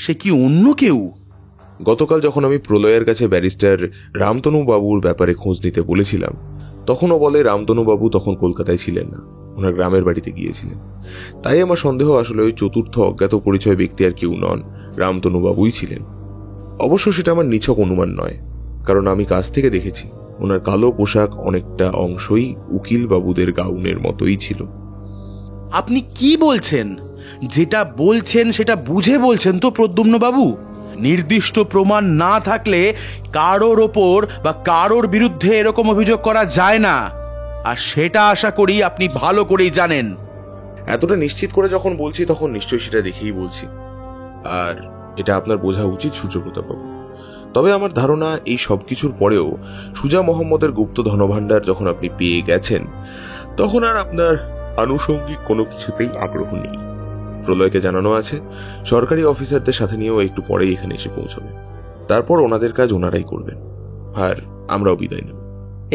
সে কি অন্য কেউ? গতকাল যখন আমি প্রলয়ের কাছে ব্যারিস্টার রামতনু বাবুর ব্যাপারে খোঁজ নিতে বলেছিলাম, তখনও বলে রামতনু বাবু তখন কলকাতায় ছিলেন না, ওনার গ্রামের বাড়িতে গিয়েছিলেন। তাই আমার সন্দেহ আসলে ওই চতুর্থ অজ্ঞাত পরিচয় ব্যক্তি আর কেউ নন, রামতনু বাবুই ছিলেন। অবশ্য সেটা আমার নিছক অনুমান নয়, কারণ আমি কাছ থেকে দেখেছি ওনার কালো পোশাক অনেকটা অংশই উকিল বাবুদের গাউনের মতোই ছিল। আপনি কি বলছেন? যেটা বলছেন সেটা বুঝে বলছেন তো প্রদ্যুম্ন বাবু? নির্দিষ্ট প্রমাণ না থাকলে কারোর ওপর বা কারোর বিরুদ্ধে এরকম অভিযোগ করা যায় না, আর সেটা আশা করি আপনি ভালো করেই জানেন। এতটা নিশ্চিত করে যখন বলছি তখন নিশ্চয়ই সেটা দেখেই বলছি, আর এটা আপনার বোঝা উচিত সূর্যপ্রতাপ বাবু। তবে আমার ধারণা এই সব কিছুর পরেও সুজা মোহাম্মদের গুপ্ত ধনভাণ্ডার যখন আপনি পেয়ে গেছেন, তখন আর আপনার আনুষঙ্গিক কোনো কিছুতেই আগ্রহ নেই। প্রলয়কে জানানো আছে সরকারি অফিসারদের সাথে নিয়েও একটু পরেই এখানে এসে পৌঁছবে, তারপর ওনাদের কাজ ওনারাই করবেন, আর আমরাও বিদায় নেব।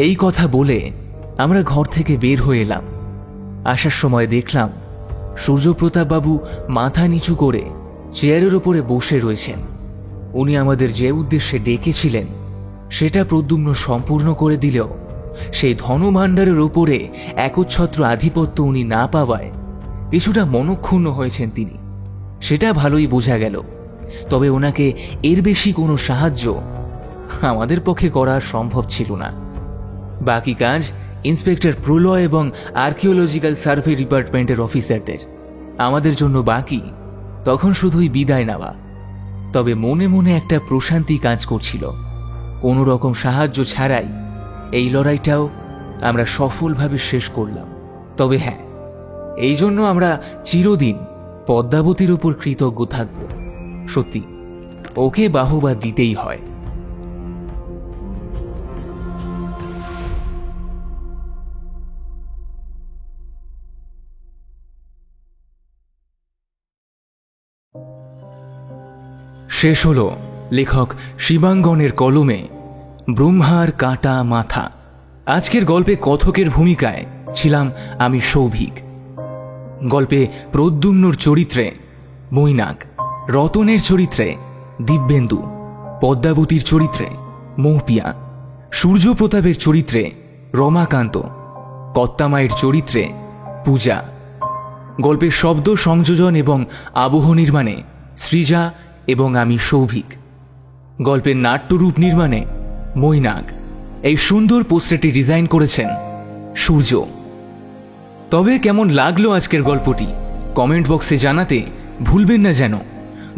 এই কথা বলে আমরা ঘর থেকে বের হয়ে এলাম। আসার সময় দেখলাম সূর্যপ্রতাপ বাবু মাথা নিচু করে চেয়ারের উপরে বসে রয়েছেন। উনি আমাদের যে উদ্দেশ্যে ডেকেছিলেন সেটা প্রদ্যুম্ন সম্পূর্ণ করে দিলেও সেই ধনভাণ্ডারের ওপরে একচ্ছত্র আধিপত্য উনি না পাওয়ায় কিছুটা মনক্ষুণ্ণ হয়েছেন তিনি, সেটা ভালোই বোঝা গেল। তবে ওনাকে এর বেশি কোনো সাহায্য আমাদের পক্ষে করা সম্ভব ছিল না। বাকি কাজ ইন্সপেক্টর প্রলয় এবং আর্কিওলজিক্যাল সার্ভে ডিপার্টমেন্টের অফিসারদের। আমাদের জন্য বাকি তখন শুধুই বিদায় নেওয়া। তবে মনে মনে একটা প্রশান্তি কাজ করছিল। কোনো রকম সাহায্য ছাড়াই এই লড়াইটাও আমরা সফলভাবে শেষ করলাম। তবে হ্যাঁ, এই জন্য আমরা চিরদিন পদ্মাবতীর উপর কৃতজ্ঞ থাকব। সত্যি ওকে বাহবা দিতেই হয়। শেষ হলো লেখক শিবাঙ্গনের কলমে ব্রহ্মার কাটা মাথা। আজকের গল্পে কথকের ভূমিকায় ছিলাম আমি সৌভিক। গল্পে প্রদ্যুম্নর চরিত্রে মৈনাক, রতনের চরিত্রে দিব্যেন্দু, পদ্মাবতীর চরিত্রে মৌপিয়া, সূর্যপ্রতাপের চরিত্রে রমাকান্ত, কত্তামায়ের চরিত্রে পূজা। গল্পের শব্দ সংযোজন এবং আবহ নির্মাণে সৃজা এবং আমি সৌভিক। গল্পের নাট্যরূপ নির্মাণে মৈনাক। এই সুন্দর পোস্টারটি ডিজাইন করেছেন সূর্য। তবে কেমন লাগলো আজকের গল্পটি কমেন্ট বক্সে জানাতে ভুলবেন না যেন।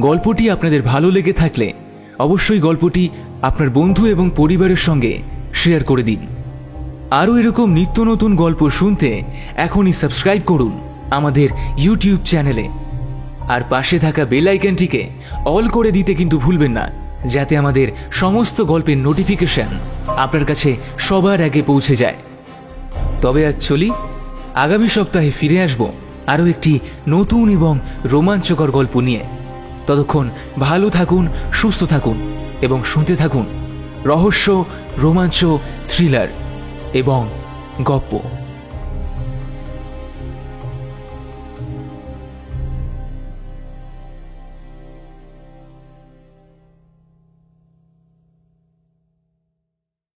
গল্পটি আপনাদের ভালো লেগে থাকলে অবশ্যই গল্পটি আপনার বন্ধু এবং পরিবারের সঙ্গে শেয়ার করে দিন। আরও এরকম নিত্য নতুন গল্প শুনতে এখনই সাবস্ক্রাইব করুন আমাদের ইউটিউব চ্যানেলে, আর পাশে থাকা বেল আইকনটিকে অল করে দিতে কিন্তু ভুলবেন না, যাতে আমাদের সমস্ত গল্পের নোটিফিকেশন আপনার কাছে সবার আগে পৌঁছে যায়। তবে আজ চলি, আগামী সপ্তাহে ফিরে আসব আরও একটি নতুন এবং রোমাঞ্চকর গল্প নিয়ে। ততক্ষণ ভালো থাকুন, সুস্থ থাকুন এবং শুনতে থাকুন রহস্য, রোমাঞ্চ, থ্রিলার এবং গপ্প।